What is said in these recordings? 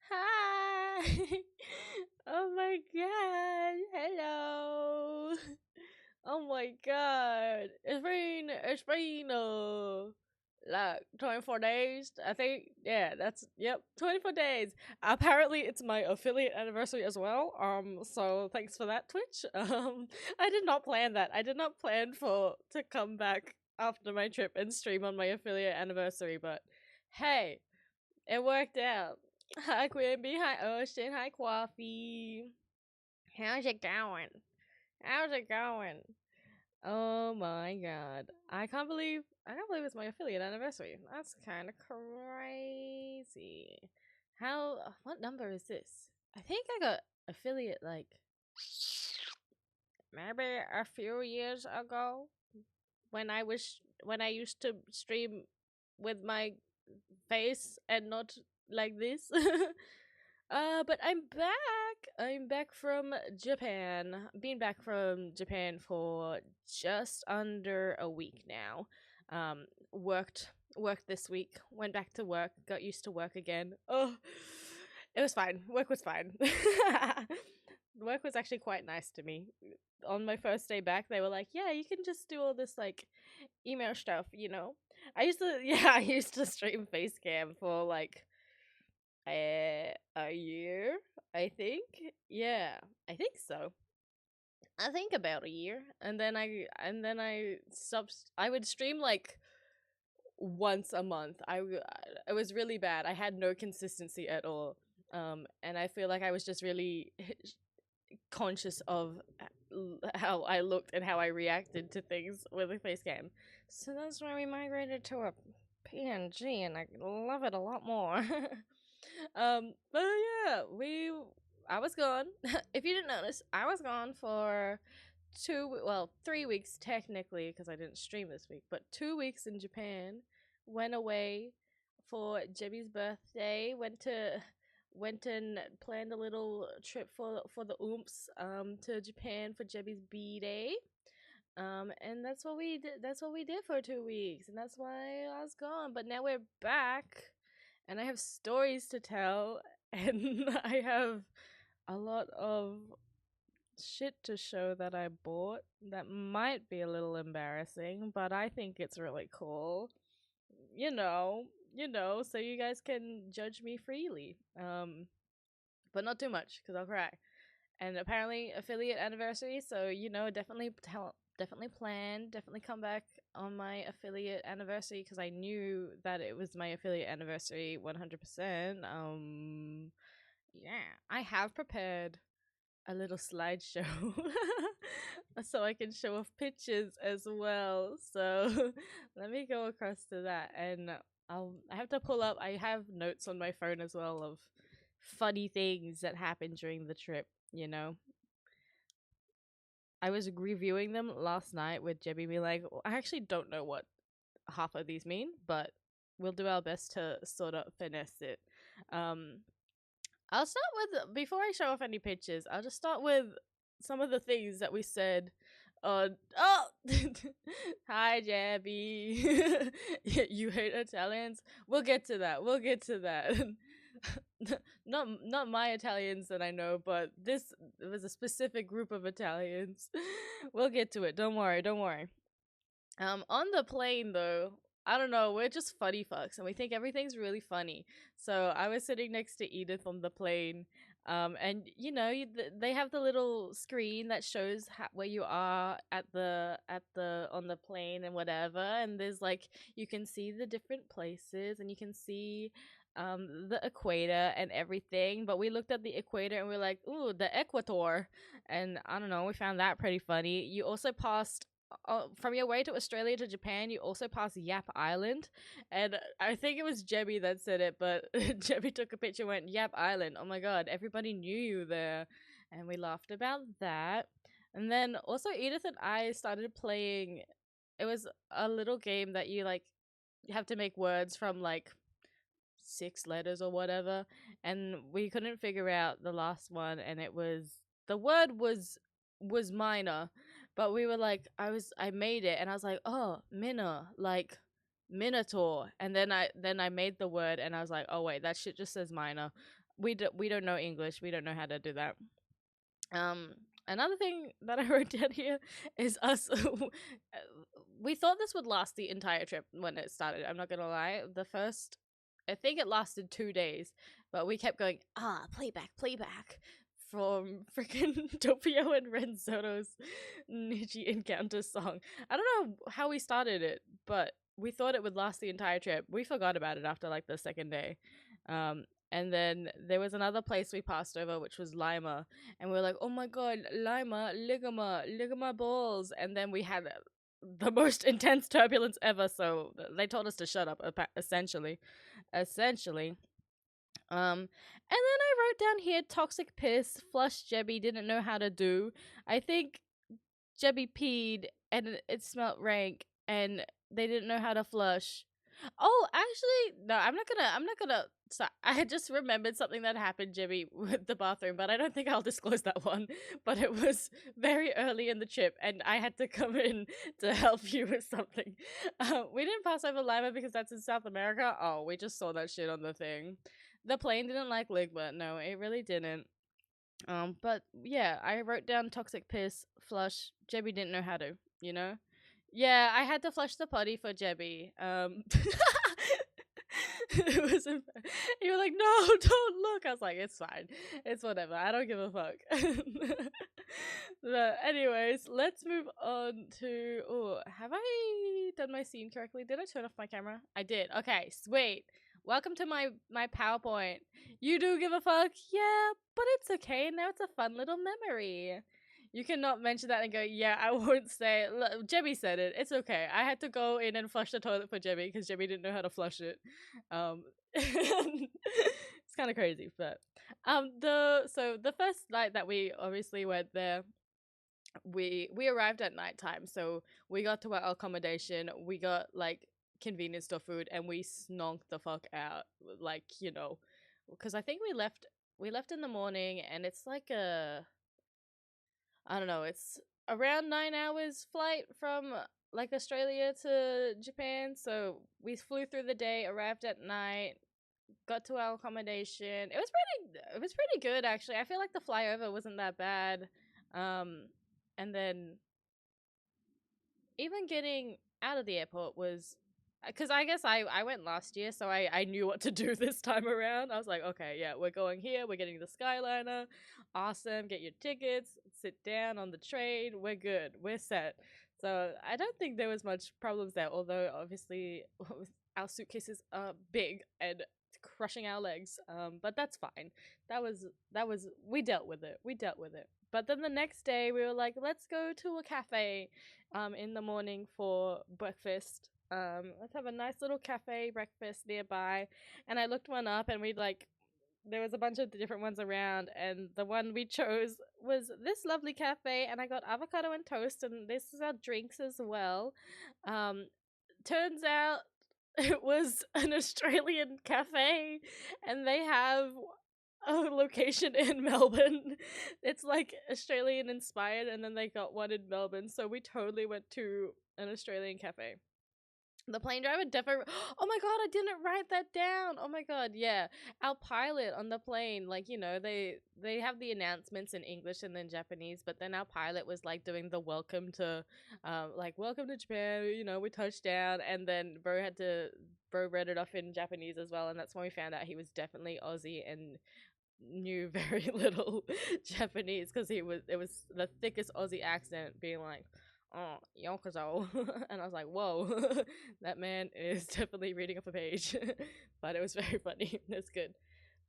Hi. Oh my god. Hello. Oh my god. It's been like 24 days. I think yeah, that's yep, 24 days. Apparently it's my affiliate anniversary as well. So thanks for that, Twitch. I did not plan that. I did not plan for to come back after my trip and stream on my affiliate anniversary, but hey, it worked out. Hi, Quimby. Hi, Ocean. Hi, Coffee. How's it going? How's it going? Oh my god. I can't believe it's my affiliate anniversary. That's kind of crazy. What number is this? I think I got affiliate like maybe a few years ago when I used to stream with my face and not like this. But I'm back. I'm back from Japan. Been back from Japan for just under a week now. Worked this week. Went back to work. Got used to work again. Oh, it was fine. Work was fine. Work was actually quite nice to me. On my first day back, they were like, "Yeah, you can just do all this like email stuff, you know." I used to stream Facecam for like a year, I think. Yeah, I think so. I think about a year, and then I stopped. I would stream like once a month. It was really bad. I had no consistency at all. And I feel like I was just really conscious of how I looked and how I reacted to things with a face cam. So that's why we migrated to a PNG, and I love it a lot more. But yeah, I was gone. If you didn't notice, I was gone for 3 weeks technically because I didn't stream this week, but 2 weeks in Japan. Went away for Jemmy's birthday. Went and planned a little trip for the oomps to Japan for Jemmy's b day. And that's what we did. That's what we did for 2 weeks, and that's why I was gone. But now we're back, and I have stories to tell, and I have a lot of shit to show that I bought that might be a little embarrassing, but I think it's really cool. You know, so you guys can judge me freely. But not too much because I'll cry. And apparently affiliate anniversary, so definitely plan, definitely come back on my affiliate anniversary because I knew that it was my affiliate anniversary 100%. Yeah, I have prepared a little slideshow so I can show off pictures as well. So let me go across to that, and I have to pull up. I have notes on my phone as well of funny things that happened during the trip. You know, I was reviewing them last night with Jebby being like, I actually don't know what half of these mean, but we'll do our best to sort of finesse it. Um, I'll start with before I show off any pictures. I'll just start with some of the things that we said. Oh, hi, Jabby. You hate Italians? We'll get to that. We'll get to that. Not my Italians that I know, but this was a specific group of Italians. We'll get to it. Don't worry. Don't worry. On the plane though, I don't know, we're just funny fucks and we think everything's really funny. So I was sitting next to Edith on the plane, and they have the little screen that shows where you are at the on the plane and whatever, and there's like you can see the different places and you can see the equator and everything, but we looked at the equator and we are like, ooh, the equator, and I don't know, we found that pretty funny. You also passed from your way to Australia to Japan, you also pass Yap Island, and I think it was Jebby that said it, but Jebby took a picture and went, Yap Island, oh my god, everybody knew you there, and we laughed about that. And then also Edith and I started playing. It was a little game that you like have to make words from like 6 letters or whatever, and we couldn't figure out the last one, and the word was minor, but we were like, I made it and I was like, oh, mina, like minotaur, and then I made the word and I was like, oh wait, that shit just says minor. we don't know English. We don't know how to do that. Um, Another thing that I wrote down here is us. We thought this would last the entire trip when it started. I'm not gonna lie. The first, I think it lasted 2 days, but we kept going, playback from freaking Topio and Renzoto's Niji Encounter song. I don't know how we started it, but we thought it would last the entire trip. We forgot about it after like the second day. And then there was another place we passed over, which was Lima, and we were like, "Oh my god, Lima, Ligama balls!" And then we had the most intense turbulence ever. So they told us to shut up. Essentially. And then I wrote down here, toxic piss, flush Jebby didn't know how to do. I think Jebby peed and it smelt rank, and they didn't know how to flush. Oh, actually, no, I'm not gonna. So I had just remembered something that happened, Jimmy, with the bathroom, but I don't think I'll disclose that one. But it was very early in the trip, and I had to come in to help you with something. We didn't pass over Lima because that's in South America. Oh, we just saw that shit on the thing. The plane didn't like Ligma. No, it really didn't. But yeah, I wrote down toxic piss, flush. Jebby didn't know how to, you know? Yeah, I had to flush the potty for Jebby. It was. You were like, no, don't look. I was like, it's fine. It's whatever. I don't give a fuck. But anyways, let's move on to. Oh, have I done my scene correctly? Did I turn off my camera? I did. Okay, sweet. Welcome to my PowerPoint. You do give a fuck? Yeah, but it's okay. Now it's a fun little memory. You cannot mention that and go, yeah, I won't say it. Look, Jebby said it. It's okay. I had to go in and flush the toilet for Jebby because Jebby didn't know how to flush it. It's kind of crazy, but the first night that we obviously went there, we arrived at nighttime, so we got to our accommodation. We got like convenience store food, and we snonked the fuck out, like, you know, because I think we left in the morning, and it's like a, I don't know, it's around 9 hours flight from like Australia to Japan. So we flew through the day, arrived at night, got to our accommodation. It was pretty good actually. I feel like the flyover wasn't that bad. And then even getting out of the airport was, because I guess I went last year, so I knew what to do this time around. I was like, okay, yeah, we're going here, we're getting the Skyliner, awesome, get your tickets, sit down on the train, we're good, we're set. So I don't think there was much problems there, although obviously our suitcases are big and crushing our legs. But that's fine. That was we dealt with it. We dealt with it. But then the next day we were like, let's go to a cafe in the morning for breakfast. Let's have a nice little cafe breakfast nearby. And I looked one up, and we like, there was a bunch of different ones around, and the one we chose was this lovely cafe, and I got avocado and toast, and this is our drinks as well. Turns out it was an Australian cafe, and they have a location in Melbourne. It's like Australian inspired, and then they got one in Melbourne. So we totally went to an Australian cafe. The plane driver definitely. Oh my god, I didn't write that down. Oh my god, yeah. Our pilot on the plane, like, you know, they have the announcements in English and then Japanese, but then our pilot was like doing the welcome to, like, welcome to Japan. You know, we touched down, and then bro read it off in Japanese as well, and that's when we found out he was definitely Aussie and knew very little Japanese, because it was the thickest Aussie accent, being like, oh, Yokozo. And I was like, whoa, that man is definitely reading off a page. But it was very funny. It's good.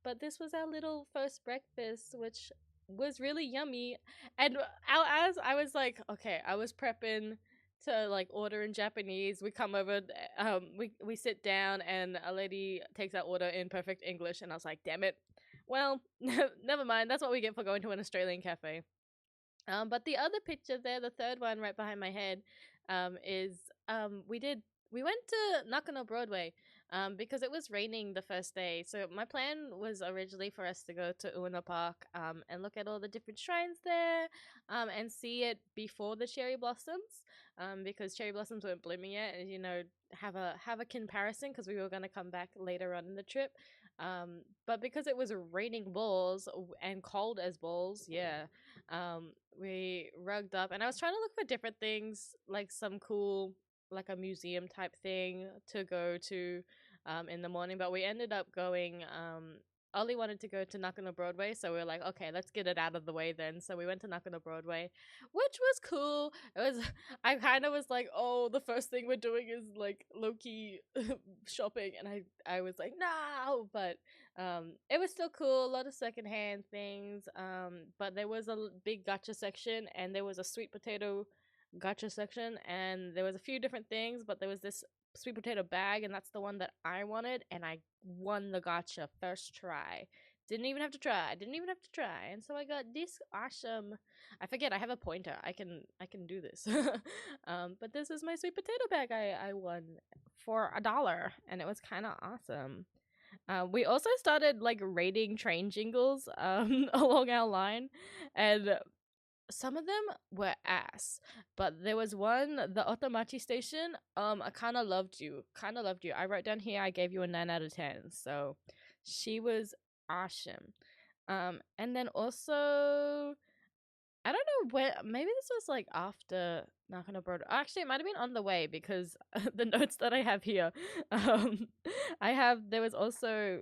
But this was our little first breakfast, which was really yummy. And as I was like, okay, I was prepping to like order in Japanese. We come over, we sit down, and a lady takes our order in perfect English, and I was like, damn it. Well, never mind. That's what we get for going to an Australian cafe. But the other picture there, the third one right behind my head, is we went to Nakano Broadway, because it was raining the first day. So my plan was originally for us to go to Ueno Park, and look at all the different shrines there, and see it before the cherry blossoms, because cherry blossoms weren't blooming yet, and, you know, have a comparison, because we were going to come back later on in the trip. But because it was raining balls and cold as balls, yeah, we rugged up, and I was trying to look for different things, like some cool, like a museum type thing to go to, in the morning. But we ended up going. Ollie wanted to go to Nakano Broadway, so we were like, okay, let's get it out of the way then. So we went to Nakano Broadway, which was cool. It was, I kind of was like, oh, the first thing we're doing is like low key shopping, and I was like, no, but it was still cool. A lot of secondhand things. But there was a big gotcha section, and there was a sweet potato gotcha section, and there was a few different things, but there was this sweet potato bag, and that's the one that I wanted, and I won the gotcha first try. Didn't even have to try. Didn't even have to try. And so I got this awesome, I forget, I have a pointer. I can do this. But this is my sweet potato bag I won for $1, and it was kind of awesome. We also started like rating train jingles along our line, and some of them were ass, but there was one, the Otomachi station. I kind of loved you. Kind of loved you. I wrote down here I gave you a 9 out of 10. So she was awesome. And then also I don't know where, maybe this was like after Nakano Broadway. Actually, it might have been on the way, because the notes that I have here, um, there was also,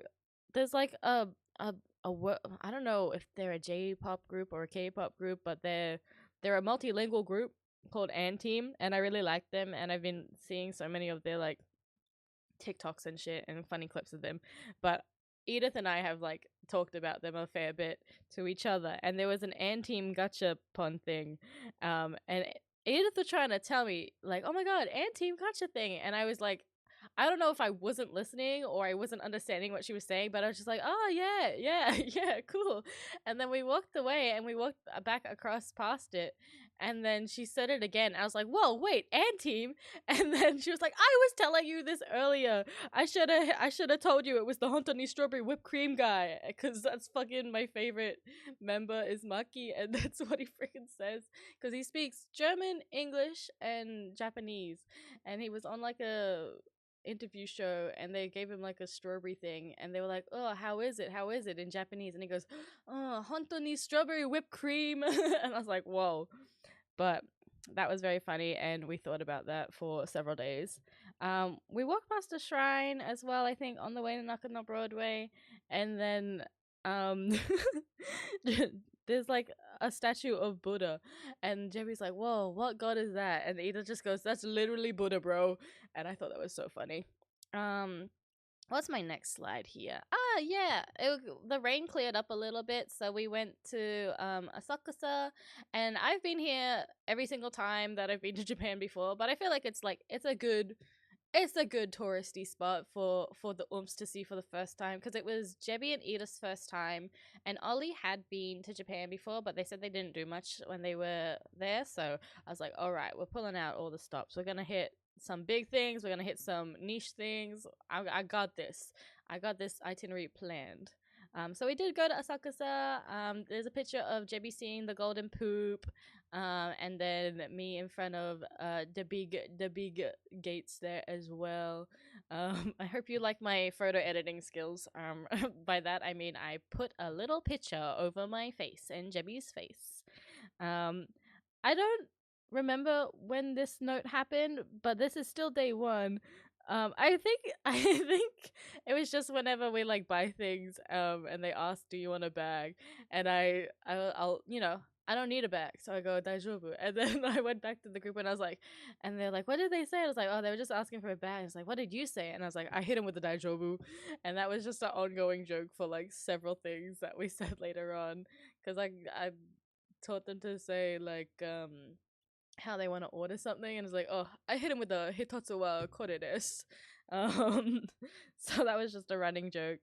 there's like a, I don't know if they're a J-pop group or a K-pop group, but they're a multilingual group called animiiint, and I really like them, and I've been seeing so many of their like TikToks and shit and funny clips of them. But Edith and I have like talked about them a fair bit to each other, and there was an anti-team gotcha pun thing, and Edith was trying to tell me like, "Oh my god, anti-team gotcha thing," and I was like, I don't know if I wasn't listening or I wasn't understanding what she was saying, but I was just like, "Oh yeah, yeah, yeah, cool." And then we walked away, and we walked back across past it, and then she said it again. I was like, "Whoa, wait, anti-team." And then she was like, "I was telling you this earlier. I should have told you it was the Hontoni strawberry whipped cream guy, because that's fucking my favorite member is Maki, and that's what he freaking says, because he speaks German, English, and Japanese, and he was on like a interview show, and they gave him like a strawberry thing, and they were like, "Oh, how is it in Japanese?" And he goes, "Oh, Hontoni strawberry whipped cream." And I was like, whoa. But that was very funny, and we thought about that for several days. We walked past a shrine as well, I think, on the way to Nakano Broadway, and then um, there's like a statue of Buddha, and Jemmy's like, "Whoa, what god is that?" And Ida just goes, "That's literally Buddha, bro," and I thought that was so funny. Um, What's my next slide here? Ah, yeah, the rain cleared up a little bit, so we went to Asakusa, and I've been here every single time that I've been to Japan before, but I feel like it's a good touristy spot for the umps to see for the first time, because it was Jebby and Edith's first time, and Ollie had been to Japan before, but they said they didn't do much when they were there, so I was like, all right, we're pulling out all the stops. We're gonna hit some big things. We're gonna hit some niche things. I got this. I got this itinerary planned. So we did go to Asakusa. There's a picture of Jebby seeing the golden poop, and then me in front of the big gates there as well. I hope you like my photo editing skills. By that I mean I put a little picture over my face and Jebby's face. Um, I don't remember when this note happened, but this is still day one. I think I think it was just whenever we like buy things, and they ask, "Do you want a bag?" And I'll I don't need a bag, so I go daijoubu. And then I went back to the group and I was like, and they're like, "What did they say?" I was like, "Oh, they were just asking for a bag." It's like, "What did you say?" And I was like, "I hit him with the daijoubu," and that was just an ongoing joke for like several things that we said later on, because I taught them to say like how they want to order something, and it's like, "Oh, I hit him with the hitatsu wa kore desu." um so that was just a running joke.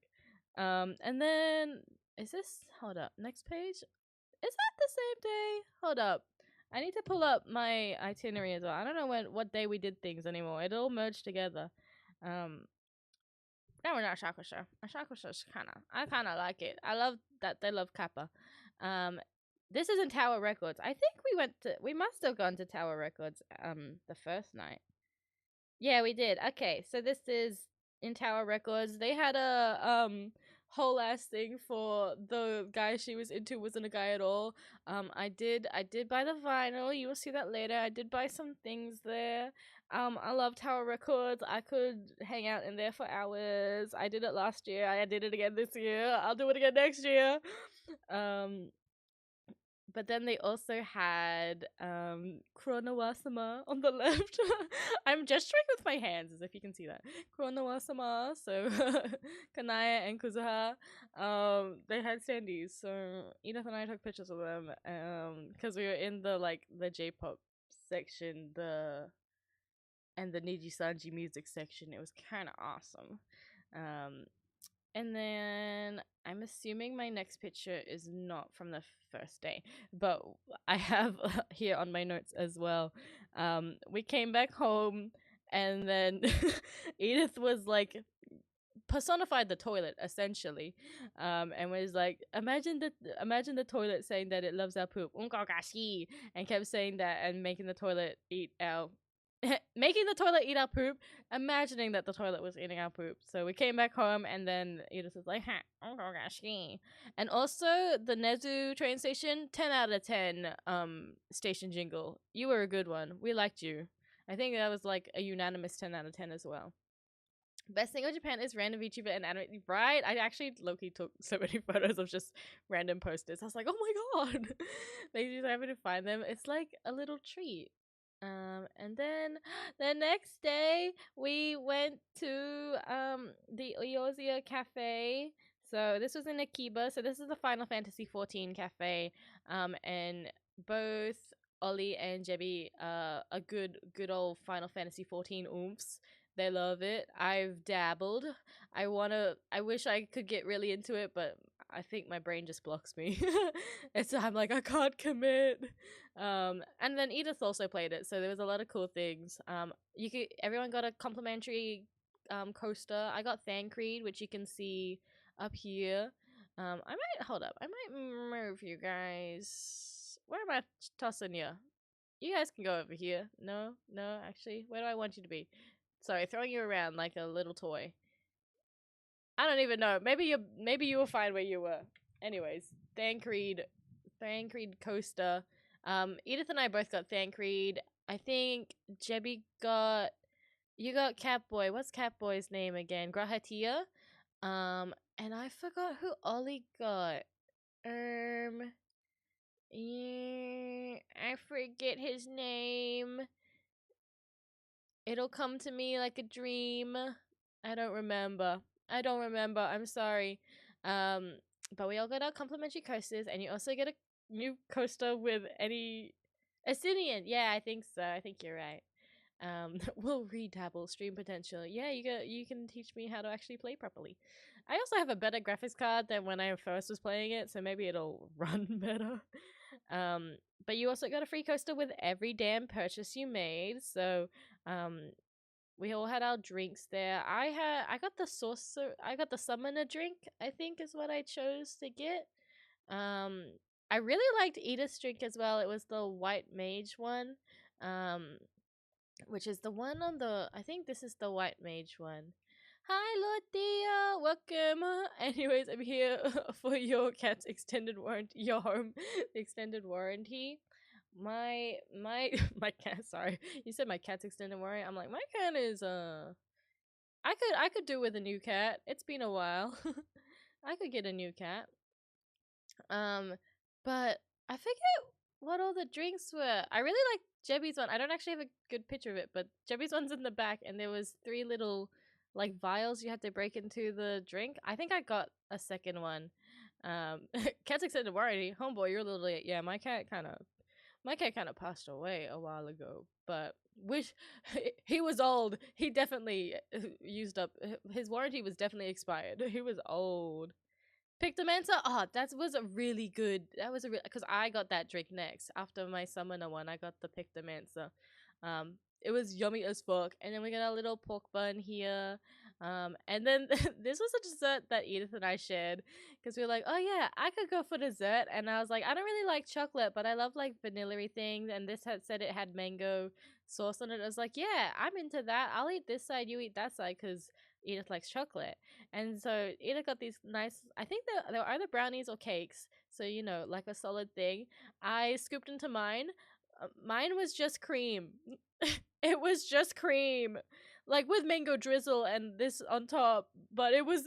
And then is this, hold up, next page, is that the same day? Hold up, I need to pull up my itinerary as well. I don't know what day we did things anymore. It all merged together. um that was not Shakusha. Shakusha's I kind of like it. I love that they love Kappa. Um, this is in Tower Records. I think we must have gone to Tower Records the first night. Yeah, we did. Okay, so this is in Tower Records. They had a whole ass thing for the guy she was into wasn't a guy at all. I did buy the vinyl. You will see that later. I did buy some things there. I love Tower Records. I could hang out in there for hours. I did it last year. I did it again this year. I'll do it again next year. Um, but then they also had Chronowasama on the left. I'm gesturing with my hands as if you can see that. Chronowasama, so Kanaya and Kuzuha. They had standees, so Edith and I took pictures of them. Because we were in the J-pop section, the Niji Sanji music section. It was kind of awesome. Um, and then I'm assuming my next picture is not from the first day, but I have here on my notes as well. We came back home, and then Edith was like personified the toilet essentially, and was like, imagine the toilet saying that it loves our poop, and kept saying that and making the toilet eat our making the toilet eat our poop, imagining that the toilet was eating our poop. So we came back home, and then Edith was like, and also the Nezu train station, 10 out of 10 station jingle. You were a good one. We liked you. I think that was like a unanimous 10 out of 10 as well. Best thing of Japan is random VTuber and anime. Right? I actually low-key took so many photos of just random posters. I was like, oh my god. Maybe just having to find them. It's like a little treat. And then the next day we went to the Oyozia Cafe. So this was in Akiba. So this is the Final Fantasy 14 cafe. And both Ollie and Jebby are good old Final Fantasy 14 oomphs. They love it. I've dabbled. I wish I could get really into it, but I think my brain just blocks me. And so I'm like, I can't commit. And then Edith also played it, so there was a lot of cool things. Everyone got a complimentary coaster. I got Thancred, which you can see up here. I might move you guys. Where am I tossing you? You guys can go over here. No, actually, where do I want you to be? Sorry, throwing you around like a little toy. I don't even know. Maybe you will find where you were. Anyways, Thancred coaster. Edith and I both got Thancred. I think Jebby got Catboy. What's Catboy's name again? Grahatia. And I forgot who Ollie got. Yeah, I forget his name. It'll come to me like a dream. I don't remember. I'm sorry. But we all got our complimentary coasters, and you also get a new coaster with any Asinian. Yeah, I think so. I think you're right. We'll redabble stream potential. Yeah, you can teach me how to actually play properly. I also have a better graphics card than when I first was playing it, so maybe it'll run better. But you also got a free coaster with every damn purchase you made. So, we all had our drinks there. I got the summoner drink, I think is what I chose to get. I really liked Edith's drink as well. It was the white mage one. Which is the one on I think this is the white mage one. Hi Lotia, welcome. Anyways, I'm here for your cat's extended warranty, your home extended warranty. My cat, sorry. You said my cat's extended warranty. I'm like, my cat is I could do with a new cat. It's been a while. I could get a new cat. But I forget what all the drinks were. I really like Jebby's one. I don't actually have a good picture of it, but Jebby's one's in the back, and there was 3 little like vials you had to break into the drink. I think I got a second one. Cat's extended warranty. Homeboy, you're a little late. Yeah, my cat kind of passed away a while ago, but he was old. He definitely used up his warranty. Was definitely expired. He was old. Pictomancer? Oh, that was a really good. That was a real, because I got that drink next after my summoner one. I got the Pictomancer. It was yummy as fuck. And then we got a little pork bun here. And then this was a dessert that Edith and I shared because we were like, oh yeah, I could go for dessert. And I was like, I don't really like chocolate, but I love like vanilla-y things. And this had said it had mango sauce on it. I was like, yeah, I'm into that. I'll eat this side, you eat that side because Edith likes chocolate. And so Edith got these nice, I think they were either brownies or cakes. So, you know, like a solid thing. I scooped into mine. Mine was just cream. It was just cream, like with mango drizzle and this on top, but it was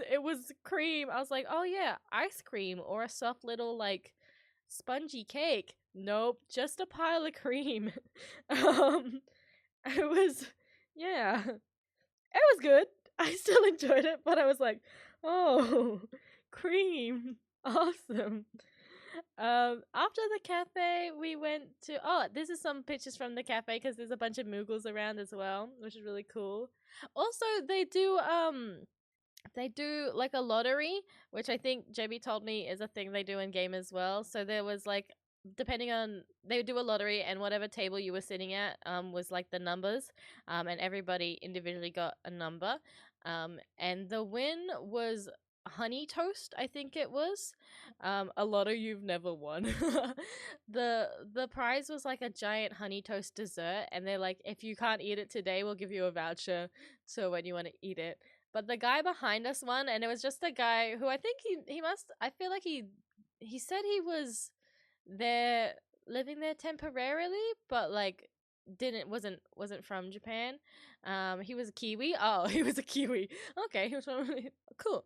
cream. I was like, oh yeah, ice cream or a soft little like spongy cake. Nope, just a pile of cream. um it was, yeah, it was good. I still enjoyed it, but I was like, oh, cream, awesome. After the cafe, we went to. Oh, this is some pictures from the cafe because there's a bunch of Moogles around as well, which is really cool. Also, they do like a lottery, which I think JB told me is a thing they do in game as well. So there was like, depending on, they would do a lottery, and whatever table you were sitting at was like the numbers, and everybody individually got a number, and the win was honey toast, I think it was. A lotto you've never won. The prize was like a giant honey toast dessert, and they're like, if you can't eat it today, we'll give you a voucher so when you want to eat it. But the guy behind us won, and it was just a guy who I think he must, I feel like he said he was there, living there temporarily, but like wasn't from Japan. He was a Kiwi. Oh, he was a Kiwi. Okay, he was from cool.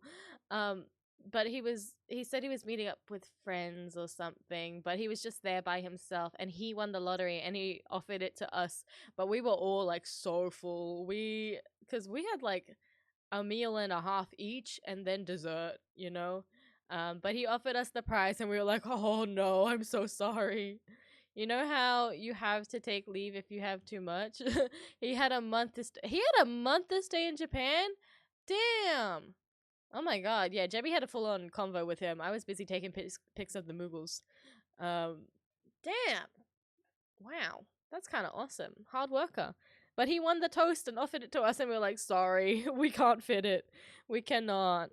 Um but he said he was meeting up with friends or something, but he was just there by himself, and he won the lottery and he offered it to us. But we were all like so full. Cuz we had like a meal and a half each and then dessert, you know. But he offered us the prize and we were like, oh no, I'm so sorry. You know how you have to take leave if you have too much? He had a month he had a month to stay in Japan? Damn. Oh my god. Yeah, Jebby had a full on convo with him. I was busy taking pics of the Moogles. Um damn. Wow, that's kind of awesome. Hard worker. But he won the toast and offered it to us, and we were like, sorry, we can't fit it. We cannot.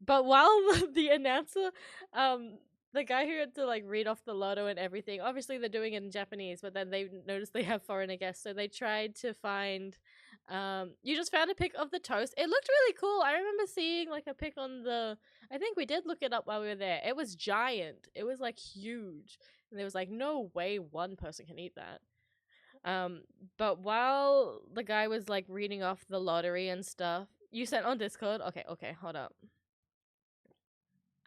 But while the announcer, the guy who had to like read off the lotto and everything, obviously they're doing it in Japanese, but then they noticed they have foreigner guests, so they tried to find. You just found a pic of the toast. It looked really cool. I remember seeing like a pic on the. I think we did look it up while we were there. It was giant. It was like huge. And there was like, no way one person can eat that. But while the guy was like reading off the lottery and stuff, you sent on Discord. Okay, hold up.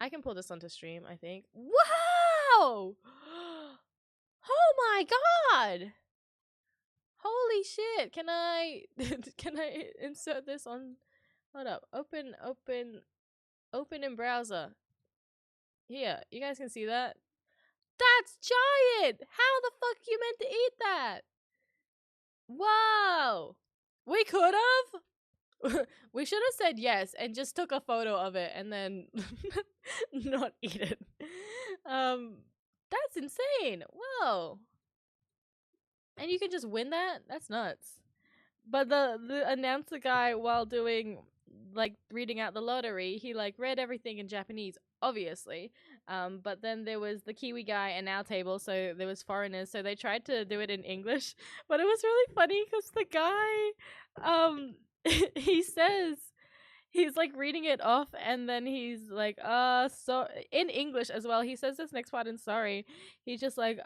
I can pull this onto stream, I think. Wow! Oh my god! Holy shit! Can I can I insert this on? Hold up. Open in browser. Here, you guys can see that. That's giant! How the fuck you meant to eat that? Wow! We could have? We should have said yes and just took a photo of it and then not eat it. That's insane. Whoa. And you can just win that? That's nuts. But the announcer guy, while doing like reading out the lottery, he like read everything in Japanese, obviously. But then there was the Kiwi guy and our table, so there was foreigners, so they tried to do it in English. But it was really funny because the guy, he says, he's like reading it off, and then he's like, so in English as well. He says this next part in sorry. He's just like,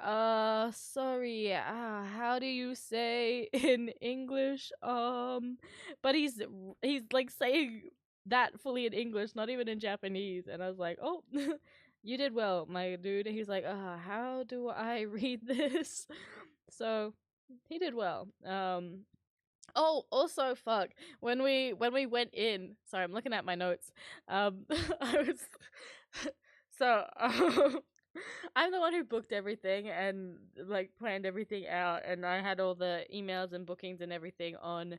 sorry, how do you say in English? But he's like saying that fully in English, not even in Japanese. And I was like, oh, you did well, my dude. And he's like, how do I read this? So he did well. Oh, also, fuck. When we went in, sorry, I'm looking at my notes. I was so I'm the one who booked everything and like planned everything out, and I had all the emails and bookings and everything on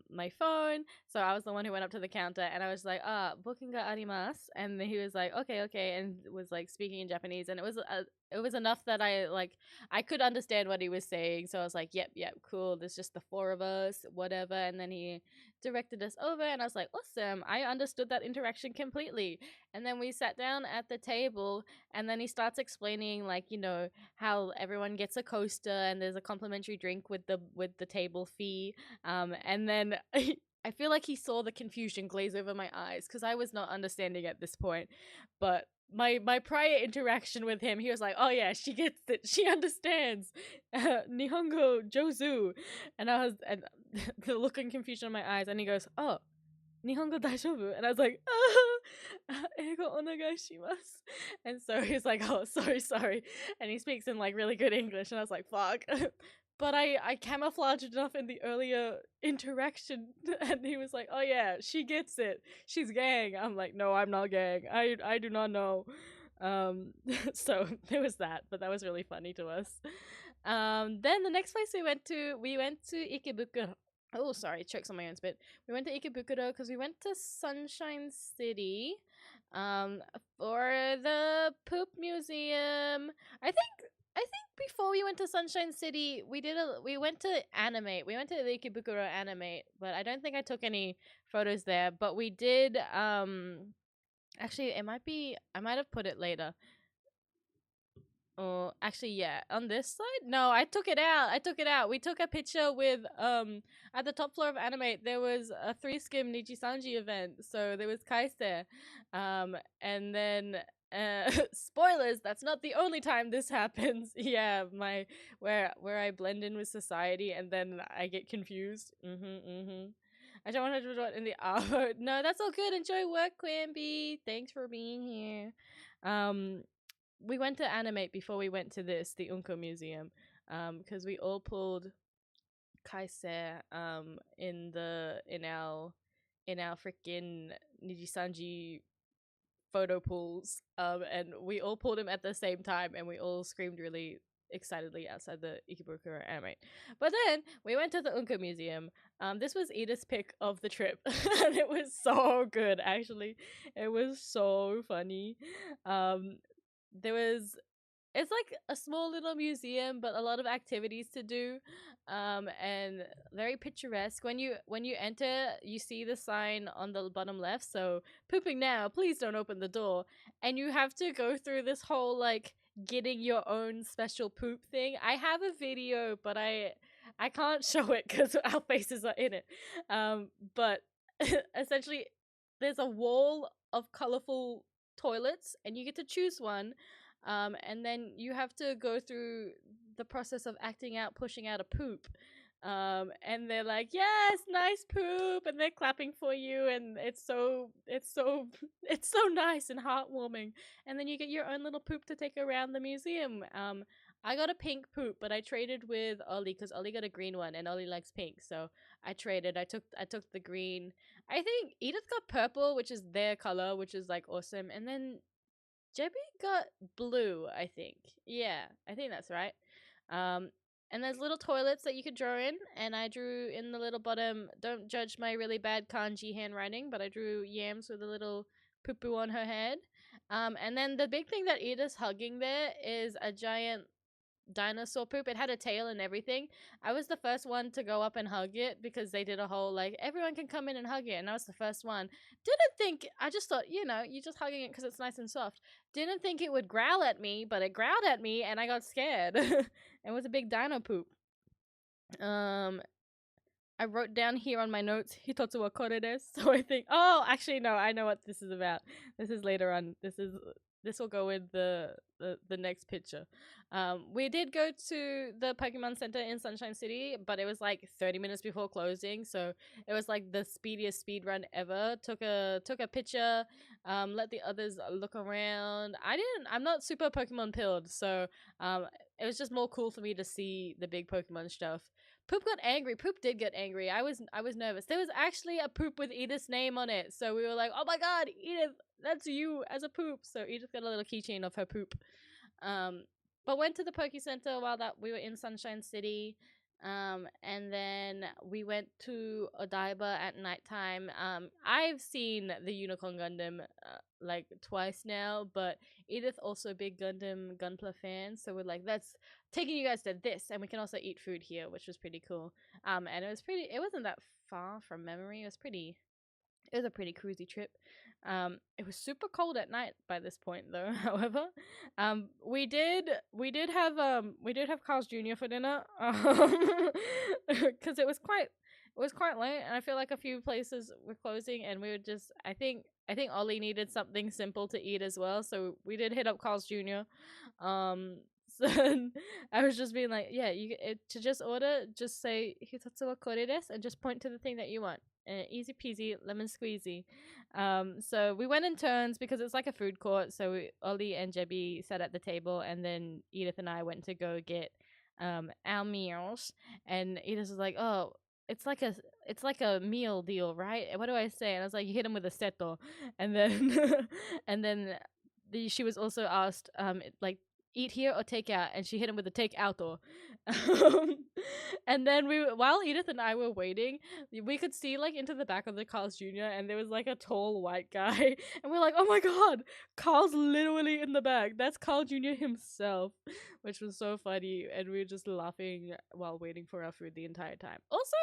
my phone. So I was the one who went up to the counter and I was like, booking ga arimasu, and then he was like, okay, and was like speaking in Japanese, and it was enough that I could understand what he was saying. So I was like, yep, cool. There's just the four of us, whatever. And then he directed us over, and I was like, awesome, I understood that interaction completely. And then we sat down at the table, and then he starts explaining, like, you know, how everyone gets a coaster and there's a complimentary drink with the table fee. And then I feel like he saw the confusion glaze over my eyes because I was not understanding at this point. But my prior interaction with him, he was like, "Oh yeah, she gets it. She understands." Nihongo Jozu, and I was and the look and confusion in my eyes, and he goes, "Oh, Nihongo daijoubu?" And I was like, "Eigo onegai shimasu." And so he's like, "Oh, sorry," and he speaks in like really good English, and I was like, "Fuck." But I camouflaged enough in the earlier interaction, and he was like, "Oh yeah, she gets it. She's gang." I'm like, "No, I'm not gang. I do not know." So there was that, but that was really funny to us. Then the next place we went to Ikebukuro. Oh, sorry, chokes on my own spit. We went to Ikebukuro because we went to Sunshine City, um, for the poop museum. I think before we went to Sunshine City, we went to Animate. We went to the Ikebukuro Animate, but I don't think I took any photos there. But we did. Actually, I might have put it later. Oh, actually, yeah. On this side, no, I took it out. We took a picture with at the top floor of Animate. There was a 3-skim Nijisanji event, so there was Kaise, and then spoilers. That's not the only time this happens. Yeah, my where I blend in with society and then I get confused. I don't want to do it in the hour. No, that's all good. Enjoy work, Quimby. Thanks for being here. Um, we went to Animate before we went to the Unko Museum, because we all pulled kaise in our freaking Nijisanji photo pools, and we all pulled him at the same time, and we all screamed really excitedly outside the Ikebukuro Animate. But then we went to the Unko Museum. This was Edith's pick of the trip, and it was so good. Actually, it was so funny. Um, there was it's like a small little museum but a lot of activities to do, and very picturesque. When you enter, you see the sign on the bottom left, so pooping now, please don't open the door, and you have to go through this whole like getting your own special poop thing. I have a video, but I can't show it because our faces are in it. But essentially there's a wall of colorful toilets and you get to choose one, and then you have to go through the process of acting out pushing out a poop, and they're like, yes, nice poop, and they're clapping for you, and it's so nice and heartwarming. And then you get your own little poop to take around the museum. I got a pink poop, but I traded with Ollie because Ollie got a green one and Ollie likes pink, so I traded. I took the green. I think Edith got purple, which is their color, which is like awesome, and then Jebby got blue, I think. Yeah, I think that's right. Um, and there's little toilets that you could draw in, and I drew in the little bottom. Don't judge my really bad kanji handwriting, but I drew yams with a little poo poo on her head. And then the big thing that Edith's hugging there is a giant dinosaur poop. It had a tail and everything. I was the first one to go up and hug it because they did a whole like everyone can come in and hug it, and I was the first one. Didn't think, I just thought, you're just hugging it because it's nice and soft. Didn't think it would growl at me, but it growled at me and I got scared. It was a big dino poop. I wrote down here on my notes Hitotsu wa kore desu. So I think, oh, actually no, I know what this is about. This is later on. This will go with the next picture. We did go to the Pokemon Center in Sunshine City, but it was like 30 minutes before closing, so it was like the speediest speed run ever. Took a picture, let the others look around. I'm not super Pokemon pilled, so it was just more cool for me to see the big Pokemon stuff. Poop got angry. Poop did get angry. I was nervous. There was actually a poop with Edith's name on it, so we were like, "Oh my god, Edith, that's you as a poop." So Edith got a little keychain of her poop. But went to the Poke Center while that we were in Sunshine City. And then we went to Odaiba at nighttime. I've seen the Unicorn Gundam like twice now, but Edith also a big Gunpla fan, so we're like, let's taking you guys to this, and we can also eat food here, which was pretty cool. And it wasn't that far from memory. It was a pretty cruisy trip. It was super cold at night by this point though. However, we did have Carl's Jr. for dinner, because it was quite late, and I feel like a few places were closing, and we were just I think Ollie needed something simple to eat as well, so we did hit up Carl's Jr. Um, so I was just being like, yeah, to just order, just say "Hitatsu wa kore desu" and just point to the thing that you want. Easy peasy, lemon squeezy. So we went in turns because it's like a food court. So Ollie and Jebby sat at the table, and then Edith and I went to go get our meals. And Edith was like, "Oh, it's like a meal deal, right? What do I say?" And I was like, "You hit him with a seto," and then and then she was also asked like, eat here or take out, and she hit him with a take out or and then while Edith and I were waiting, we could see like into the back of the Carl's Jr. and there was like a tall white guy and we're like, oh my god, Carl's literally in the back, that's Carl Jr. himself, which was so funny, and we were just laughing while waiting for our food the entire time. Also,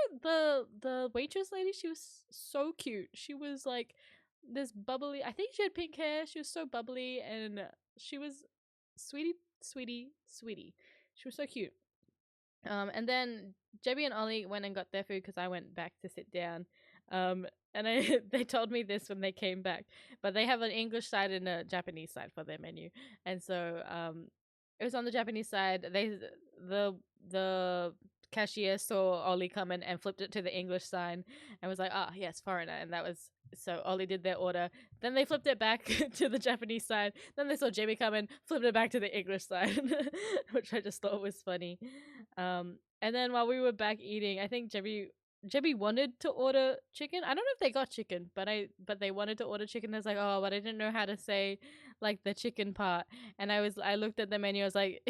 the waitress lady, she was so cute. She was like this bubbly, I think she had pink hair, she was so bubbly, and she was sweetie. She was so cute. And then Jebby and Ollie went and got their food because I went back to sit down. And they told me this when they came back, but they have an English side and a Japanese side for their menu, and so it was on the Japanese side. The cashier saw Ollie coming and flipped it to the English sign and was like, "Ah, yes, foreigner," and that was so Ollie did their order. Then they flipped it back to the Japanese side. Then they saw Jamie come in, flipped it back to the English side, which I just thought was funny. And then while we were back eating, I think Jebby wanted to order chicken. I don't know if they got chicken, but they wanted to order chicken. I was like, oh, but I didn't know how to say like the chicken part, and I looked at the menu. I was like,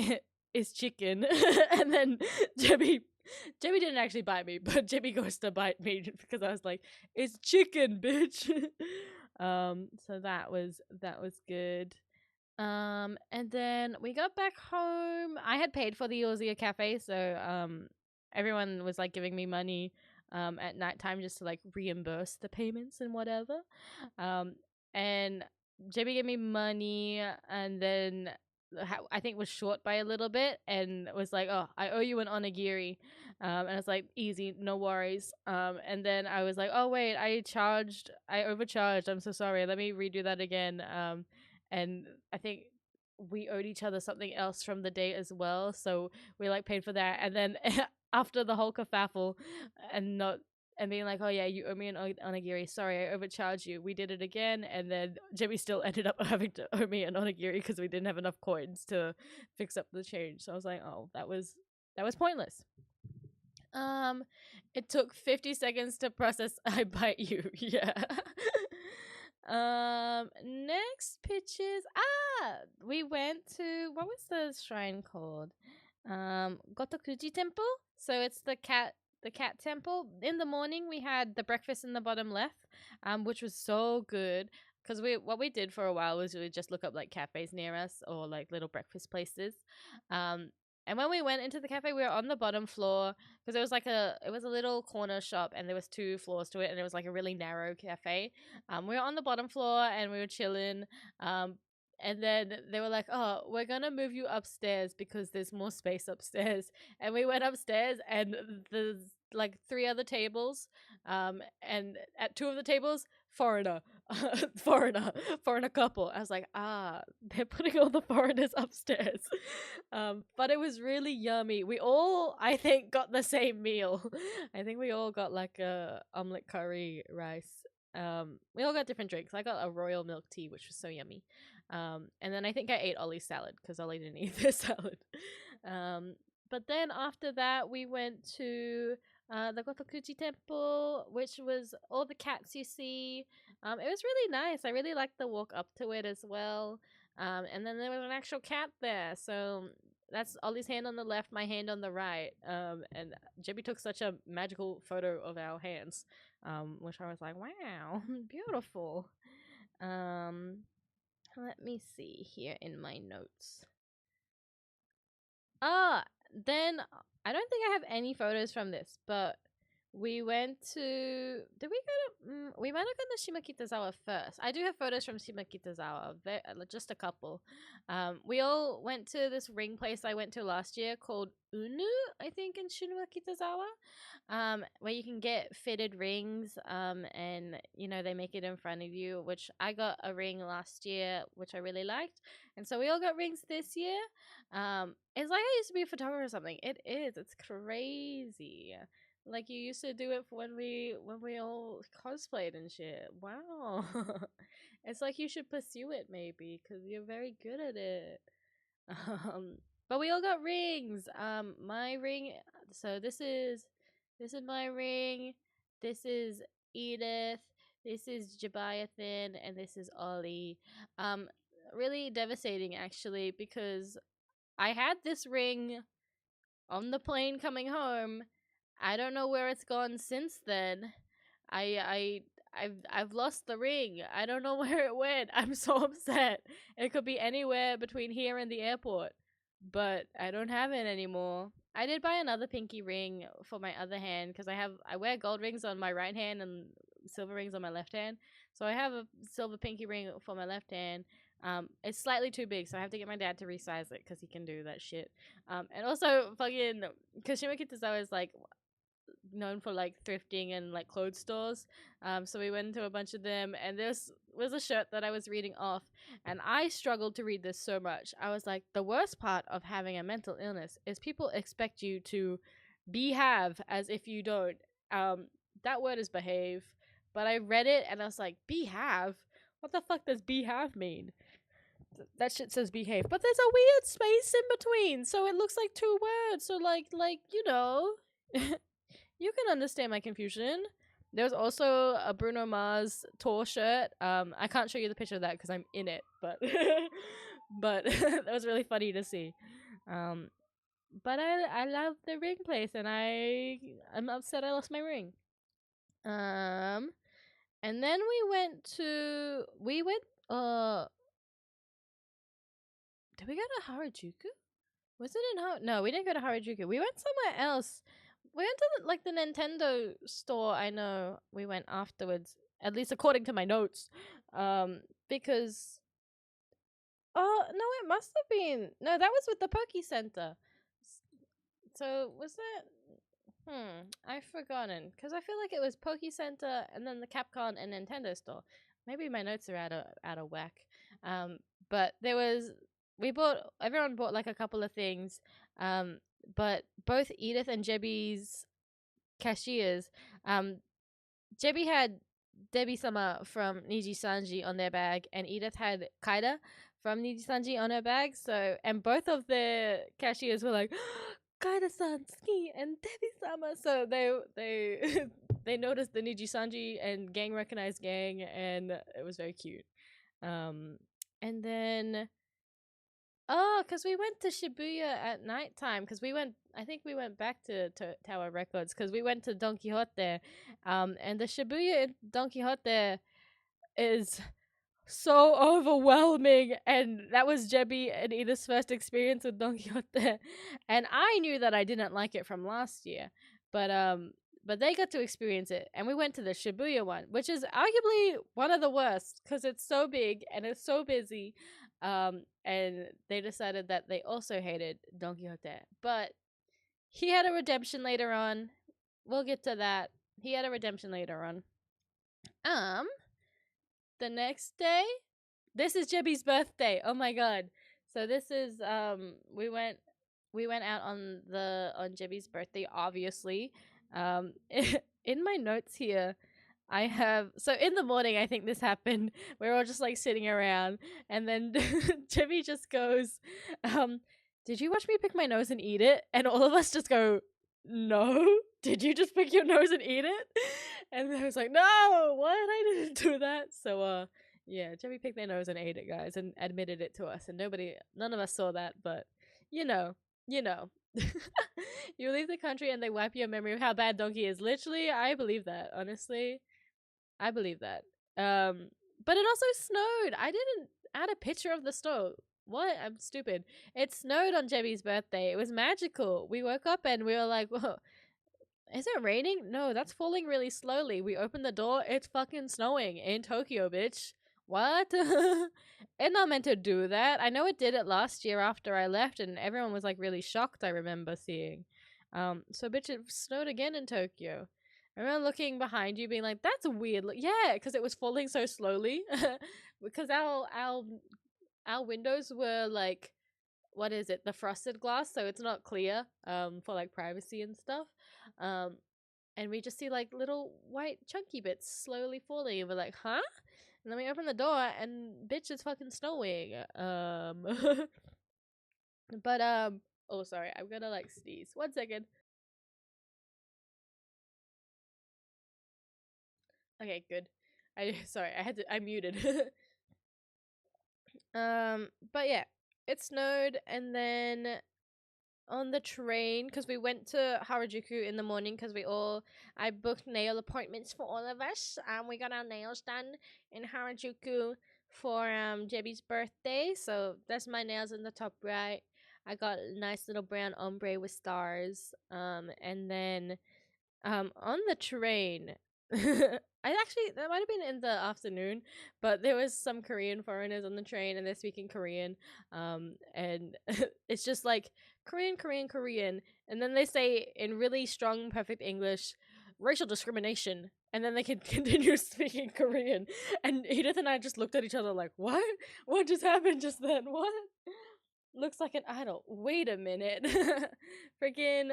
it's chicken, and then Jebby didn't actually bite me, but Jimmy goes to bite me because I was like, "It's chicken, bitch." So that was good. And then we got back home. I had paid for the Aussie Cafe, so everyone was like giving me money at nighttime just to like reimburse the payments and whatever. And Jimmy gave me money, and then I think was short by a little bit, and was like, "Oh, I owe you an onigiri," and I was like, "Easy, no worries." And then I was like, "Oh wait, I overcharged. I'm so sorry. Let me redo that again." And I think we owed each other something else from the day as well, so we like paid for that. And then after the whole kerfuffle, and not and being like, "Oh yeah, you owe me an onigiri. Sorry, I overcharged you." We did it again, and then Jimmy still ended up having to owe me an onigiri because we didn't have enough coins to fix up the change. So I was like, "Oh, that was pointless." Um, it took 50 seconds to process. I bite you. Yeah. Next pictures. We went to, what was the shrine called? Gotokuji Temple. So it's the cat temple. In the morning we had the breakfast in the bottom left, which was so good. Because what we did for a while was we just look up like cafes near us or like little breakfast places. And when we went into the cafe, we were on the bottom floor because it was a little corner shop, and there was 2 floors to it, and it was like a really narrow cafe. We were on the bottom floor and we were chilling. And then they were like, "Oh, we're gonna move you upstairs because there's more space upstairs." And we went upstairs, and there's like 3 other tables. And at 2 of the tables, foreigner, foreigner couple. I was like, they're putting all the foreigners upstairs. But it was really yummy. We all, I think, got the same meal. I think we all got like a omelet curry rice. We all got different drinks. I got a royal milk tea, which was so yummy. And then I think I ate Ollie's salad because Ollie didn't eat their salad. But then after that, we went to the Gotokuji Temple, which was all the cats you see. It was really nice. I really liked the walk up to it as well. And then there was an actual cat there. So that's Ollie's hand on the left, my hand on the right. And Jimmy took such a magical photo of our hands, which I was like, wow, beautiful. Let me see here in my notes. Then I don't think I have any photos from this, but we went to. Did we go to? We might have gone to Shimokitazawa first. I do have photos from Shimokitazawa, just a couple. We all went to this ring place I went to last year called Unu, I think, in Shimokitazawa. Where you can get fitted rings, and they make it in front of you. Which I got a ring last year, which I really liked, and so we all got rings this year. It's like I used to be a photographer or something. It is. It's crazy. Like you used to do it for when we all cosplayed and shit. Wow. It's like you should pursue it maybe because you're very good at it. Um, but we all got rings. My ring. So this is my ring. This is Edith. This is Jabiathan, and this is Ollie. Um, really devastating actually because I had this ring on the plane coming home. I don't know where it's gone since then. I've lost the ring. I don't know where it went. I'm so upset. It could be anywhere between here and the airport, but I don't have it anymore. I did buy another pinky ring for my other hand because I wear gold rings on my right hand and silver rings on my left hand. So I have a silver pinky ring for my left hand. It's slightly too big, so I have to get my dad to resize it because he can do that shit. And also fucking because Shimokitazawa is like known for like thrifting and like clothes stores. So we went to a bunch of them, and this was a shirt that I was reading off, and I struggled to read this so much. I was like, the worst part of having a mental illness is people expect you to behave as if you don't. That word is behave, but I read it and I was like, behave? What the fuck does behave mean? That shit says behave, but there's a weird space in between, so it looks like two words. So you can understand my confusion. There's also a Bruno Mars tour shirt. I can't show you the picture of that because I'm in it, but but that was really funny to see. But I love the ring place, and I'm upset I lost my ring. And then we went. Did we go to Harajuku? Was it in No, we didn't go to Harajuku. We went somewhere else. We went to the Nintendo store. I know we went afterwards, at least according to my notes. Because no, it must have been no. That was with the Poke Center. So was that? I've forgotten because I feel like it was Poke Center and then the Capcom and Nintendo store. Maybe my notes are out of whack. But everyone bought like a couple of things. But both Edith and Jebby's cashiers, Jebby had Debbie Sama from Niji Sanji on their bag, and Edith had Kaida from Niji Sanji on her bag. So, and both of the cashiers were like, Kaida-san, ski, and Debbie Sama. So they they noticed the Niji Sanji and gang recognized gang, and it was very cute. And then because we went to Shibuya at nighttime. Because I think we went back to Tower Records because we went to Don Quixote. And the Shibuya in Don Quixote is so overwhelming. And that was Jebby and Edith's first experience with Don Quixote. And I knew that I didn't like it from last year. But they got to experience it. And we went to the Shibuya one, which is arguably one of the worst because it's so big and it's so busy. And they decided that they also hated Don Quixote. But he had a redemption later on. We'll get to that. He had a redemption later on. The next day, this is Jebby's birthday. Oh my god. So this is we went out on Jebby's birthday, obviously. In my notes here, I have in the morning I think this happened. We're all just like sitting around, and then Jimmy just goes, did you watch me pick my nose and eat it? And all of us just go, no. Did you just pick your nose and eat it? And I was like, no, what? I didn't do that. So yeah, Jimmy picked their nose and ate it, guys, and admitted it to us, and none of us saw that, but you know. You leave the country and they wipe your memory of how bad Donkey is. Literally, I believe that, honestly. I believe that. But it also snowed. I didn't add a picture of the snow. What? I'm stupid. It snowed on Jebby's birthday. It was magical. We woke up and we were like, whoa. Is it raining? No, that's falling really slowly. We open the door, it's fucking snowing in Tokyo, bitch. What? It not meant to do that. I know it did it last year after I left, and everyone was like really shocked. I remember seeing. So bitch, it snowed again in Tokyo. I remember looking behind you, being like, "That's weird." Yeah, because it was falling so slowly. Because our windows were like, what is it, the frosted glass, so it's not clear for like privacy and stuff. And we just see like little white chunky bits slowly falling, and we're like, huh? And then we open the door and bitch, it's fucking snowing. But oh sorry, I'm gonna like sneeze 1 second. Okay, good. I sorry, I muted. But yeah, it snowed, and then on the train, because we went to Harajuku in the morning, because I booked nail appointments for all of us. We got our nails done in Harajuku for Jebby's birthday. So that's my nails in the top right. I got a nice little brown ombre with stars. And then on the train, I actually, that might have been in the afternoon, but there was some Korean foreigners on the train, and they're speaking Korean. And it's just like Korean, Korean, Korean, and then they say in really strong, perfect English, racial discrimination, and then they can continue speaking Korean. And Edith and I just looked at each other like, what? What just happened just then? What? Looks like an idol. Wait a minute. Freaking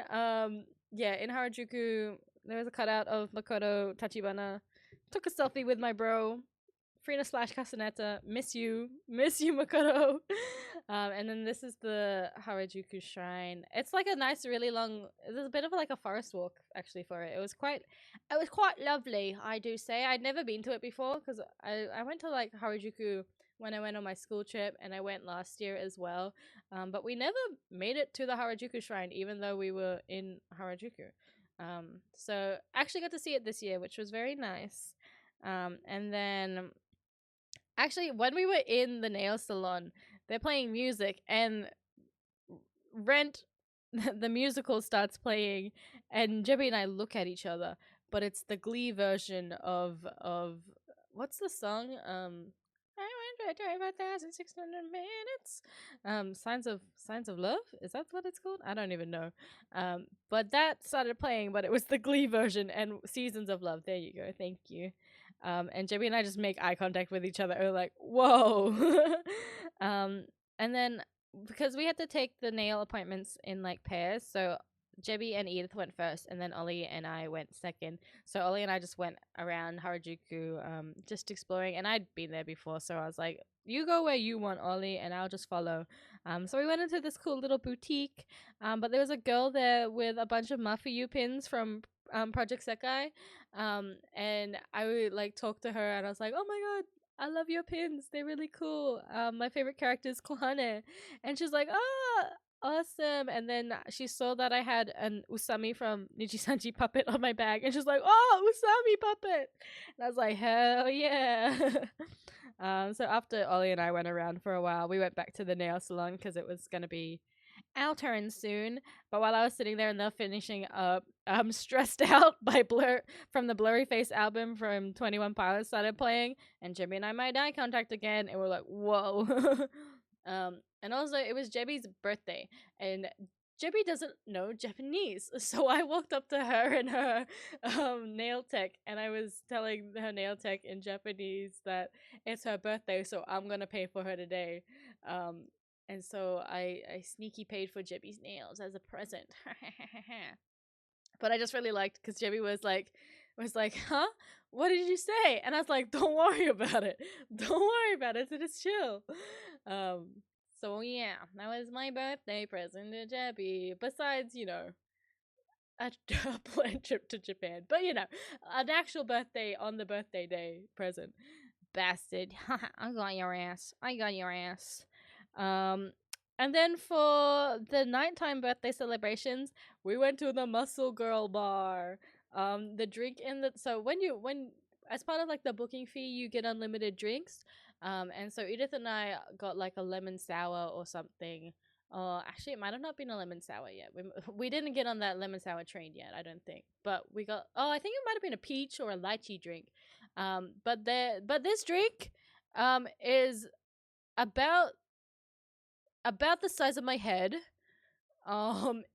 yeah, in Harajuku there was a cutout of Makoto Tachibana. Took a selfie with my bro. Frina slash Castaneta. Miss you. Miss you, Makoto. And then this is the Harajuku shrine. It's like a nice, really long, there's a bit of like a forest walk actually for it. It was quite lovely, I do say. I'd never been to it before, because I went to like Harajuku when I went on my school trip, and I went last year as well. But we never made it to the Harajuku shrine, even though we were in Harajuku. So I actually got to see it this year, which was very nice. And then actually, when we were in the nail salon, they're playing music, and Rent, the musical, starts playing, and Jebby and I look at each other, but it's the Glee version of what's the song? I went 25,600 minutes. Signs of Love. Is that what it's called? I don't even know. But that started playing, but it was the Glee version, and Seasons of Love. There you go. Thank you. And Jebby and I just make eye contact with each other. We're like, whoa. And then because we had to take the nail appointments in like pairs, so Jebby and Edith went first, and then Ollie and I went second. So Ollie and I just went around Harajuku, just exploring, and I'd been there before, so I was like, "You go where you want, Ollie, and I'll just follow." So we went into this cool little boutique, but there was a girl there with a bunch of Mafuyu pins from Project Sekai, and I would like talk to her, and I was like, "Oh my god, I love your pins. They're really cool. My favorite character is Kohane." And she's like, "Oh, awesome." And then she saw that I had an Usami from Nijisanji puppet on my bag. And she's like, "Oh, Usami puppet." And I was like, hell yeah. So after Ollie and I went around for a while, we went back to the nail salon because it was going to be our turn soon. But while I was sitting there and they're finishing up, Stressed Out by Blur from the Blurry Face album from 21 Pilots started playing, and Jimmy and I made eye contact again, and we're like, whoa. And also it was Jebby's birthday, and Jebby doesn't know Japanese, so I walked up to her and her nail tech, and I was telling her nail tech in Japanese that it's her birthday, so I'm gonna pay for her today. And so I sneaky paid for Jebby's nails as a present. But I just really liked, because Jebby was like, huh? What did you say? And I was like, don't worry about it. Don't worry about it. Just chill. So yeah, that was my birthday present to Jebby. Besides, a planned trip to Japan. But an actual birthday on the birthday day present. Bastard. I got your ass. I got your ass. And then for the nighttime birthday celebrations, we went to the Muscle Girl bar. The drink in the so when as part of like the booking fee, you get unlimited drinks. And so Edith and I got like a lemon sour or something Actually, it might have not been a lemon sour yet. We didn't get on that lemon sour train yet, I don't think. But we got. Oh, I think it might have been a peach or a lychee drink. But this drink, is about the size of my head.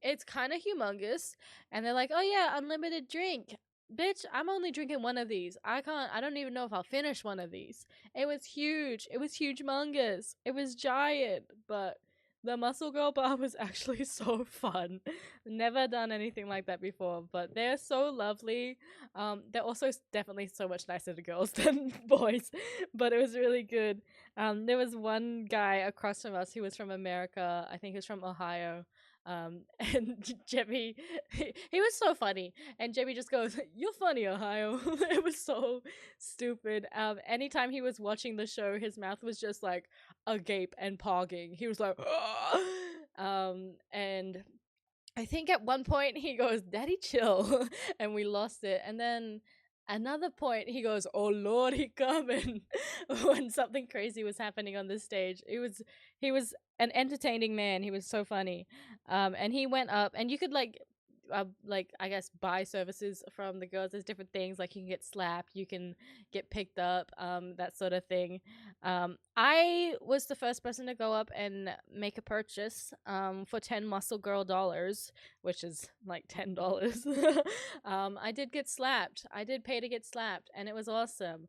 It's kind of humongous, and they're like, "Oh yeah, unlimited drink." Bitch, I'm only drinking one of these. I don't even know if I'll finish one of these. It was huge. It was huge mongous. It was giant, but the Muscle Girl bar was actually so fun. Never done anything like that before, but they're so lovely. They're also definitely so much nicer to girls than boys, but it was really good. There was one guy across from us who was from America. I think he was from Ohio. And Jemmy, he was so funny, and Jemmy just goes, "You're funny, Ohio." It was so stupid. Anytime he was watching the show, his mouth was just like agape and pogging. He was like, and I think at one point he goes, "Daddy, chill," and we lost it. And then another point he goes, "Oh Lord, he coming," when something crazy was happening on the stage. He was an entertaining man. He was so funny. And he went up, and you could like I guess buy services from the girls. There's different things like you can get slapped, you can get picked up, that sort of thing. I was the first person to go up and make a purchase for 10 muscle girl dollars, which is like $10. I did get slapped. I did pay to get slapped, and it was awesome.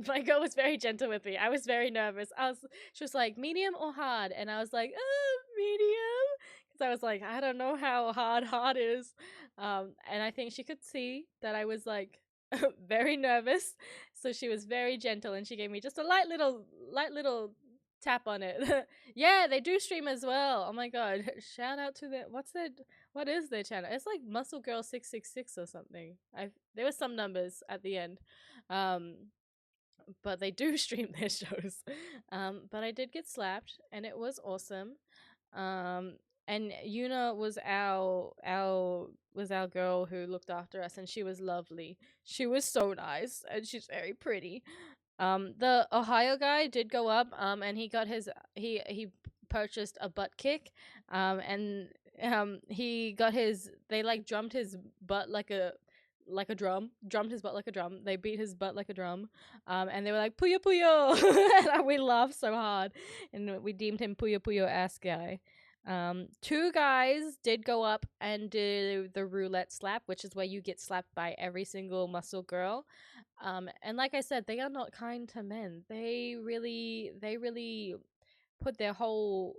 My girl was very gentle with me. I was very nervous. She was like, medium or hard, and I was like, medium, because I was like, I don't know how hard is. And I think she could see that I was like very nervous, so she was very gentle, and she gave me just a light little tap on it. Yeah, they do stream as well. Oh my god! Shout out to the what is their channel? It's like Muscle Girl 666 or something. There was some numbers at the end. Um, but they do stream their shows. But I did get slapped, and it was awesome. Um, and Yuna was our girl who looked after us, and she was lovely. She was so nice, and she's very pretty. The Ohio guy did go up, and he got he purchased a butt kick, and he got they like drummed his butt like a drum, drummed his butt like a drum. They beat his butt like a drum, and they were like puyo puyo, and we laughed so hard, and we deemed him puyo puyo ass guy. Two guys did go up and do the roulette slap, which is where you get slapped by every single muscle girl. And like I said, they are not kind to men. They really put their whole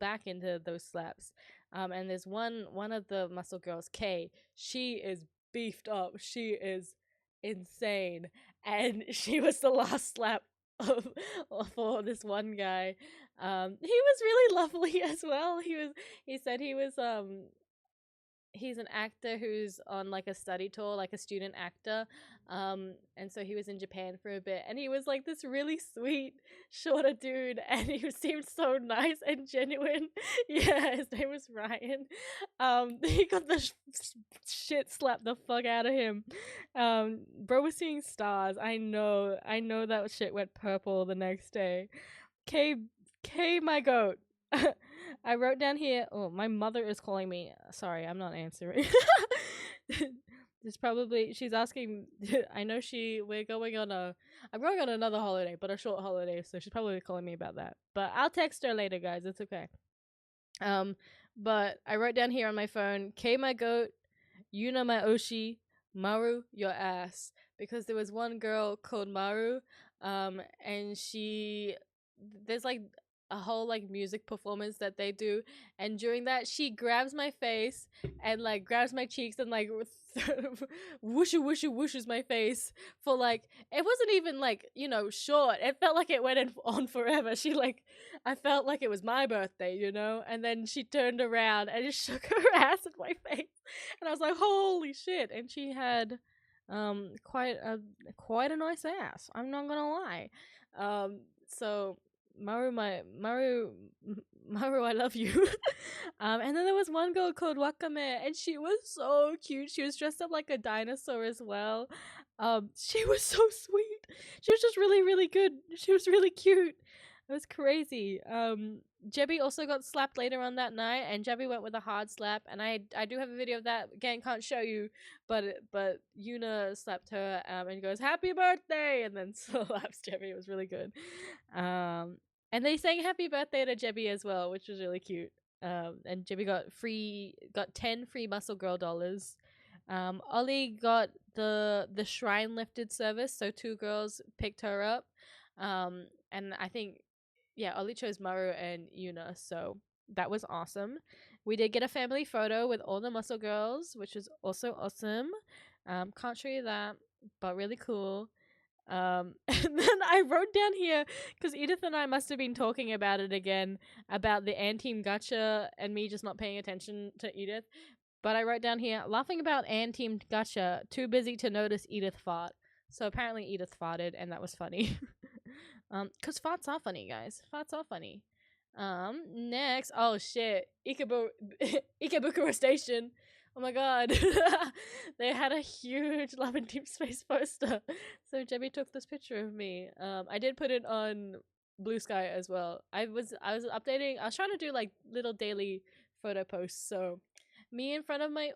back into those slaps. And there's one of the muscle girls, Kay. She is beefed up. She is insane, and she was the last slap of, for this one guy. He was really lovely as well. He said he's an actor who's on like a study tour, like a student actor. And so he was in Japan for a bit, and he was like this really sweet shorter dude, and he seemed so nice and genuine. Yeah, his name was Ryan. He got the shit slapped the fuck out of him. Bro was seeing stars. I know that shit went purple the next day. K my goat. I wrote down here. Oh, my mother is calling me. Sorry, I'm not answering. It's probably she's asking. I know we're going on I'm going on another holiday, but a short holiday, so she's probably calling me about that. But I'll text her later, guys. It's okay. But I wrote down here on my phone, K my goat, Yuna my Oshi, Maru your ass, because there was one girl called Maru, and there's like a whole like music performance that they do, and during that she grabs my face and like grabs my cheeks and like whooshes my face for like, it wasn't even like, short. It felt like it went on forever. I felt like it was my birthday, and then she turned around and just shook her ass at my face, and I was like, holy shit. And she had quite a nice ass, I'm not gonna lie. So Maru, I love you. And then there was one girl called Wakame, and she was so cute. She was dressed up like a dinosaur as well. She was so sweet. She was just really, really good. She was really cute. It was crazy. Jebby also got slapped later on that night, and Jebby went with a hard slap. And I do have a video of that. Again, can't show you, but Yuna slapped her and goes happy birthday, and then slaps Jebby. It was really good. And they sang happy birthday to Jebby as well, which was really cute. And Jebby got 10 free Muscle Girl dollars. Ollie got the shrine lifted service, so 2 girls picked her up. And I think, yeah, Ollie chose Maru and Yuna, so that was awesome. We did get a family photo with all the Muscle Girls, which was also awesome. Can't show you that, but really cool. And then I wrote down here, because Edith and I must have been talking about it again, about the Anteam Gacha and me just not paying attention to Edith. But I wrote down here, laughing about Anteam Gacha, too busy to notice Edith fart. So apparently Edith farted, and that was funny. Cause farts are funny, guys. Farts are funny. Next, oh shit, Ikebukuro Station. Oh my god, they had a huge Love and Deep Space poster. So Jebby took this picture of me. I did put it on Blue Sky as well. I was updating. I was trying to do like little daily photo posts. So me in front of my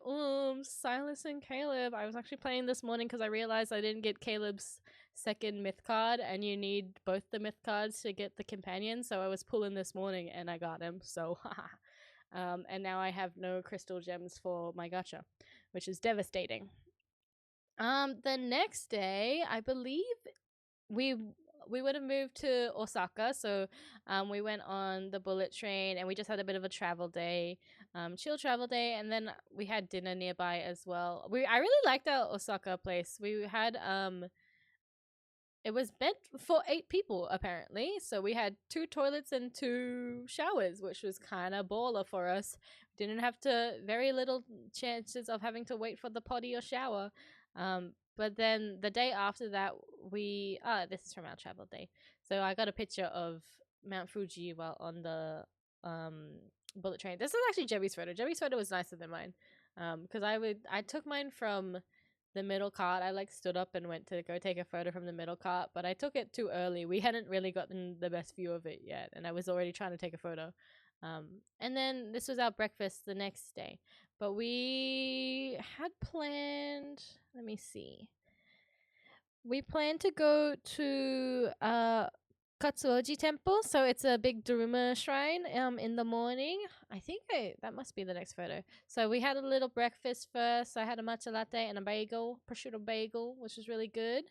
Silas and Caleb. I was actually playing this morning because I realized I didn't get Caleb's second myth card, and you need both the myth cards to get the companion. So I was pulling this morning and I got him. So and now I have no crystal gems for my gacha, which is devastating. The next day, I believe we would have moved to Osaka, so we went on the bullet train, and we just had a bit of a travel day, chill travel day, and then we had dinner nearby as well. I really liked our Osaka place. We had it was meant for 8 people apparently, so we had 2 toilets and 2 showers, which was kind of baller for us. Didn't have to very little chances of having to wait for the potty or shower. But then the day after that, this is from our travel day. So I got a picture of Mount Fuji while on the bullet train. This is actually Jebby's photo. Jebby's photo was nicer than mine, because I took mine from the middle cart. I like stood up and went to go take a photo from the middle cart, but I took it too early. We hadn't really gotten the best view of it yet, and I was already trying to take a photo. And then this was our breakfast the next day. But we had planned, let me see. We planned to go to Katsuoji Temple, so it's a big Daruma shrine in the morning. I think that must be the next photo. So we had a little breakfast first. I had a matcha latte and a bagel, prosciutto bagel, which was really good.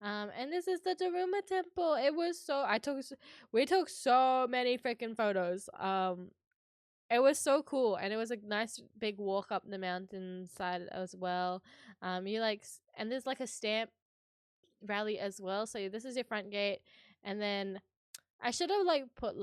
And this is the Daruma Temple. It was we took so many freaking photos. It was so cool, and it was a nice big walk up the mountainside as well. And there's like a stamp rally as well. So this is your front gate, and then I should have put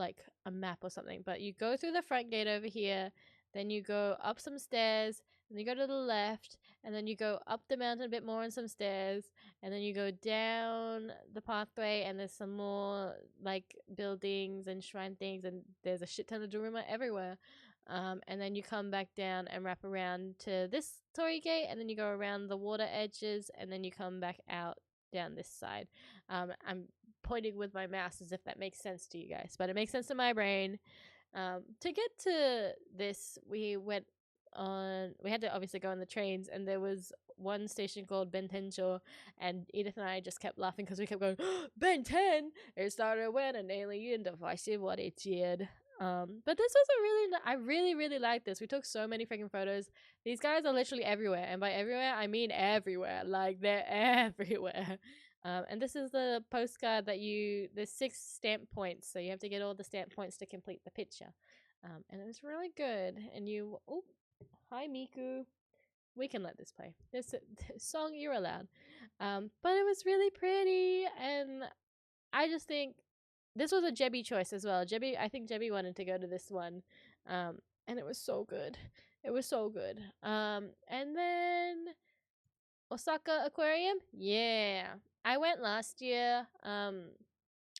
a map or something, but you go through the front gate over here, then you go up some stairs, and you go to the left, and then you go up the mountain a bit more on some stairs, and then you go down the pathway, and there's some more buildings and shrine things, and there's a shit ton of Daruma everywhere. And then you come back down and wrap around to this torii gate, and then you go around the water edges, and then you come back out down this side. I'm pointing with my mouse as if that makes sense to you guys, but it makes sense to my brain. To get to this, we had to obviously go on the trains, and there was one station called Bentencho, and Edith and I just kept laughing because we kept going, Ben 10! It started when an alien device what it did. But this was I really, really liked this. We took so many freaking photos. These guys are literally everywhere, and by everywhere, I mean everywhere. They're everywhere. And this is the postcard there's 6 stamp points, so you have to get all the stamp points to complete the picture. And it was really good. And hi Miku. We can let this play. This song, you're allowed. But it was really pretty, and I just think this was a Jebby choice as well. I think Jebby wanted to go to this one. And it was so good. It was so good. And then Osaka Aquarium? Yeah. I went last year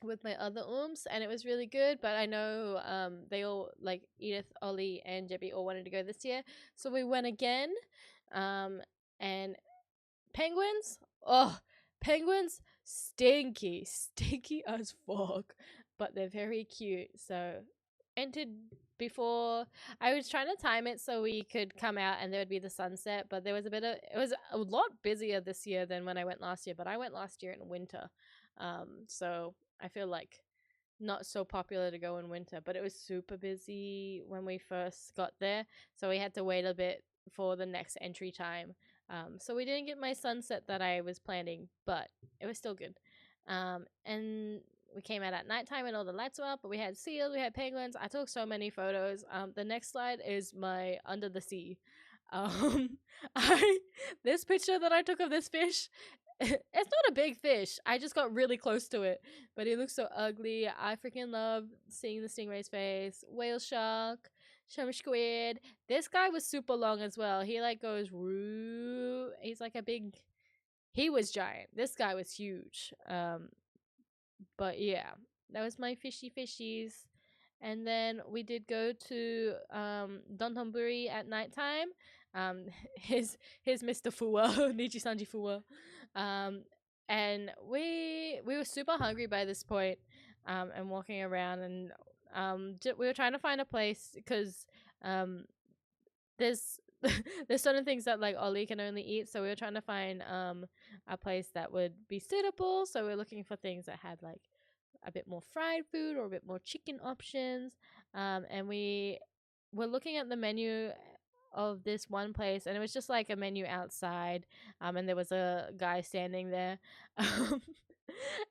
with my other and it was really good, but I know they all, Edith, Ollie, and Jebby all wanted to go this year. So we went again. And penguins? Oh, penguins? Stinky as fuck. But they're very cute. So entered before. I was trying to time it so we could come out and there would be the sunset, but there was it was a lot busier this year than when I went last year, but I went last year in winter. So I feel like not so popular to go in winter, but it was super busy when we first got there, so we had to wait a bit for the next entry time. So we didn't get my sunset that I was planning, but it was still good. And we came out at nighttime and all the lights were up, but we had seals, we had penguins. I took so many photos. The next slide is my under the sea. Um, I this picture that I took of this fish, it's not a big fish. I just got really close to it, but it looks so ugly. I freaking love seeing the stingray's face. Whale shark, shrimp squid. This guy was super long as well. He like goes woo. He's like a big. He was giant. This guy was huge. But yeah, that was my fishies. And then we did go to Dontonburi at nighttime. Um, his Mr. Fua, Nichi Sanji Fua. And we were super hungry by this point. And walking around, and we were trying to find a place because there's there's certain things that like Ollie can only eat, so we were trying to find a place that would be suitable. So we were looking for things that had like a bit more fried food or a bit more chicken options. And we were looking at the menu of this one place, and it was just like a menu outside. And there was a guy standing there.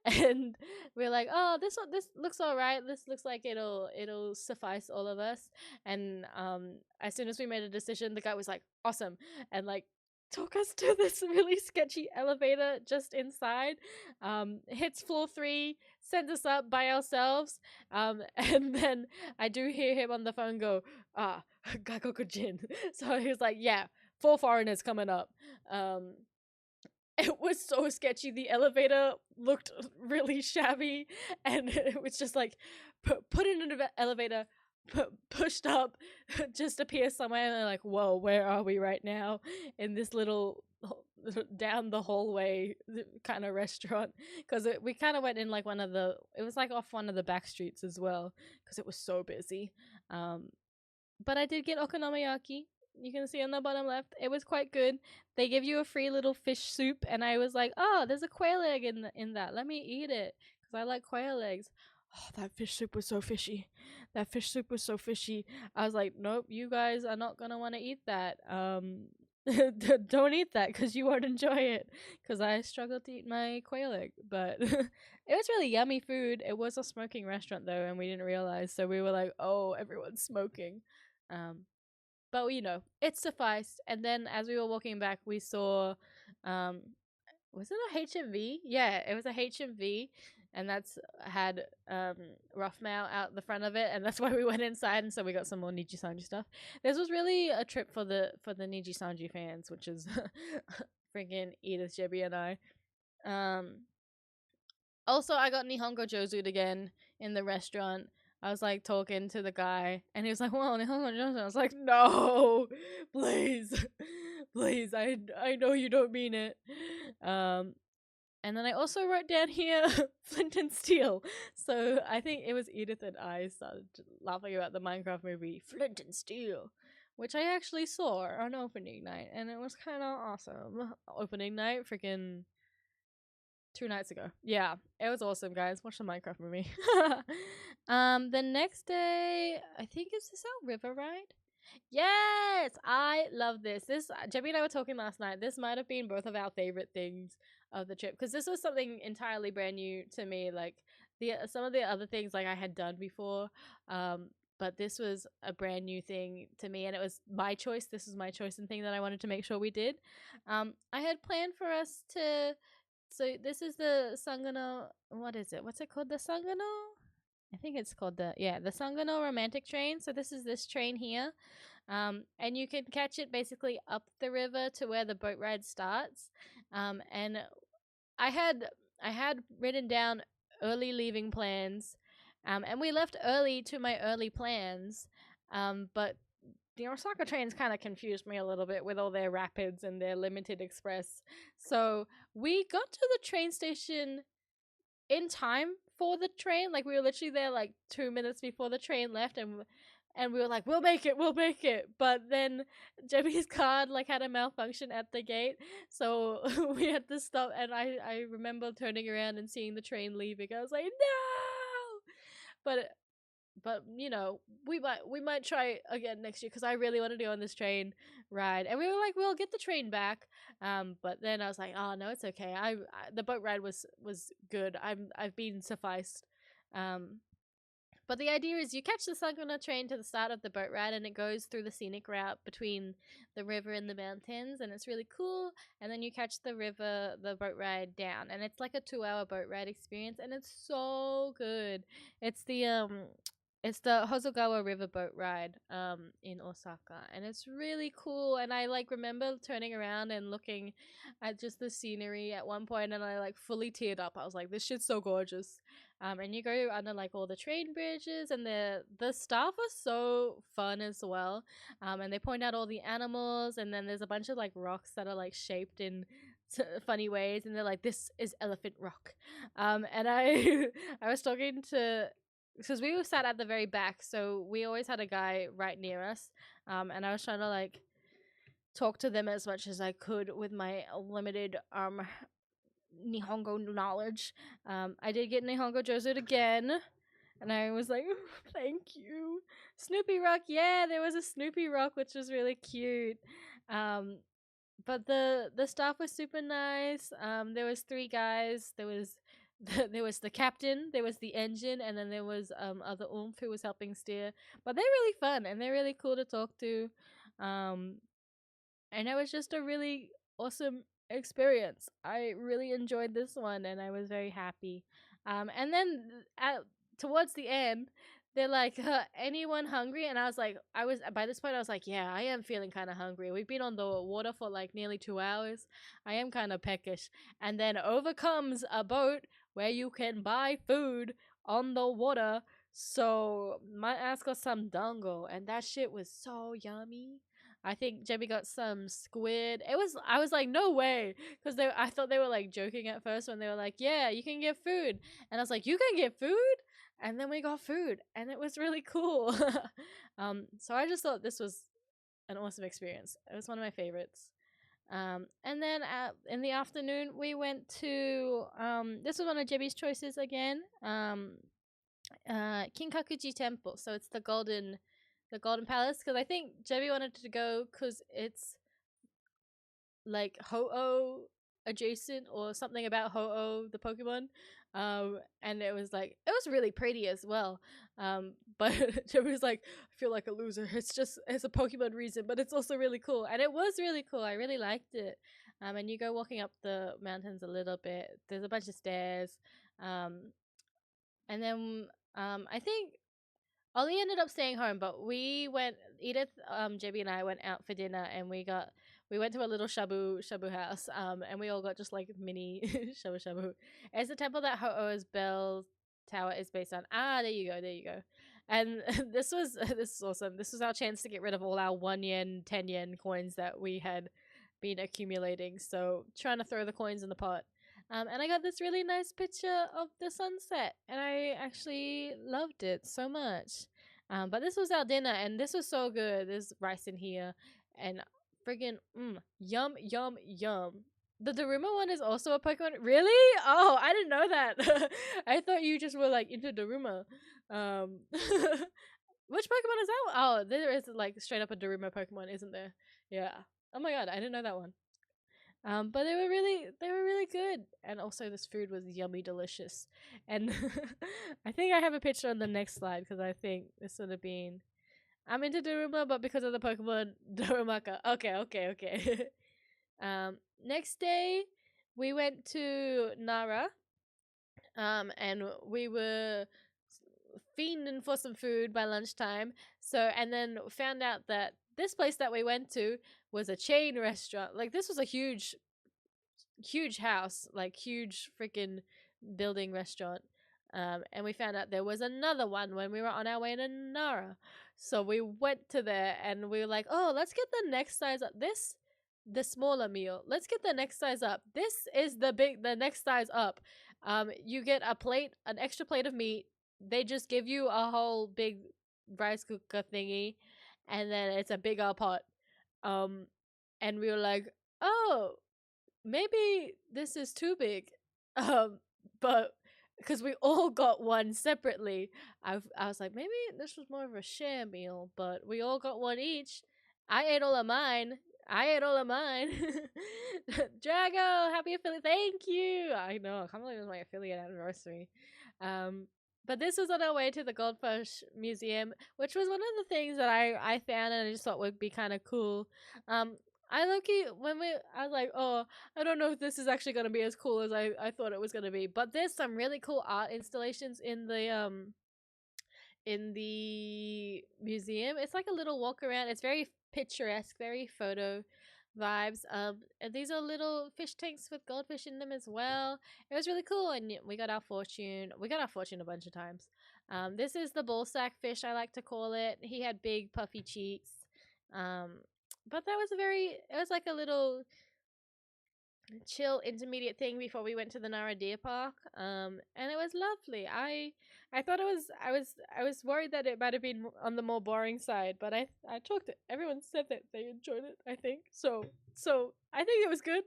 And we're like, oh, this looks all right. This looks like it'll suffice all of us. And as soon as we made a decision, the guy was like, awesome, and like took us to this really sketchy elevator just inside. Hits floor 3, sends us up by ourselves. And then I do hear him on the phone go, Gakokujin. So he was like, yeah, 4 foreigners coming up. It was so sketchy. The elevator looked really shabby, and it was just like put in an elevator, pushed up, just appear somewhere, and they're like, whoa, where are we right now? In this little down the hallway kind of restaurant, because we kind of went in like it was like off one of the back streets as well, because it was so busy. But I did get okonomiyaki. You can see on the bottom left, it was quite good. They give you a free little fish soup, and I was like, oh, there's a quail egg in that. Let me eat it, because I like quail eggs. Oh, that fish soup was so fishy. That fish soup was so fishy. I was like, nope, you guys are not going to want to eat that. Don't eat that, because you won't enjoy it, because I struggled to eat my quail egg. But it was really yummy food. It was a smoking restaurant, though, and we didn't realize. So we were like, oh, everyone's smoking. But you know, it sufficed. And then as we were walking back, we saw, was it a HMV? Yeah, it was a HMV, and that's had rough mail out the front of it, and that's why we went inside, and so we got some more Niji Sanji stuff. This was really a trip for the Niji Sanji fans, which is freaking Edith, Jebby, and I. Also, I got Nihongo Josu'd again in the restaurant. I was like talking to the guy, and he was like, "Well, Nihongo Josu." I was like, "No, please, please. I know you don't mean it." And then I also wrote down here Flint and Steel. So I think it was Edith and I started laughing about the Minecraft movie Flint and Steel, which I actually saw on opening night, and it was kind of awesome. Opening night, freaking 2 nights ago. Yeah, it was awesome, guys. Watch the Minecraft movie. The next day, I think, is this our river ride? Yes, I love this. Jebby and I were talking last night. This might have been both of our favorite things of the trip, because this was something entirely brand new to me. Like some of the other things like I had done before, but this was a brand new thing to me, and it was my choice. This was my choice and thing that I wanted to make sure we did. I had planned for us to. So this is the Sangano. What is it? What's it called? The Sangano? I think it's called the Sangano romantic train. So this is this train here. And you can catch it basically up the river to where the boat ride starts. And I had written down early leaving plans. And we left early to my early plans. But the Osaka trains kind of confused me a little bit with all their rapids and their limited express. So we got to the train station in time before the train. Like we were literally there like 2 minutes before the train left, and we were like, we'll make it, we'll make it. But then Jemmy's card like had a malfunction at the gate, so we had to stop. And I remember turning around and seeing the train leaving. I was like, no. But you know, we might try again next year because I really want to go on this train ride. And we were like, we'll get the train back. But then I was like, oh no, it's okay. The boat ride was good. I've been sufficed. But the idea is you catch the Sanguna train to the start of the boat ride, and it goes through the scenic route between the river and the mountains, and it's really cool. And then you catch the boat ride down, and it's like a 2-hour boat ride experience, and it's so good. It's the Hosogawa River boat ride in Osaka, and it's really cool. And I like remember turning around and looking at just the scenery at one point, and I like fully teared up. I was like, this shit's so gorgeous. And you go under like all the train bridges, and the staff are so fun as well. And they point out all the animals, and then there's a bunch of like rocks that are like shaped in funny ways, and they're like, this is elephant rock. And I I was talking to, because we were sat at the very back, so we always had a guy right near us. And I was trying to like talk to them as much as I could with my limited Nihongo knowledge. I did get Nihongo Jozu again, and I was like, thank you. Snoopy Rock, yeah, there was a Snoopy Rock, which was really cute. But the staff was super nice. There was 3 guys. There was there was the captain, there was the engine, and then there was other oomph who was helping steer. But they're really fun, and they're really cool to talk to. And it was just a really awesome experience. I really enjoyed this one, and I was very happy. And then towards the end, they're like, anyone hungry? And by this point, I was like, yeah, I am feeling kind of hungry. We've been on the water for like nearly 2 hours. I am kind of peckish. And then over comes a boat where you can buy food on the water. So my ass got some dango, and that shit was so yummy. I think Jemmy got some squid. I was like, no way. Because I thought they were like joking at first when they were like, yeah, you can get food. And I was like, you can get food? And then we got food, and it was really cool. So I just thought this was an awesome experience. It was one of my favorites. And then in the afternoon, we went to, this was one of Jebby's choices again, Kinkakuji Temple. So it's the Golden Palace, because I think Jebby wanted to go because it's like Ho-Oh adjacent, or something about Ho-Oh the Pokemon. And it was really pretty as well. But Jebby was like, I feel like a loser. It's a Pokemon reason, but it's also really cool. And it was really cool. I really liked it. And you go walking up the mountains a little bit. There's a bunch of stairs. And then I think Ollie ended up staying home, but Edith, Jebby and I went out for dinner, and we went to a little shabu house, and we all got just like mini shabu. It's the temple that Ho-Oh's bell tower is based on. Ah, there you go. And this is awesome. This was our chance to get rid of all our 1 yen, 10 yen coins that we had been accumulating. So trying to throw the coins in the pot. And I got this really nice picture of the sunset, and I actually loved it so much. But this was our dinner, and this was so good. There's rice in here, and friggin' yum, yum, yum. The Daruma one is also a Pokemon. Really? Oh, I didn't know that. I thought you just were like into Daruma. Which Pokemon is that? Oh, there is like straight up a Daruma Pokemon, isn't there? Yeah. Oh my god, I didn't know that one. But they were really good, and also this food was yummy delicious. And I think I have a picture on the next slide, because I think this would have been, I'm into Daruma, but because of the Pokemon Darumaka. Okay. Next day we went to Nara, and we were fiending for some food by lunchtime. So, and then found out that this place that we went to was a chain restaurant. Like, this was a huge house, like huge freaking building restaurant. And we found out there was another one when we were on our way to Nara. So we went to there, and we were like, oh, let's get the next size up. The smaller meal. Let's get the next size up. This is the next size up. You get an extra plate of meat. They just give you a whole big rice cooker thingy, and then it's a big old pot. Um, and we were like, oh, maybe this is too big. But because we all got one separately, I was like, maybe this was more of a share meal, but we all got one each. I ate all of mine. I ate all of mine. Drago, happy affiliate. Thank you. I know. I can't believe it was my affiliate anniversary. Um, but this was on our way to the Goldfish Museum, which was one of the things that I found and I just thought would be kind of cool. Um, I low-key, I was like, oh, I don't know if this is actually going to be as cool as I thought it was going to be. But there's some really cool art installations in the museum. It's like a little walk around. It's very picturesque, very photo vibes. And these are little fish tanks with goldfish in them as well. It was really cool, and we got our fortune. We got our fortune a bunch of times. This is the ballsack fish, I like to call it. He had big puffy cheeks. But that was it was like a little chill intermediate thing before we went to the Nara Deer Park. And it was lovely. I thought I was worried that it might have been on the more boring side, but I talked to everyone said that they enjoyed it, I think. So I think it was good.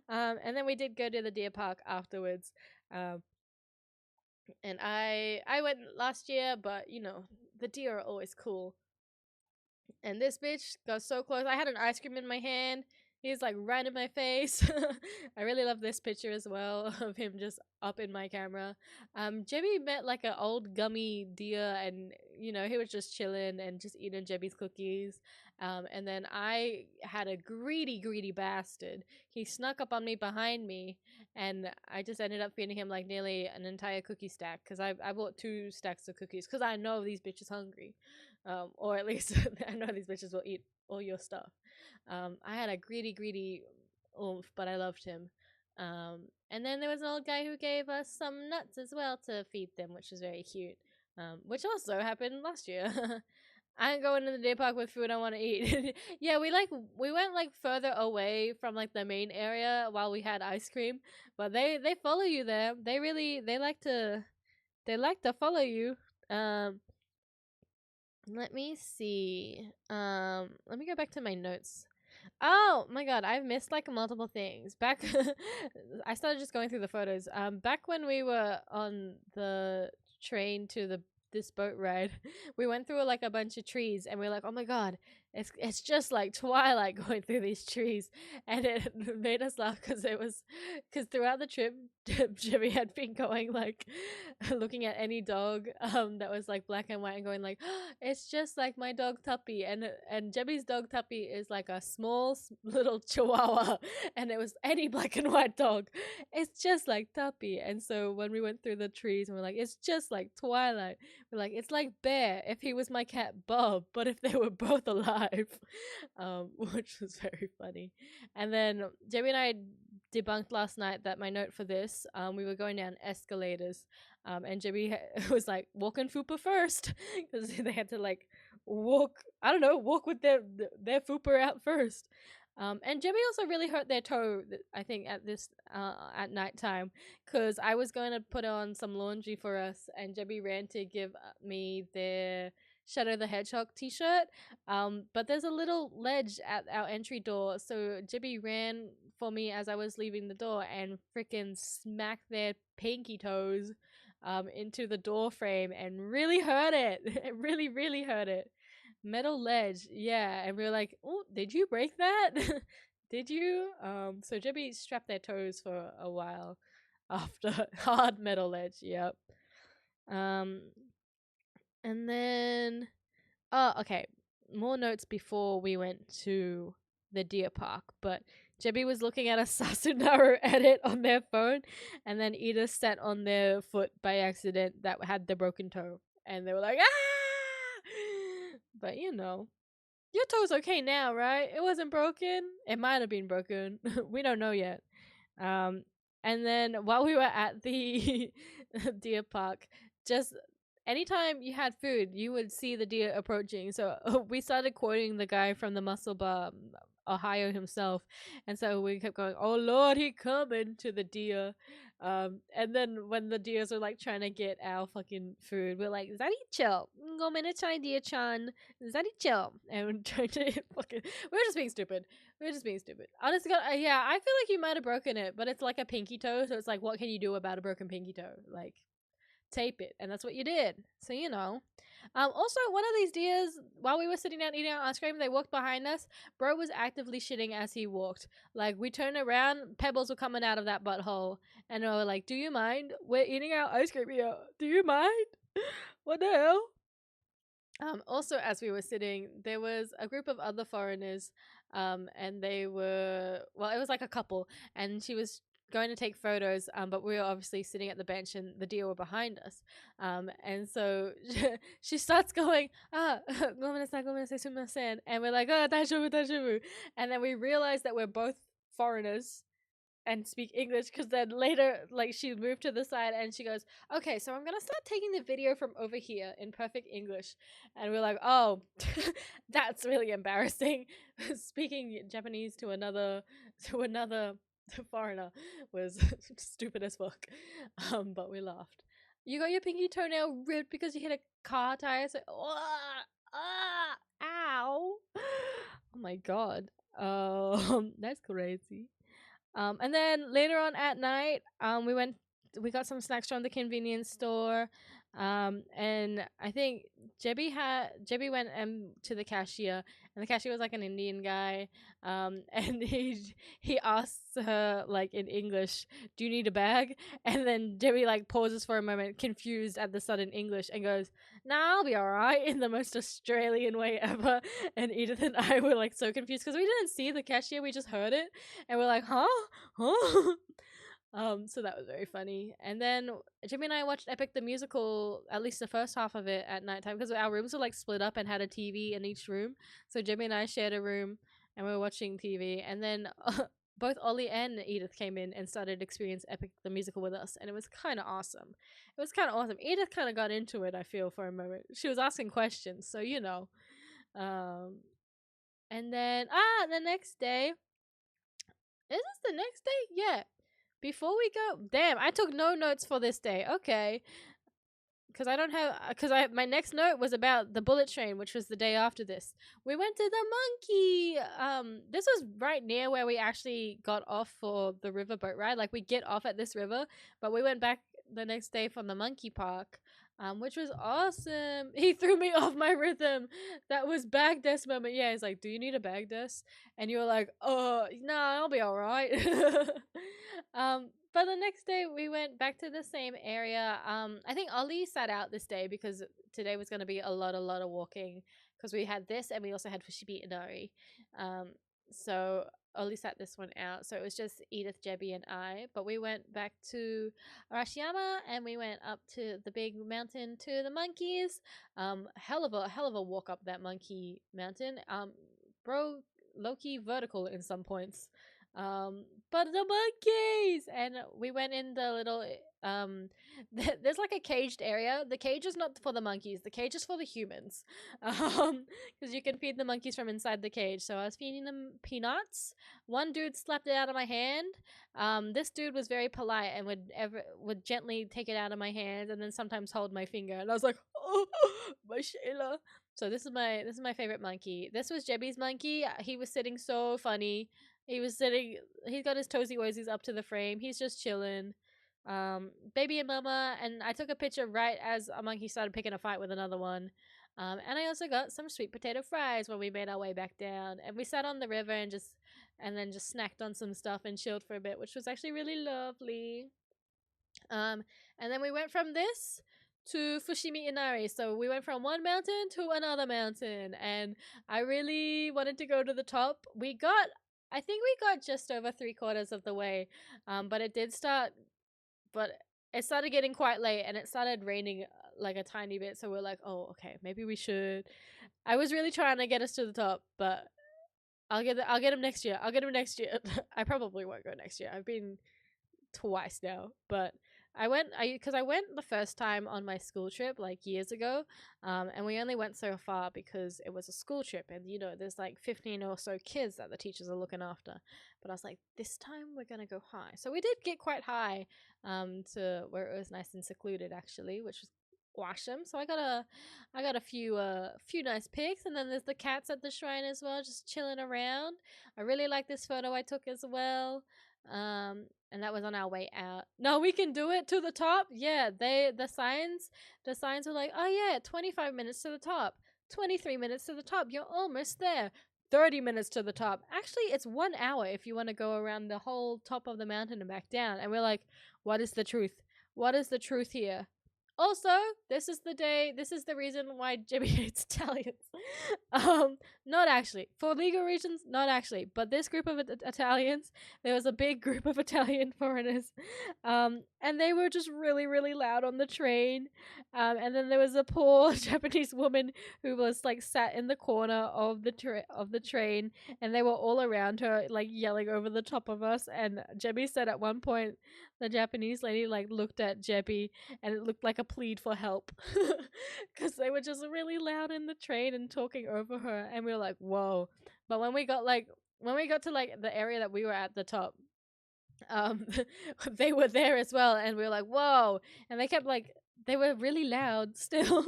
And then we did go to the deer park afterwards. And I went last year, but the deer are always cool. And this bitch got so close. I had an ice cream in my hand. He's like right in my face. I really love this picture as well of him just up in my camera. Jebby met like an old gummy deer, and he was just chilling and just eating Jebby's cookies. And then I had a greedy bastard. He snuck up on me behind me, and I just ended up feeding him like nearly an entire cookie stack because I bought 2 stacks of cookies because I know these bitches hungry. Or at least I know these bitches will eat all your stuff. I had a greedy oomph, but I loved him. And then there was an old guy who gave us some nuts as well to feed them, which was very cute. Which also happened last year. I ain't going to the deer park with food I want to eat. Yeah, we went like further away from like the main area while we had ice cream, but they follow you there. They like to follow you. Let me see. Let me go back to my notes. Oh my god, I've missed like multiple things. Back I started just going through the photos. Back when we were on the train to this boat ride, we went through like a bunch of trees and we were like, "Oh my god, it's just like Twilight going through these trees." And it made us laugh cuz throughout the trip Jimmy had been going like looking at any dog that was like black and white and going like, oh, it's just like my dog Tuppy. And Jebby's dog Tuppy is like a small little chihuahua, and it was any black and white dog, it's just like Tuppy. And so when we went through the trees and we're like, it's just like Twilight, we're like, it's like Bear if he was my cat Bob, but if they were both alive. Which was very funny. And then Jebby and I debunked last night that my note for this, we were going down escalators, and Jimmy was like, walk and fupa first, because they had to like walk with their fupa out first. And Jimmy also really hurt their toe, I think, at nighttime, because I was going to put on some laundry for us, and Jimmy ran to give me their Shadow the Hedgehog t-shirt. But there's a little ledge at our entry door, so Jibby ran for me as I was leaving the door and freaking smacked their pinky toes into the door frame and really hurt it. It really hurt it. Metal ledge, yeah. And we were like, oh, did you break that? Did you? So Jibby strapped their toes for a while after hard metal ledge, yep. And then, oh, okay, more notes before we went to the deer park, but Jebby was looking at a Sasunaru edit on their phone, and then Ida sat on their foot by accident that had the broken toe, and they were like, ah! But your toe's okay now, right? It wasn't broken. It might have been broken. We don't know yet. And then while we were at the deer park, just anytime you had food, you would see the deer approaching. So we started quoting the guy from the Muscle Bar, Ohio himself, and so we kept going, "Oh Lord, he coming!" to the deer. And then when the deers were like trying to get our fucking food, we're like, Zari-cho, gomenachai deer-chan, Zari-cho. And we're trying to fucking, we were just being stupid. We were just being stupid. Honestly, God, yeah, I feel like you might have broken it, but it's like a pinky toe, so it's like, what can you do about a broken pinky toe? Like, tape it, and that's what you did. So you know. Also, one of these deers, while we were sitting down eating our ice cream, they walked behind us. Bro was actively shitting as he walked. Like, we turned around, pebbles were coming out of that butthole, and we were like, "Do you mind? We're eating our ice cream here. Do you mind? What the hell?" Also, as we were sitting, there was a group of other foreigners, and they were, well, it was like a couple, and she was going to take photos, but we were obviously sitting at the bench, and the deer were behind us, and so she starts going, gomenasai, gomenasai, sumimasen, and we're like, oh, daijoubu, daijoubu, and then we realize that we're both foreigners and speak English, because then later, like, she moved to the side and she goes, okay, so I'm gonna start taking the video from over here in perfect English. And we're like, oh, that's really embarrassing. Speaking Japanese to another foreigner was stupid as fuck. But we laughed. You got your pinky toenail ripped because you hit a car tire, so ow. Oh my god. That's crazy. And then later on at night, we got some snacks from the convenience store. And I think Jebby went to the cashier, and the cashier was like an Indian guy. And he asks her like in English, "Do you need a bag?" And then Jebby like pauses for a moment, confused at the sudden English, and goes, "Nah, I'll be alright," in the most Australian way ever. And Edith and I were like so confused because we didn't see the cashier, we just heard it, and we're like, "Huh? Huh?" So that was very funny. And then Jimmy and I watched Epic the Musical, at least the first half of it, at nighttime, because our rooms were like split up and had a TV in each room. So Jimmy and I shared a room, and we were watching TV. And then both Ollie and Edith came in and started experience Epic the Musical with us, and it was kind of awesome. It was kind of awesome. Edith kind of got into it, I feel, for a moment. She was asking questions, so you know. And then the next day. Is this the next day? Yeah. Before we go, damn, I took no notes for this day. Okay, because I don't have, my next note was about the bullet train, which was the day after this. We went to the monkey. This was right near where we actually got off for the riverboat ride. Like, we get off at this river, but we went back the next day from the monkey park. Which was awesome. He threw me off my rhythm. That was bag desk moment. Yeah, he's like, "Do you need a bag desk?" And you were like, "Oh, no, I'll be all right." But the next day we went back to the same area. I think Ollie sat out this day because today was going to be a lot of walking, because we had this and we also had Fushimi Inari. So Ollie sat this one out. So it was just Edith, Jebby, and I. But we went back to Arashiyama and we went up to the big mountain to the monkeys. Hell of a walk up that monkey mountain. Bro, low-key vertical in some points. But the monkeys, and we went in the little there's like a caged area. The cage is not for the monkeys, the cage is for the humans, because you can feed the monkeys from inside the cage. So I was feeding them peanuts. One dude slapped it out of my hand. This dude was very polite and would gently take it out of my hand and then sometimes hold my finger, and I was like, "Oh, my Shayla." So this is my favorite monkey. This was Jebby's monkey. He was sitting so funny. He's got his toesy woesies up to the frame. He's just chilling. Baby and mama, and I took a picture right as a monkey started picking a fight with another one. And I also got some sweet potato fries when we made our way back down. And we sat on the river and then just snacked on some stuff and chilled for a bit, which was actually really lovely. And then we went from this to Fushimi Inari. So we went from one mountain to another mountain, and I really wanted to go to the top. I think we got just over 3/4 of the way, but it started getting quite late, and it started raining like a tiny bit. So we're like, "Oh, okay, maybe we should." I was really trying to get us to the top, but I'll get him next year. I probably won't go next year. I've been twice now, but Because I went the first time on my school trip like years ago, and we only went so far because it was a school trip, and there's like 15 or so kids that the teachers are looking after. But I was like, this time we're gonna go high, so we did get quite high, to where it was nice and secluded actually, which was awesome. So I got a few nice pics, and then there's the cats at the shrine as well, just chilling around. I really like this photo I took as well. And that was on our way out. No, we can do it to the top. Yeah, the signs were like, oh yeah, 25 minutes to the top, 23 minutes to the top. You're almost there. 30 minutes to the top. Actually, it's 1 hour if you want to go around the whole top of the mountain and back down. And we're like, what is the truth? What is the truth here? Also, this is the reason why Jimmy hates Italians. Not actually. For legal reasons, not actually. But this group of Italians, there was a big group of Italian foreigners. And they were just really, really loud on the train. And then there was a poor Japanese woman who was like sat in the corner of the train, and they were all around her, like yelling over the top of us. And Jebby said at one point, the Japanese lady like looked at Jebby, and it looked like a plead for help, because they were just really loud in the train and talking over her, and we were like, whoa. But when we got to like the area that we were at the top, um they were there as well, and we were like, whoa. And they were really loud still.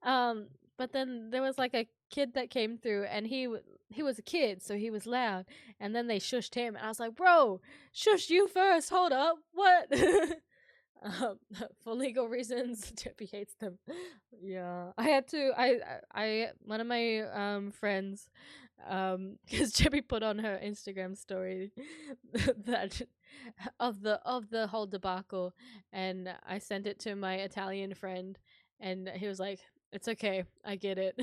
um but then there was like a kid that came through, and he was a kid, so he was loud, and then they shushed him, and I was like, bro, shush you first, hold up, what? um, for legal reasons, Debbie hates them. Yeah, I had to. One of my friends, because Debbie put on her Instagram story that of the whole debacle, and I sent it to my Italian friend, and he was like, "It's okay, I get it,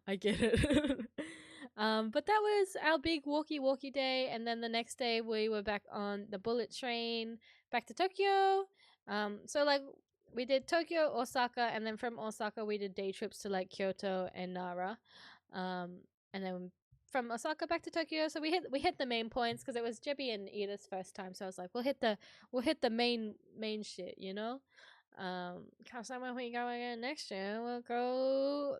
I get it." But that was our big walkie day, and then the next day we were back on the bullet train back to Tokyo. So like we did Tokyo, Osaka, and then from Osaka we did day trips to like Kyoto and Nara. And then from Osaka back to Tokyo. So we hit the main points because it was Jebby and Edith's first time. So I was like, we'll hit the main shit, you know. Cause then when we go again next year, we'll go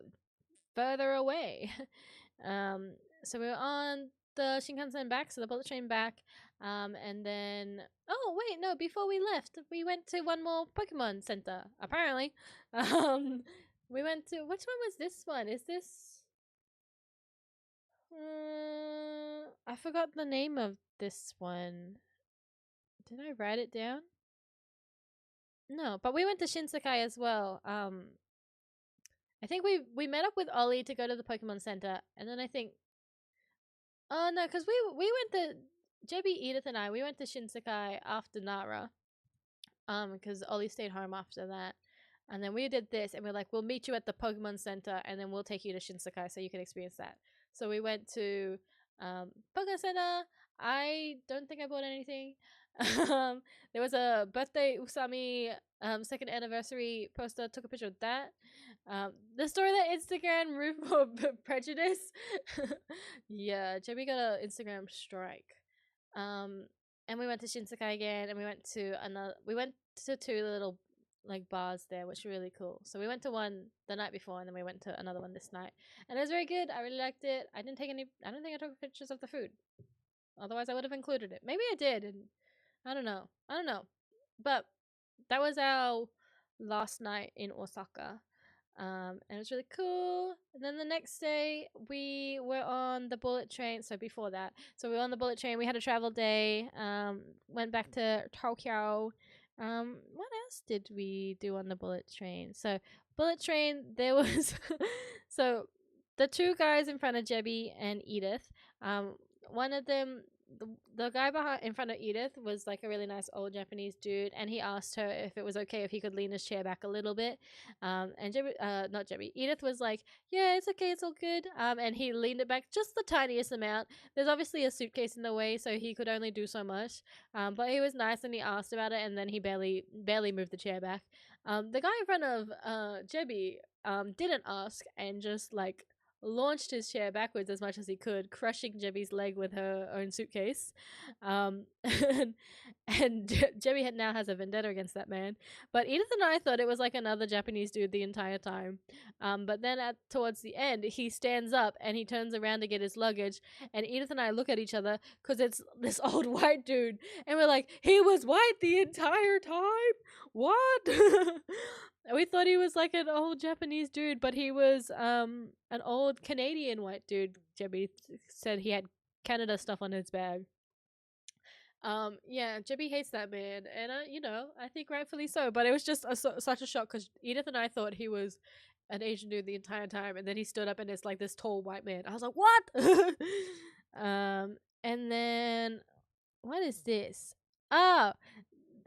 further away. So we were on the Shinkansen back, so the bullet train back. And then, oh wait, no, before we left, we went to one more Pokemon Center, apparently. We went to, which one was this one? Is this, I forgot the name of this one. Did I write it down? No, but we went to Shinsekai as well. I think we met up with Ollie to go to the Pokemon Center, and then I think, oh no, because we went to JB, Edith, and we went to Shinsekai after Nara, because Ollie stayed home after that, and then we did this, and we're like, we'll meet you at the Pokemon Center, and then we'll take you to Shinsekai so you can experience that. So we went to Pokemon Center. I don't think I bought anything. There was a birthday Usami second anniversary poster. Took a picture of that. The story that Instagram root for prejudice. Yeah, Jimmy got an Instagram strike. And we went to Shinsekai again, and we went to two little like bars there, which were really cool. So we went to one the night before, and then we went to another one this night, and it was very good. I really liked it. I don't think I took pictures of the food. Otherwise, I would have included it. Maybe I did, and I don't know. But that was our last night in Osaka. And it was really cool. And then the next day we were on the bullet train. So before that, so we were on the bullet train. We had a travel day. Went back to Tokyo. What else did we do on the bullet train? So bullet train, there was so the two guys in front of Jebby and Edith. One of them, the guy in front of Edith was like a really nice old Japanese dude, and he asked her if it was okay if he could lean his chair back a little bit. And not Jebby, Edith was like, yeah, it's okay, it's all good. And he leaned it back just the tiniest amount. There's obviously a suitcase in the way, so he could only do so much. But he was nice, and he asked about it, and then he barely moved the chair back. The guy in front of Jebby didn't ask, and just like launched his chair backwards as much as he could, crushing Jebby's leg with her own suitcase. And, Jebby now has a vendetta against that man. But Edith and I thought it was like another Japanese dude the entire time. But then towards the end, he stands up and he turns around to get his luggage. And Edith and I look at each other because it's this old white dude. And we're like, he was white the entire time? What? We thought he was like an old Japanese dude, but he was an old Canadian white dude. Jebby said he had Canada stuff on his bag. Yeah, Jebby hates that man, and I think rightfully so. But it was just such a shock because Edith and I thought he was an Asian dude the entire time, and then he stood up and it's like this tall white man. I was like, what? And then what is this? Oh,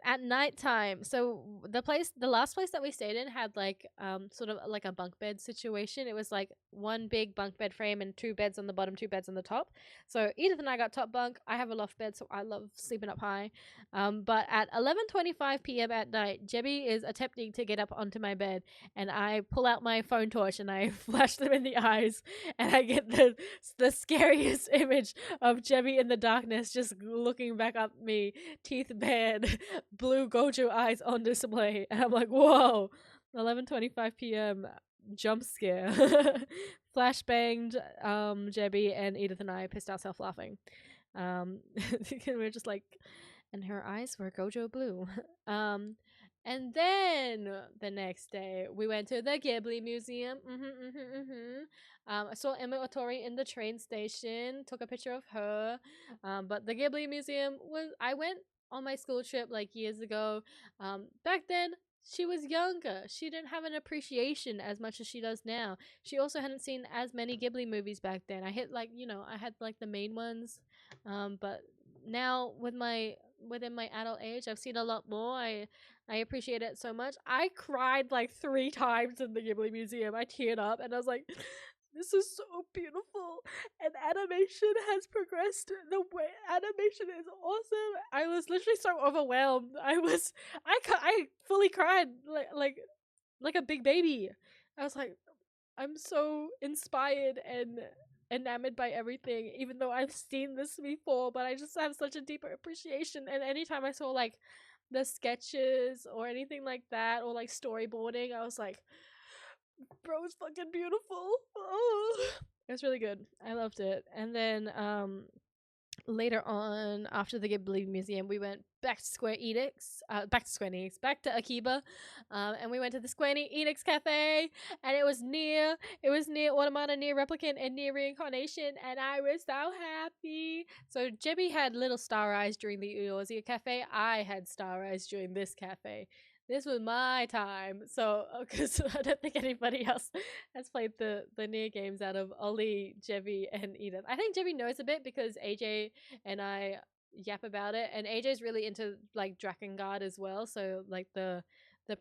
at nighttime. So the last place that we stayed in had like sort of like a bunk bed situation. It was like one big bunk bed frame and 2 beds on the bottom, 2 beds on the top. So Edith and I got top bunk. I have a loft bed, so I love sleeping up high. But at 11:25 p.m. at night, Jebby is attempting to get up onto my bed, and I pull out my phone torch and I flash them in the eyes, and I get the scariest image of Jebby in the darkness, just looking back at me, teeth bared, blue Gojo eyes on display, and I'm like, whoa, 11:25 p.m. jump scare. Flashbanged Jebby, and Edith and I pissed ourselves laughing. We're just like, and her eyes were Gojo blue. And then the next day, we went to the Ghibli Museum. I saw Emma Otori in the train station, took a picture of her. But the Ghibli Museum I went on my school trip like years ago. Back then, she was younger. She didn't have an appreciation as much as she does now. She also hadn't seen as many Ghibli movies back then. I had like the main ones. But now within my adult age, I've seen a lot more. I appreciate it so much. I cried like 3 times in the Ghibli Museum. I teared up and I was like, this is so beautiful, and animation has progressed. The way animation is awesome. I was literally so overwhelmed. I fully cried like a big baby. I was like, I'm so inspired and enamored by everything, even though I've seen this before, but I just have such a deeper appreciation. And anytime I saw like the sketches or anything like that, or like storyboarding, I was like, bro, it's fucking beautiful. Oh. It was really good. I loved it. And then later on, after the Ghibli Museum, we went back to back to Akiba, and we went to the Square Enix Cafe, and it was near Automata, near Replicant, and near Reincarnation, and I was so happy. So Jebby had little star eyes during the Eorzea Cafe. I had star eyes during this cafe. This was my time. So, because I don't think anybody else has played the Nier games out of Ollie, Jebby, and Edith. I think Jebby knows a bit because AJ and I yap about it, and AJ's really into like Drakengard as well. So like the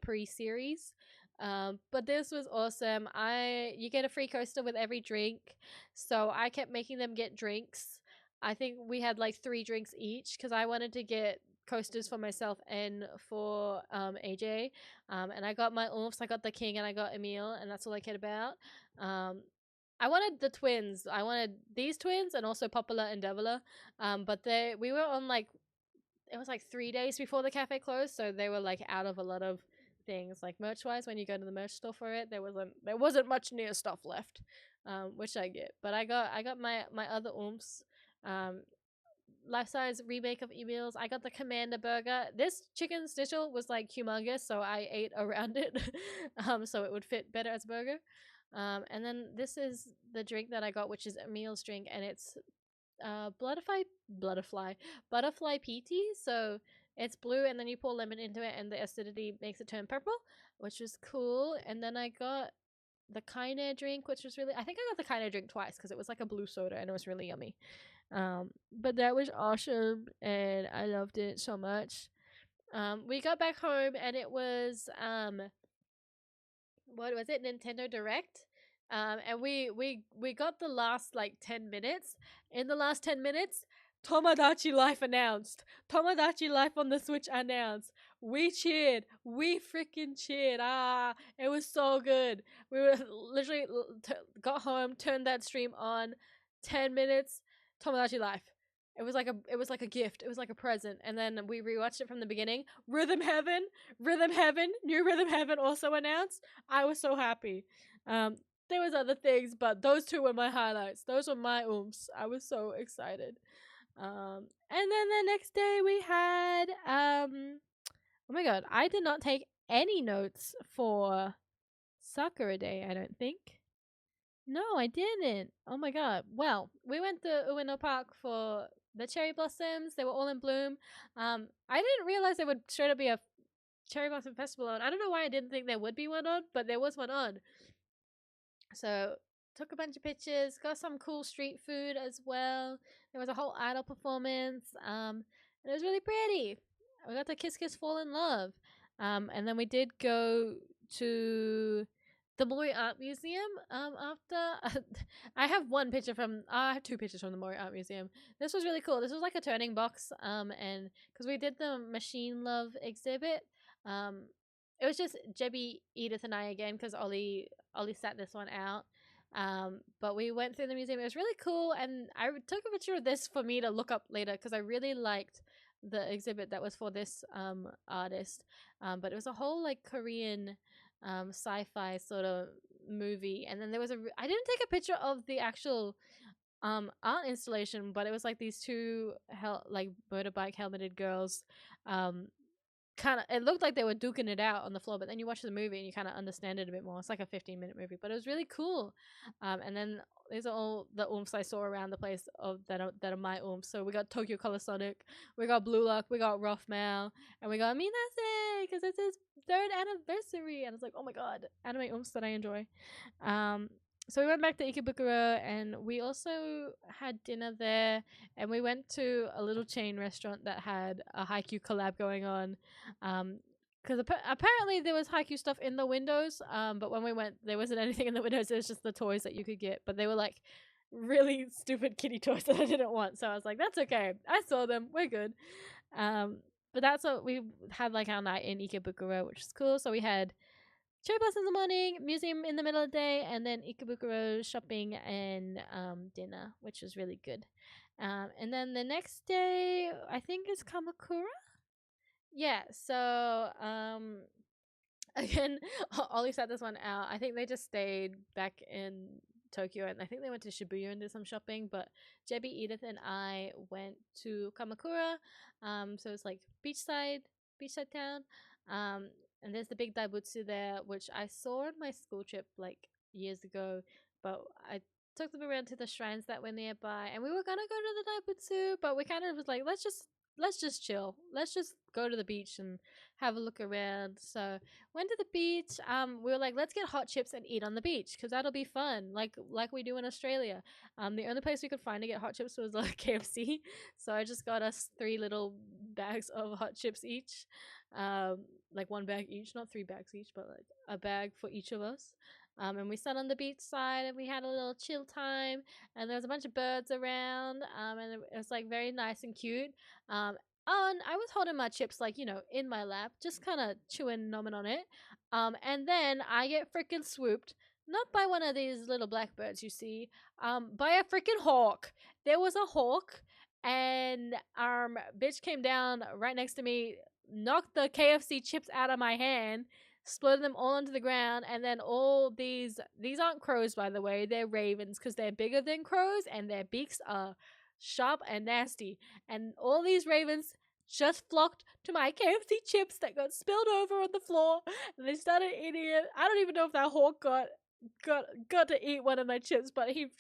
pre-series. But this was awesome. You get a free coaster with every drink, so I kept making them get drinks. I think we had like 3 drinks each because I wanted to get coasters for myself and for AJ, and I got my oofs. I got the king and I got Emil, and that's all I cared about. I wanted the twins. I wanted these twins and also Popula and Devila, but we were on like, it was like 3 days before the cafe closed, so they were like out of a lot of things like merch wise. When you go to the merch store for it, there wasn't much Nier stuff left, which I get. But I got my other oomps. Life-size remake of Emil's. I got the Commander Burger. This chicken schnitzel was like humongous, so I ate around it, so it would fit better as a burger. And then this is the drink that I got, which is Emil's drink, and it's butterfly PT. So it's blue, and then you pour lemon into it, and the acidity makes it turn purple, which was cool. And then I got the Kaine drink, which was I think I got the Kaine drink twice because it was like a blue soda, and it was really yummy. But that was awesome, and I loved it so much. We got back home, and it was what was it, Nintendo Direct? And we got the last like 10 minutes. In the last 10 minutes, Tomodachi Life announced. Tomodachi Life on the Switch announced. We cheered. We freaking cheered. It was so good. We were literally got home, turned that stream on, 10 minutes, Tomodachi Life. It was like a gift. It was like a present. And then we rewatched it from the beginning. Rhythm Heaven, new Rhythm Heaven also announced. I was so happy. There was other things, but those two were my highlights. Those were my oomph. I was so excited. And then the next day we had oh my god, I did not take any notes for Sakura Day, I don't think. No, I didn't. Oh my god. Well, we went to Ueno Park for the cherry blossoms. They were all in bloom. I didn't realize there would straight up be a cherry blossom festival on. I don't know why I didn't think there would be one on, but there was one on. So took a bunch of pictures, got some cool street food as well. There was a whole idol performance. And it was really pretty. We got to kiss fall in love. And then we did go to the Mori Art Museum after. I have two pictures from the Mori Art Museum. This was really cool. This was like a turning box, and because we did the Machine Love exhibit, it was just Jebby, Edith, and I again because Ollie sat this one out. But we went through the museum. It was really cool, and I took a picture of this for me to look up later because I really liked the exhibit that was for this artist. But it was a whole like Korean sci-fi sort of movie, and then there was I didn't take a picture of the actual art installation, but it was like these two like motorbike helmeted girls kind of, it looked like they were duking it out on the floor, but then you watch the movie and you kind of understand it a bit more. It's like a 15-minute movie, but it was really cool. And then these are all the oomphs I saw around the place of that are my oomphs. So we got Tokyo Color Sonic, we got Blue Lock, we got Rough Mal, and we got Minase because it's his 3rd anniversary. And it's like, oh my god, anime oomphs that I enjoy. So we went back to Ikebukuro, and we also had dinner there, and we went to a little chain restaurant that had a Haikyuu collab going on. Because apparently there was Haikyuu stuff in the windows, but when we went, there wasn't anything in the windows. It was just the toys that you could get, but they were like really stupid kitty toys that I didn't want. So I was like, that's okay. I saw them. We're good. But that's what we had, like our night in Ikebukuro, which is cool. So we had cherry blossom in the morning, museum in the middle of the day, and then Ikebukuro shopping and dinner, which was really good. And then the next day, I think is Kamakura. Yeah. So again, Ollie sat this one out. I think they just stayed back in Tokyo, and I think they went to Shibuya and did some shopping. But Jebby, Edith, and I went to Kamakura. So it's like beachside town. And there's the big daibutsu there, which I saw on my school trip like years ago, but I took them around to the shrines that were nearby, and we were gonna go to the daibutsu, but we kind of was like, let's just chill. Let's just go to the beach and have a look around. So went to the beach. We were like, let's get hot chips and eat on the beach because that'll be fun, like we do in Australia. The only place we could find to get hot chips was like KFC, so I just got us 3 little bags of hot chips each. Like 1 bag each, not 3 bags each, but like a bag for each of us. And we sat on the beach side and we had a little chill time, and there was a bunch of birds around, and it was like very nice and cute. And I was holding my chips like, in my lap, just kind of chewing, nomming on it. And then I get freaking swooped, not by one of these little blackbirds you see, by a freaking hawk. There was a hawk, and bitch came down right next to me, knocked the KFC chips out of my hand, split them all onto the ground, and then all these aren't crows, by the way, they're ravens because they're bigger than crows and their beaks are sharp and nasty, and all these ravens just flocked to my KFC chips that got spilled over on the floor, and they started eating it. I don't even know if that hawk got to eat one of my chips, but he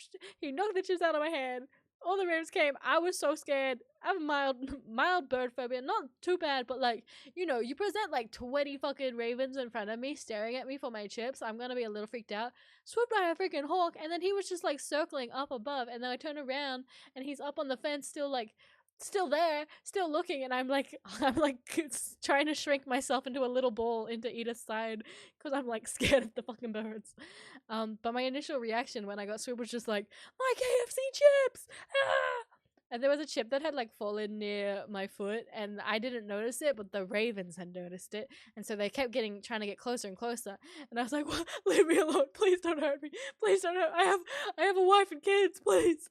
knocked the chips out of my hand. All the ravens came. I was so scared. I have mild bird phobia. Not too bad, but like, you present like 20 fucking ravens in front of me staring at me for my chips, I'm gonna be a little freaked out. Swooped by a freaking hawk, and then he was just like circling up above, and then I turn around and he's up on the fence still there, still looking, and I'm like trying to shrink myself into a little ball into Edith's side because I'm like scared of the fucking birds. But my initial reaction when I got swooped was just like, my KFC chips! Ah! And there was a chip that had like fallen near my foot, and I didn't notice it, but the ravens had noticed it, and so they kept trying to get closer and closer. And I was like, "What? Leave me alone! Please don't hurt me! Please don't hurt! I have a wife and kids, please."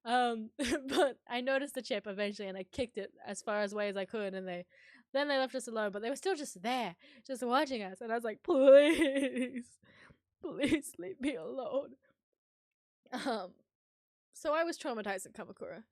But I noticed the chip eventually, and I kicked it as far away as I could, and then they left us alone. But they were still just there, just watching us, and I was like, "Please, please leave me alone." Um, so I was traumatized at Kamakura.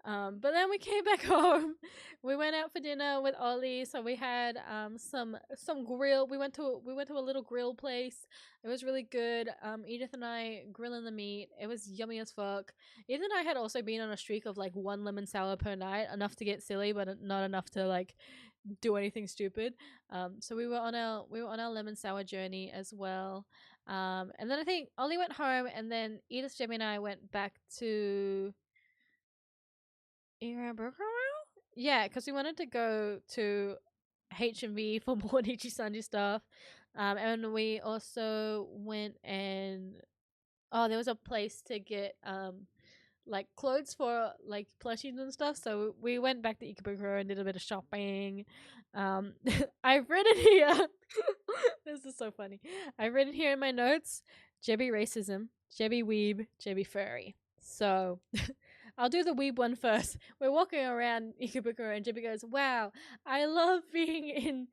But then we came back home. We went out for dinner with Ollie. So we had some grill. We went to a little grill place. It was really good. Edith and I grilling the meat. It was yummy as fuck. Edith and I had also been on a streak of like one lemon sour per night, enough to get silly, but not enough to like do anything stupid. So we were on our lemon sour journey as well. And then I think Ollie went home, and then Edith, Jimmy, and I went back to Iraburo? Yeah, because we wanted to go to HMV for more Nichi Sanji stuff. And we also went and there was a place to get like clothes for like plushies and stuff. So we went back to Ikebukuro and did a bit of shopping. I've written here. This is so funny. I've written here in my notes: Jebby racism, Jebby weeb, Jebby furry. So I'll do the weeb one first. We're walking around Ikebukuro and Jibby goes, "Wow, I love being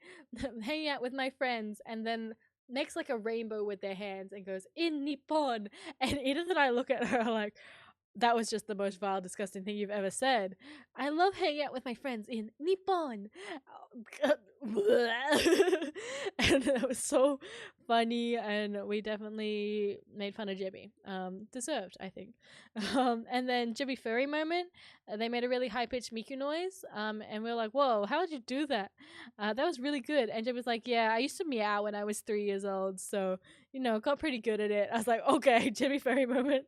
hanging out with my friends." And then makes like a rainbow with their hands and goes, "In Nippon." And Edith and I look at her like, that was just the most vile, disgusting thing you've ever said. I love hanging out with my friends in Nippon. And it was so funny, and we definitely made fun of Jibby. Deserved, I think. And then Jibby furry moment, they made a really high pitched Miku noise. And we were like, "Whoa, how did you do that? That was really good." And Jibby was like, "Yeah, I used to meow when I was 3 years old, so got pretty good at it." I was like, "Okay, Jimmy furry moment."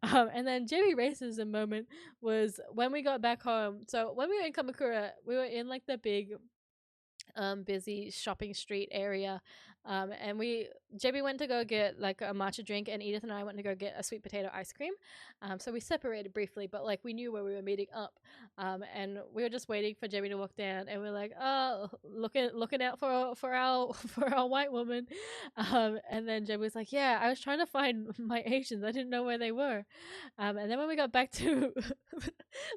And then Jimmy racism moment was when we got back home. So when we were in Kamakura, we were in like the big busy shopping street area. And JB went to go get like a matcha drink, and Edith and I went to go get a sweet potato ice cream. So we separated briefly, but like we knew where we were meeting up. And we were just waiting for JB to walk down, and we are like, "Oh, looking out for our for our white woman." And then JB was like, "Yeah, I was trying to find my Asians. I didn't know where they were." And then when we got back to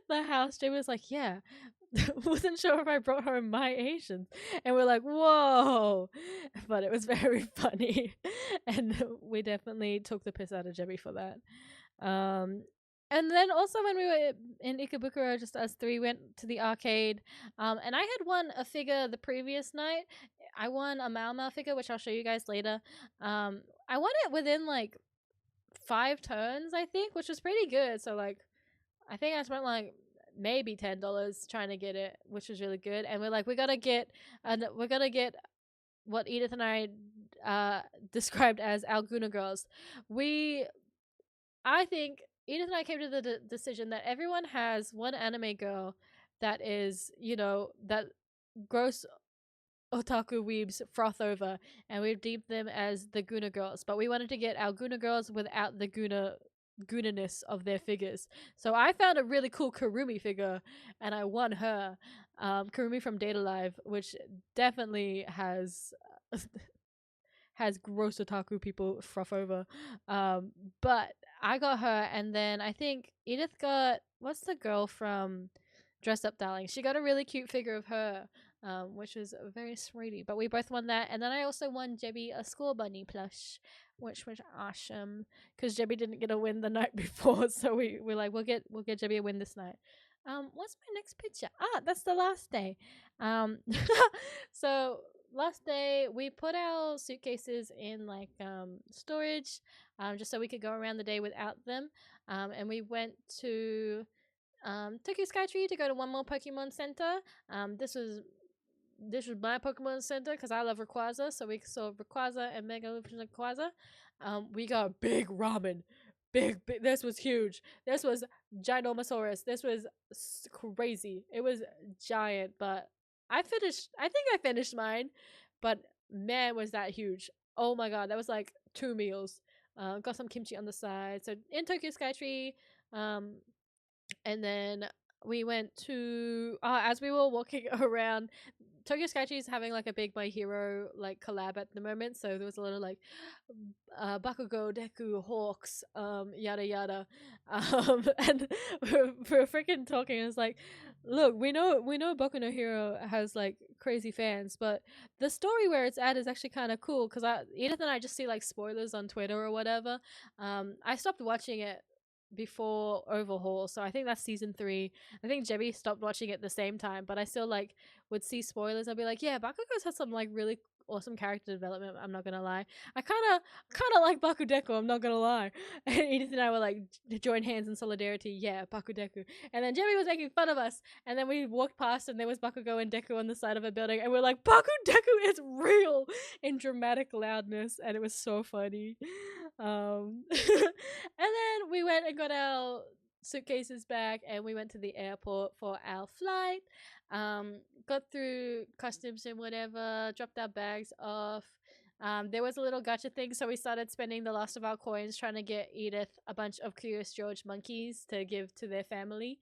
the house, JB was like, "Yeah." Wasn't sure if I brought home my Asians, and we're like, "Whoa!" But it was very funny, and we definitely took the piss out of Jebby for that. And then also when we were in Ikebukuro, just us three went to the arcade. And I had won a figure the previous night. I won a Mao Mao figure, which I'll show you guys later. I won it within like 5 turns, I think, which was pretty good. So like, I think I spent like maybe $10 trying to get it, which was really good. And we're like, we gotta get what Edith and I described as our Guna girls. I think Edith and I came to the decision that everyone has one anime girl that is, that gross otaku weebs froth over, and we've deemed them as the Guna girls. But we wanted to get our Guna girls without the Gunaness of their figures. So I found a really cool Karumi figure, and I won her. Karumi from Data Live, which definitely has gross otaku people froth over. But I got her, and then I think Edith got, what's the girl from Dress Up Darling? She got a really cute figure of her, which was very sweetie. But we both won that, and then I also won Jebby a School Bunny plush, which was awesome because Jebby didn't get a win the night before, so we're like, we'll get Jebby a win this night. What's my next picture? That's the last day. So last day we put our suitcases in like storage, just so we could go around the day without them. And we went to Tokyo Skytree to go to one more Pokemon Center. This was my Pokemon Center because I love Rayquaza, so we saw Rayquaza and Mega Evolution Rayquaza. We got big ramen. Big, this was huge. This was Ginormosaurus. This was crazy. It was giant, but I think I finished mine, but man, was that huge. Oh my god, that was like 2 meals. Got some kimchi on the side. So in Tokyo Skytree, and then we went to as we were walking around. Tokyo Skytree is having like a big My Hero like collab at the moment, so there was a lot of like Bakugo, Deku, Hawks, yada yada, and we're freaking talking. It's like, look, we know Boku no Hero has like crazy fans, but the story where it's at is actually kind of cool because Edith and I just see like spoilers on Twitter or whatever. I stopped watching it before Overhaul, so I think that's season 3. I think Jebby stopped watching it at the same time, but I still like would see spoilers. I'd be like, yeah, Bakugo's had some like really awesome character development. I'm not gonna lie. I kind of like Bakudeku. I'm not gonna lie. And Edith and I were like join hands in solidarity. Yeah, Bakudeku. And then Jimmy was making fun of us. And then we walked past and there was Bakugo and Deku on the side of a building, and we're like, Bakudeku is real in dramatic loudness, and it was so funny. And then we went and got our suitcases back, and we went to the airport for our flight. Got through customs and whatever, dropped our bags off. There was a little gacha thing, so we started spending the last of our coins trying to get Edith a bunch of Curious George monkeys to give to their family.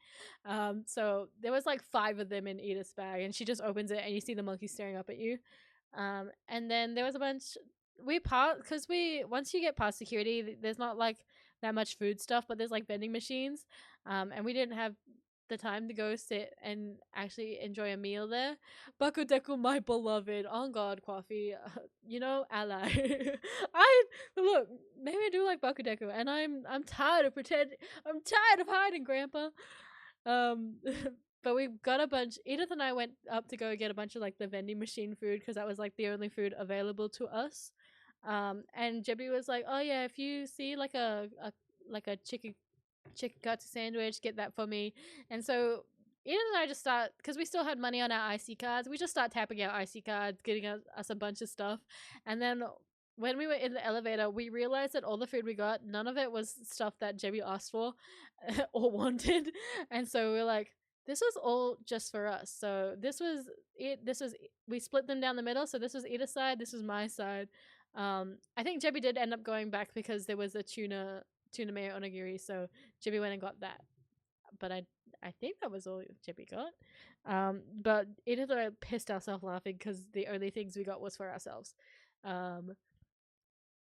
So there was like 5 of them in Edith's bag, and she just opens it and you see the monkey staring up at you. And then there was a bunch. We passed because once you get past security, there's not like that much food stuff, but there's like vending machines. And we didn't have the time to go sit and actually enjoy a meal there. Bakudeku, my beloved, on God, coffee, ally. I look, maybe I do like Bakudeku, and I'm tired of pretending. I'm tired of hiding, Grandpa. Um, but we got a bunch. Edith and I went up to go get a bunch of like the vending machine food because that was like the only food available to us. And Jebby was like, "Oh yeah, if you see like a chicken katsu sandwich, get that for me." And so Edith and I just start, because we still had money on our IC cards, we just start tapping our IC cards, getting us a bunch of stuff. And then when we were in the elevator, we realized that all the food we got, none of it was stuff that Jebby asked for or wanted. And so we are like, this was all just for us. So this was it. We split them down the middle. So this was Edith's side, this was my side. I think Jebby did end up going back because there was a tuna mayo onigiri, so Jibby went and got that. But I think that was all Jibby got. But Edith and I pissed ourselves laughing because the only things we got was for ourselves.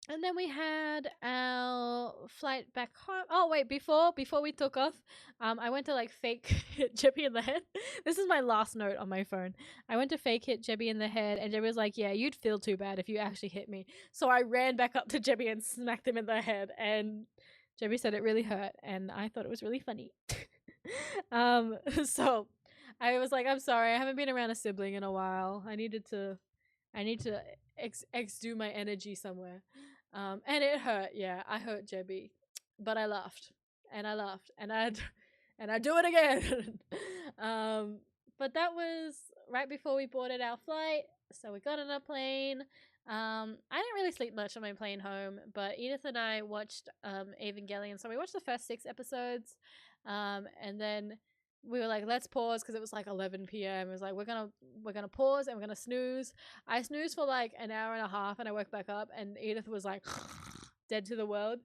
And then we had our flight back home. Oh wait, before we took off, I went to like fake hit Jebby in the head. This is my last note on my phone. I went to fake hit Jebby in the head, and Jebby was like, "Yeah, you'd feel too bad if you actually hit me." So I ran back up to Jebby and smacked him in the head, and Jebby said it really hurt, and I thought it was really funny. So I was like, "I'm sorry, I haven't been around a sibling in a while. I need to exude my energy somewhere." And it hurt. Yeah, I hurt Jebby, but I laughed, and I laughed, and I do it again. But that was right before we boarded our flight, so we got on a plane. I didn't really sleep much on my plane home, but Edith and I watched Evangelion. So we watched the first 6 episodes, and then we were like, let's pause because it was like 11 p.m. It was like, we're gonna pause and we're gonna snooze. I snoozed for like an hour and a half, and I woke back up, and Edith was like dead to the world.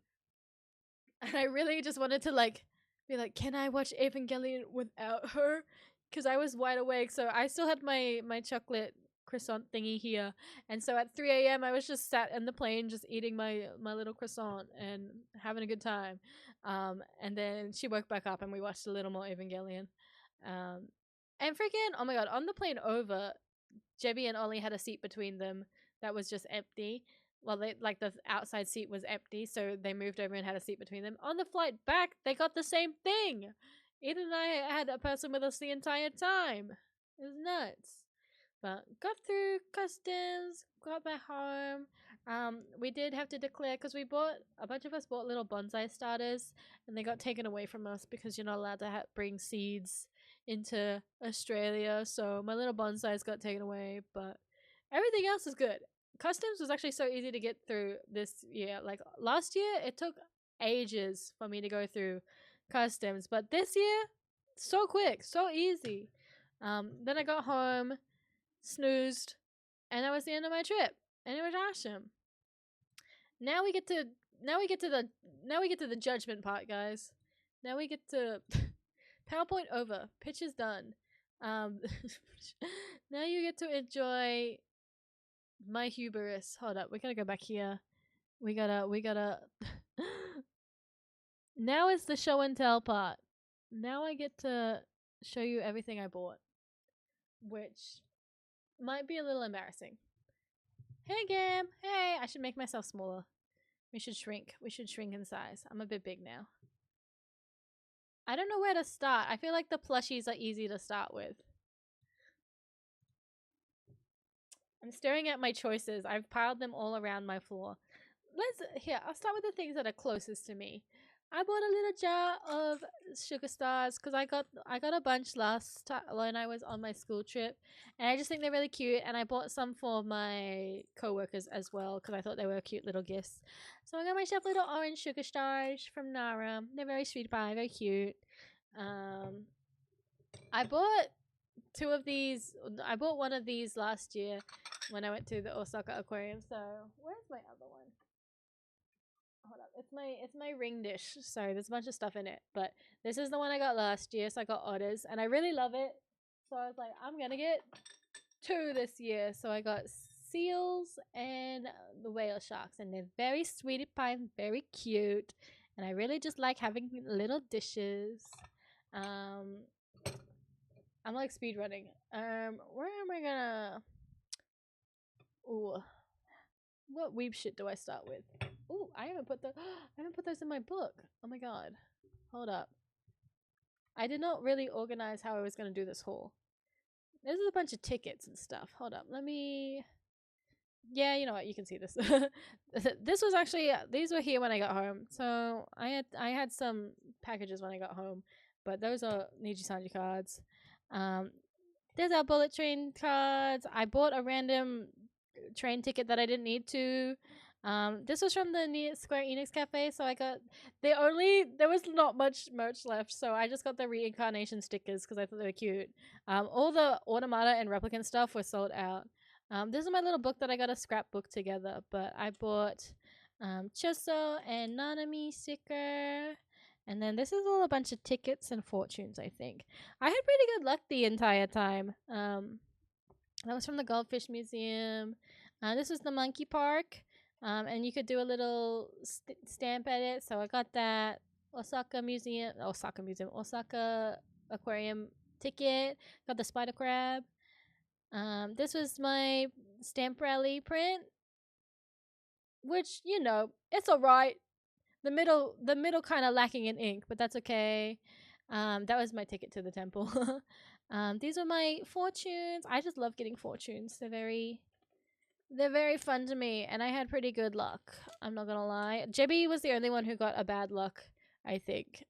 And I really just wanted to like be like, can I watch Evangelion without her? Because I was wide awake, so I still had my chocolate croissant thingy here, and so at 3 a.m. I was just sat in the plane just eating my little croissant and having a good time. And then she woke back up and we watched a little more Evangelion. And freaking, oh my god, on the plane over, Jebby and Ollie had a seat between them that was just empty. Well, the outside seat was empty, so they moved over and had a seat between them. On the flight back, they got the same thing. Ethan and I had a person with us the entire time. It was nuts. But got through customs, got back home. We did have to declare because a bunch of us bought little bonsai starters, and they got taken away from us because you're not allowed to bring seeds into Australia. So my little bonsais got taken away, but everything else is good. Customs was actually so easy to get through this year. Like last year, it took ages for me to go through customs, but this year, so quick, so easy. Then I got home, snoozed, and that was the end of my trip, and it was awesome. Now we get to the judgment part, guys. Now we get to PowerPoint over. Pitch is done. Um, now you get to enjoy my hubris. Hold up, we gotta go back here. We gotta. Now is the show and tell part. Now I get to show you everything I bought, which might be a little embarrassing. Hey, Gam. Hey, I should make myself smaller. We should shrink. We should shrink in size. I'm a bit big now. I don't know where to start. I feel like the plushies are easy to start with. I'm staring at my choices. I've piled them all around my floor. I'll start with the things that are closest to me. I bought a little jar of sugar stars because I got a bunch last time when I was on my school trip, and I just think they're really cute. And I bought some for my coworkers as well because I thought they were cute little gifts. So I got myself little orange sugar stars from Nara. They're very sweet pie, very cute. I bought two of these. I bought one of these last year when I went to the Osaka Aquarium. So where's my other one? Hold up, it's my ring dish. So there's a bunch of stuff in it, but this is the one I got last year. So I got otters, and I really love it. So I was like, I'm gonna get two this year. So I got seals and the whale sharks, and they're very sweetie pie, very cute, and I really just like having little dishes. I'm like speed running. Where am I gonna? Ooh, what weeb shit do I start with? Ooh, I haven't put those in my book. Oh my god. Hold up. I did not really organize how I was gonna do this haul. There's a bunch of tickets and stuff. Hold up. Let me. Yeah, you know what? You can see this. This was actually these were here when I got home. So I had some packages when I got home, but those are Niji Sanji cards. There's our bullet train cards. I bought a random train ticket that I didn't need to. This was from the Square Enix Cafe, so I got there was not much merch left, so I just got the reincarnation stickers because I thought they were cute. All the automata and replicant stuff were sold out. This is my little book that I got a scrapbook together, but I bought Choso and Nanami sticker. And then this is all a bunch of tickets and fortunes, I think. I had pretty good luck the entire time. That was from the Goldfish Museum. This was the Monkey Park. And you could do a little stamp edit. So I got that Osaka Aquarium ticket. Got the spider crab. This was my stamp rally print, which, you know, it's alright. The middle kind of lacking in ink, but that's okay. That was my ticket to the temple. These are my fortunes. I just love getting fortunes. They're very fun to me, and I had pretty good luck. I'm not gonna lie. Jebby was the only one who got a bad luck, I think.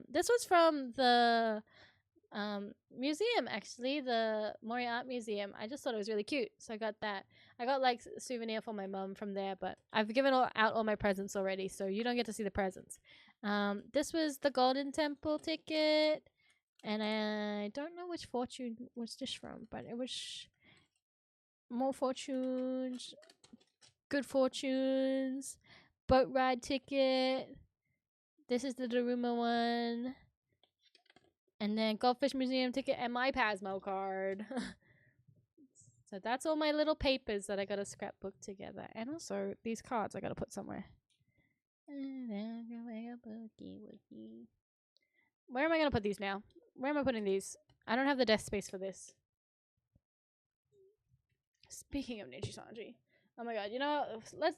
This was from the museum, actually, the Mori Art Museum. I just thought it was really cute, so I got that. I got like a souvenir for my mum from there, but I've given out all my presents already, so you don't get to see the presents. This was the Golden Temple ticket, and I don't know which fortune was this from, but it was more fortunes, good fortunes, boat ride ticket. This is the Daruma one. And then Goldfish Museum ticket and my Pasmo card. So that's all my little papers that I got to scrapbook together. And also these cards I got to put somewhere. Where am I going to put these now? Where am I putting these? I don't have the desk space for this. Speaking of Niji Sanji. Oh my god, you know,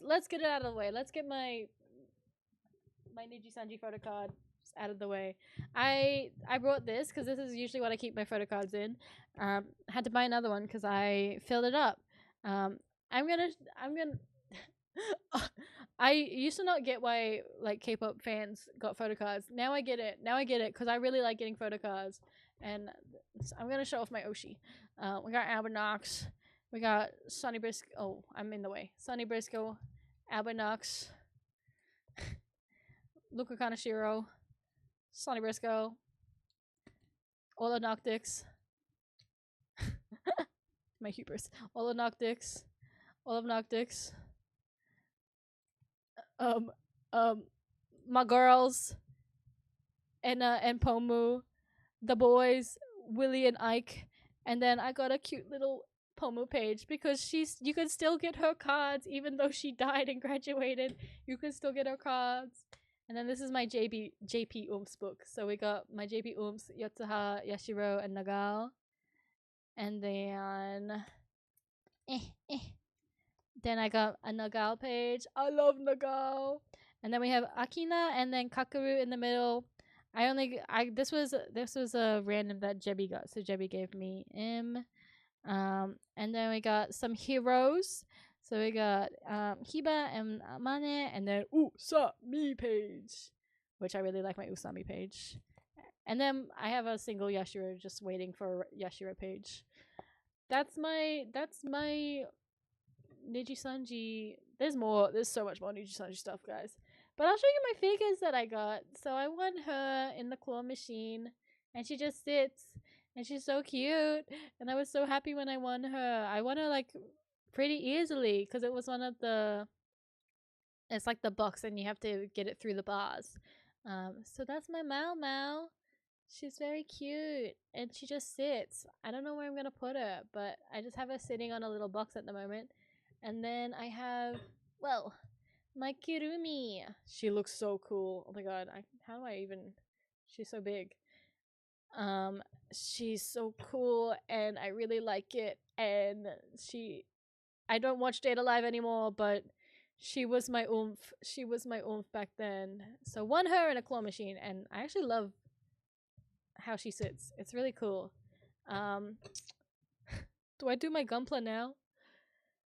let's get it out of the way. Let's get my Niji Sanji photo card out of the way. I brought this because this is usually what I keep my photo cards in. Had to buy another one because I filled it up. I'm gonna I used to not get why like K-pop fans got photo cards. Now I get it because I really like getting photo cards, and I'm gonna show off my Oshi. We got Albinox, we got Sonny Briscoe. Oh, I'm in the way. Sonny Briscoe, Albinox, Luca Kanashiro, Sonny Briscoe, Ola Noctix, my hubris, Ola Noctix, Olav Noctix, my girls, and Pomu, the boys, Willie and Ike, and then I got a cute little Pomu page because you can still get her cards even though she died and graduated. You can still get her cards. And then this is my JP Oomp's book. So we got my JP Oomp's, Yotsuha, Yashiro, and Nagal. And then eh, eh. Then I got a Nagal page. I love Nagal. And then we have Akina and then Kakaru in the middle. This was a random that Jebby got, so Jebby gave me M. And then we got some heroes. So we got Hiba and Mane, and then Usami page, which I really like my Usami page. And then I have a single Yashiro just waiting for a Yashiro page. That's my Nijisanji. There's so much more Nijisanji stuff, guys. But I'll show you my figures that I got. So I won her in the claw machine, and she just sits, and she's so cute. And I was so happy when I won her. I won her like pretty easily because it was one of the. It's like the box, and you have to get it through the bars. So that's my Mao Mao. She's very cute, and she just sits. I don't know where I'm gonna put her, but I just have her sitting on a little box at the moment. And then I have, well, my Kirumi. She looks so cool. Oh my god, how do I even? She's so big. She's so cool, and I really like it. And I don't watch Data Live anymore, but she was my oomph. She was my oomph back then. So won her in a claw machine, and I actually love how she sits. It's really cool. Do I do my Gunpla now?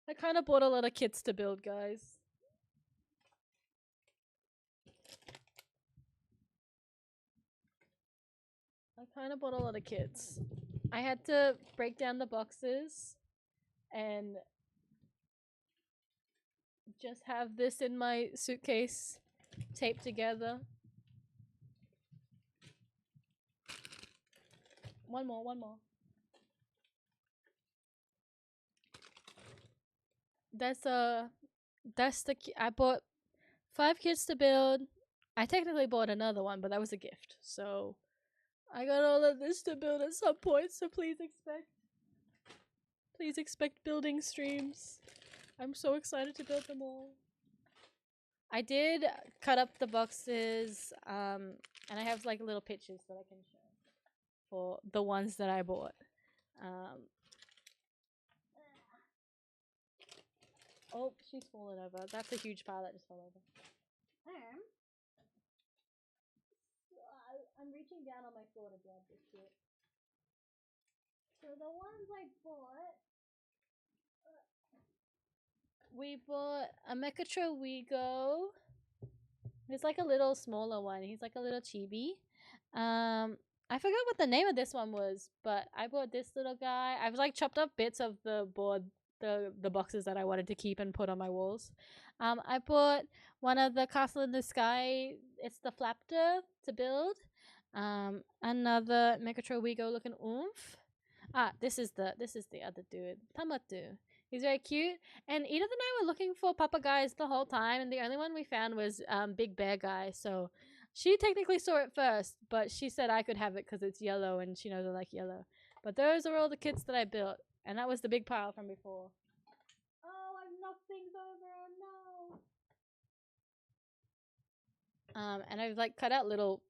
I kind of bought a lot of kits to build, guys. I kind of bought a lot of kits. I had to break down the boxes and just have this in my suitcase taped together. One more. I bought 5 kits to build. I technically bought another one, but that was a gift. So I got all of this to build at some point, so please expect building streams. I'm so excited to build them all. I did cut up the boxes, and I have like little pictures that I can show for the ones that I bought. Oh, she's fallen over. That's a huge pile that just fell over. I'm reaching down on my floor to grab this shit. So the ones I bought, we bought a Mechatro Wigo. It's like a little smaller one. He's like a little chibi. I forgot what the name of this one was, but I bought this little guy. I've like chopped up bits of the board, the boxes that I wanted to keep and put on my walls. I bought one of the Castle in the Sky. It's the Flaptor to build. Another Mechatro Wigo looking oomph. This is the other dude, Tamatu. He's very cute. And Edith and I were looking for papagayas the whole time, and the only one we found was Big Bear Guy. So she technically saw it first, but she said I could have it because it's yellow, and she knows I like yellow. But those are all the kits that I built, and that was the big pile from before. Oh, I've knocked things over. No. And I've like cut out little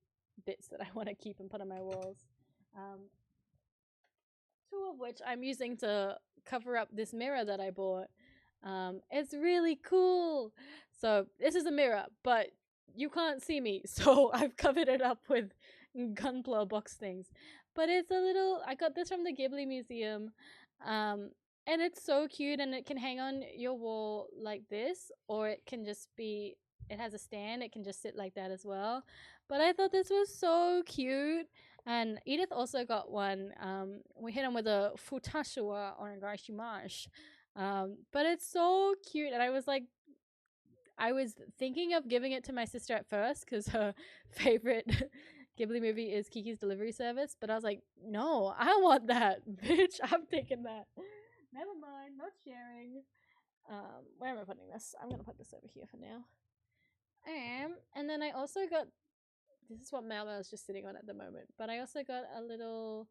bits that I want to keep and put on my walls. 2 of which I'm using to cover up this mirror that I bought. It's really cool. So this is a mirror, but you can't see me, so I've covered it up with Gunpla box things. But it's a little. I got this from the Ghibli Museum, and it's so cute, and it can hang on your wall like this, or it can just be. It has a stand. It can just sit like that as well. But I thought this was so cute. And Edith also got one. We hit him with a Futashiwa Onegaishimasu. But it's so cute. And I was thinking of giving it to my sister at first because her favorite Ghibli movie is Kiki's Delivery Service. But I was like, no, I want that, bitch. I'm taking that. Never mind, not sharing. Where am I putting this? I'm gonna put this over here for now. And then I also got this is what Malmo is just sitting on at the moment. But I also got a little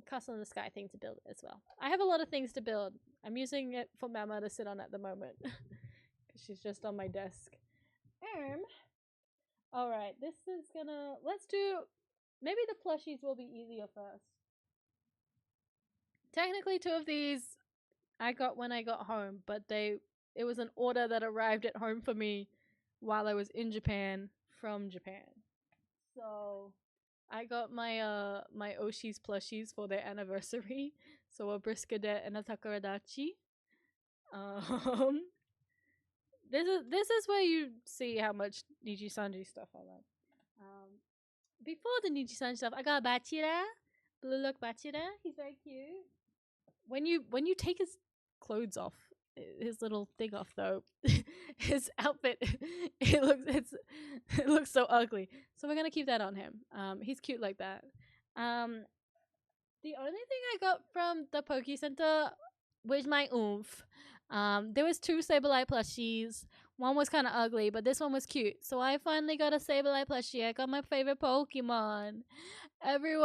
castle in the sky thing to build as well. I have a lot of things to build. I'm using it for Malmo to sit on at the moment because she's just on my desk. All right, this is gonna. Let's do. Maybe the plushies will be easier first. Technically, 2 of these I got when I got home, but it was an order that arrived at home for me while I was in Japan from Japan. So I got my Oshi's plushies for their anniversary. So a Briskadet and a Takaradachi. Um this is where you see how much Niji Sanji stuff I like. Before the Niji Sanji stuff, I got Bachira. Blue look Bachira. He's very cute. When you take his clothes off, his little thing off though, his outfit it looks so ugly. So we're gonna keep that on him. He's cute like that. The only thing I got from the Poke Center was my oomph. There was 2 Sableye plushies. One was kind of ugly, but this one was cute. So I finally got a Sableye plushie. I got my favorite Pokemon. Every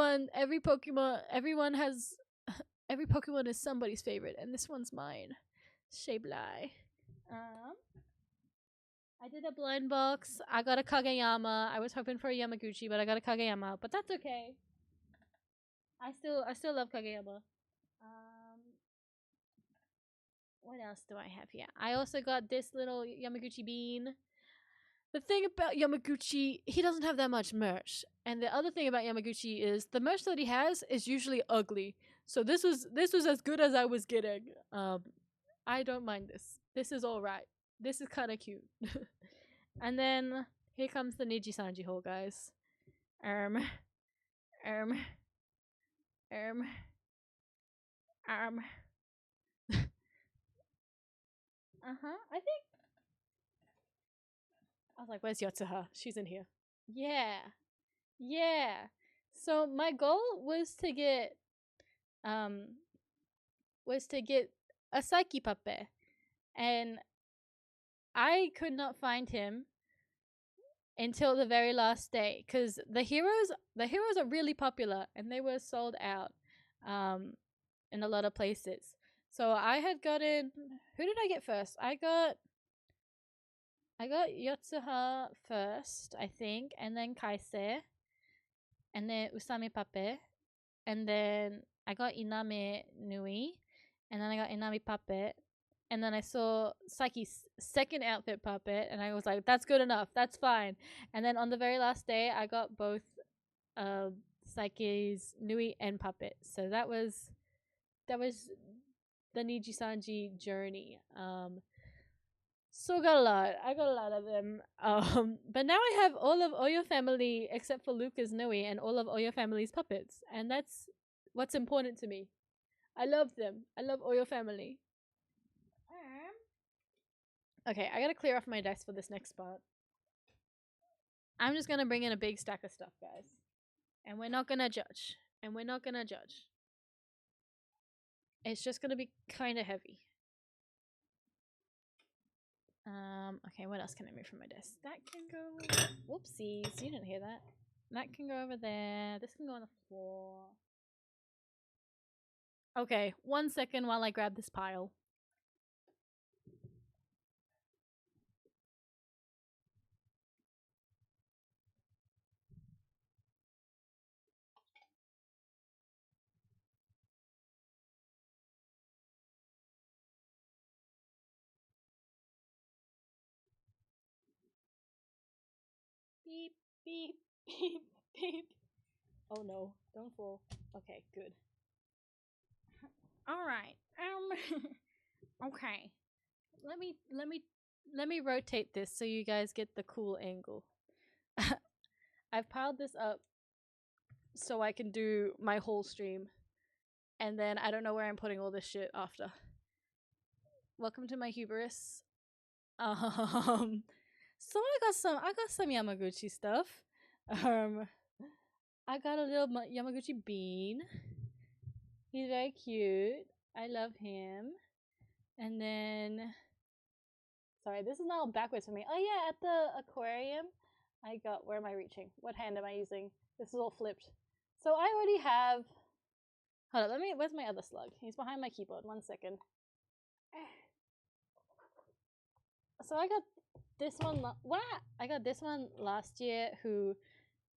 Pokemon is somebody's favorite, and this one's mine. Sableye. I did a blind box. I got a Kageyama. I was hoping for a Yamaguchi, but I got a Kageyama. But that's okay. I still love Kageyama. What else do I have here? I also got this little Yamaguchi bean. The thing about Yamaguchi, he doesn't have that much merch. And the other thing about Yamaguchi is the merch that he has is usually ugly. So this was as good as I was getting. I don't mind this. This is alright. This is kinda cute. And then here comes the Niji Sanji haul, guys. I think I was like, where's Yotsuha? She's in here. Yeah. Yeah. So my goal was to get a Psyche puppet. And I could not find him until the very last day because the heroes are really popular and they were sold out in a lot of places. So I had gotten, who did I get first? I got Yotsuha first, I think, and then Kaise, and then Usami Pape, and then I got Iname Nui, and then I got Inami Puppet, and then I saw Psyche's second outfit puppet, and I was like, that's good enough, that's fine. And then on the very last day, I got both Psyche's Nui and Puppet. So that was the Niji Sanji journey. So got a lot. I got a lot of them. But now I have all of Oyo family except for Luca's Nui and all of Oyo family's puppets, and that's what's important to me. I love them. I love Oyo family. Okay, I gotta clear off my desk for this next part. I'm just gonna bring in a big stack of stuff, guys, and we're not gonna judge. It's just gonna be kind of heavy. Okay, what else can I move from my desk? That can go. Whoopsies, you didn't hear that. That can go over there. This can go on the floor. Okay, 1 second while I grab this pile. Beep, beep, beep, beep. Oh no, don't fall. Okay, good. Alright. Okay. Let me rotate this so you guys get the cool angle. I've piled this up so I can do my whole stream. And then I don't know where I'm putting all this shit after. Welcome to my hubris. So I got some Yamaguchi stuff. I got a little Yamaguchi bean. He's very cute. I love him. And then, sorry, this is now backwards for me. Oh yeah, at the aquarium, I got, where am I reaching? What hand am I using? This is all flipped. So I already have, hold on, where's my other slug? He's behind my keyboard, 1 second. So I got this one, I got this one last year who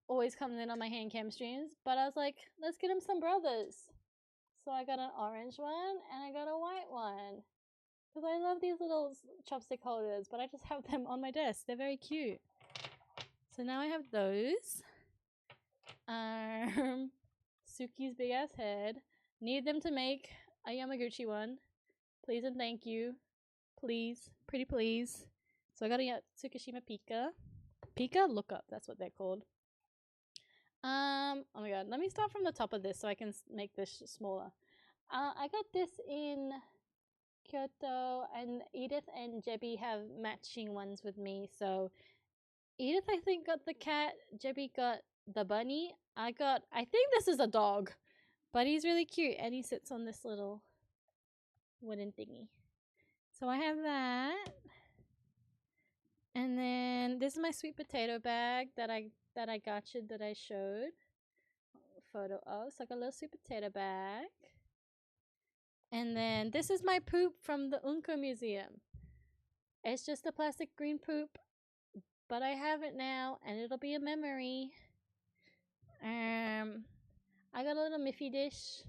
always comes in on my hand cam streams, but I was like, let's get him some brothers. So I got an orange one and I got a white one. Because I love these little chopstick holders, but I just have them on my desk. They're very cute. So now I have those. Suki's big ass head. Need them to make a Yamaguchi one. Please and thank you. Please. Pretty please. So I got a Tsukishima Pika. Pika? Look up. That's what they're called. Oh my god. Let me start from the top of this so I can make this smaller. I got this in Kyoto, and Edith and Jebby have matching ones with me. So Edith, I think, got the cat. Jebby got the bunny. I think this is a dog, but he's really cute and he sits on this little wooden thingy. So I have that. And then this is my sweet potato bag that I gotcha that I showed a photo of. So I got a little sweet potato bag. And then this is my poop from the Unko Museum. It's just a plastic green poop, but I have it now and it'll be a memory. I got a little Miffy dish.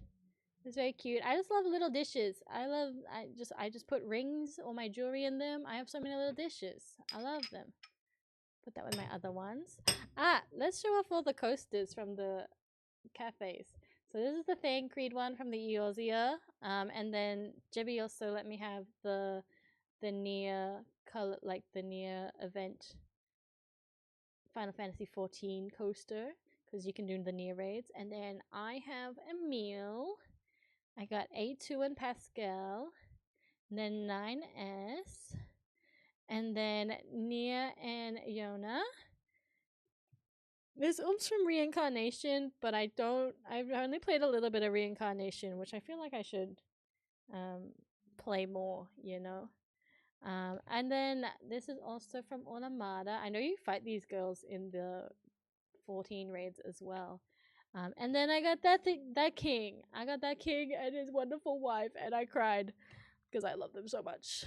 It's very cute. I just love little dishes. I just put rings or my jewelry in them. I have so many little dishes. I love them. Put that with my other ones. Let's show off all the coasters from the cafes. So this is the Thane Creed one from the Eorzea. And then Jebby also let me have the Nier color, like the Nier event Final Fantasy 14 coaster, because you can do the Nier raids. And then I have Emil. I got A2 and Pascal. And then 9S. And then Nia and Yona. This comes from Reincarnation, but I've only played a little bit of Reincarnation, which I feel like I should play more, you know. And then this is also from Olamada. I know you fight these girls in the 14 raids as well. And then I got that king. I got that king and his wonderful wife, and I cried because I love them so much.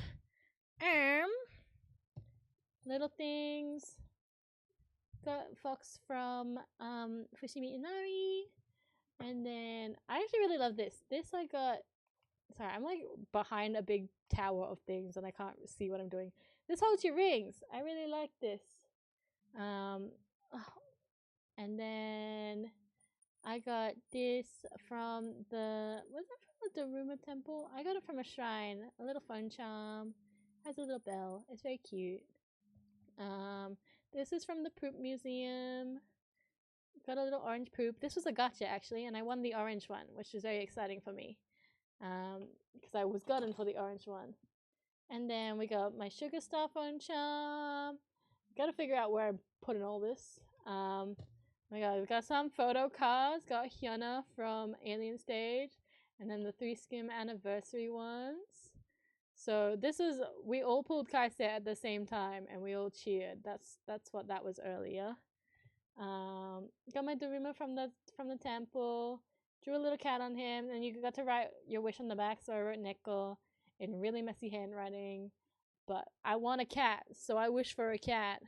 Little things. Got Fox from Fushimi Inari. And then I actually really love this. This I got. Sorry, I'm like behind a big tower of things and I can't see what I'm doing. This holds your rings. I really like this. And then I got this from was that from the Daruma Temple? I got it from a shrine. A little phone charm. Has a little bell. It's very cute. This is from the Poop Museum. Got a little orange poop. This was a gacha actually, and I won the orange one, which is very exciting for me. Because I was gotten for the orange one. And then we got my Sugar Star phone charm. Gotta figure out where I'm putting all this. Oh my god, we got some photo cards. Got Hyuna from Alien Stage. And then the 3 Skim anniversary ones. So we all pulled Kaise at the same time and we all cheered. That's what that was earlier. Got my Daruma from the temple. Drew a little cat on him, and you got to write your wish on the back. So I wrote Neko in really messy handwriting, but I want a cat, so I wish for a cat.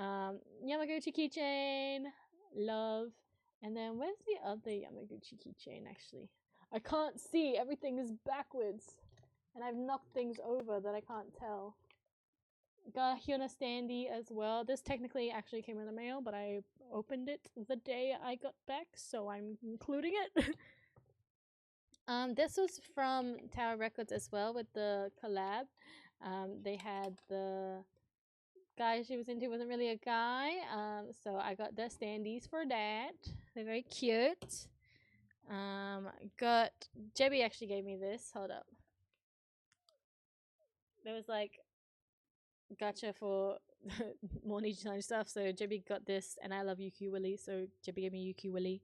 Yamaguchi keychain, love, and then where's the other Yamaguchi keychain? Actually, I can't see. Everything is backwards, and I've knocked things over that I can't tell. Got Hyuna standee as well. This technically actually came in the mail, but I opened it the day I got back, so I'm including it. This was from Tower Records as well with the collab. They had the guy she was into wasn't really a guy, so I got the standees for that. They're very cute. Got Jebby actually gave me this. Hold up. There was like gotcha for more niche design stuff, so Jebby got this, and I love Yuki Willy, so Jebby gave me Yuki Willy.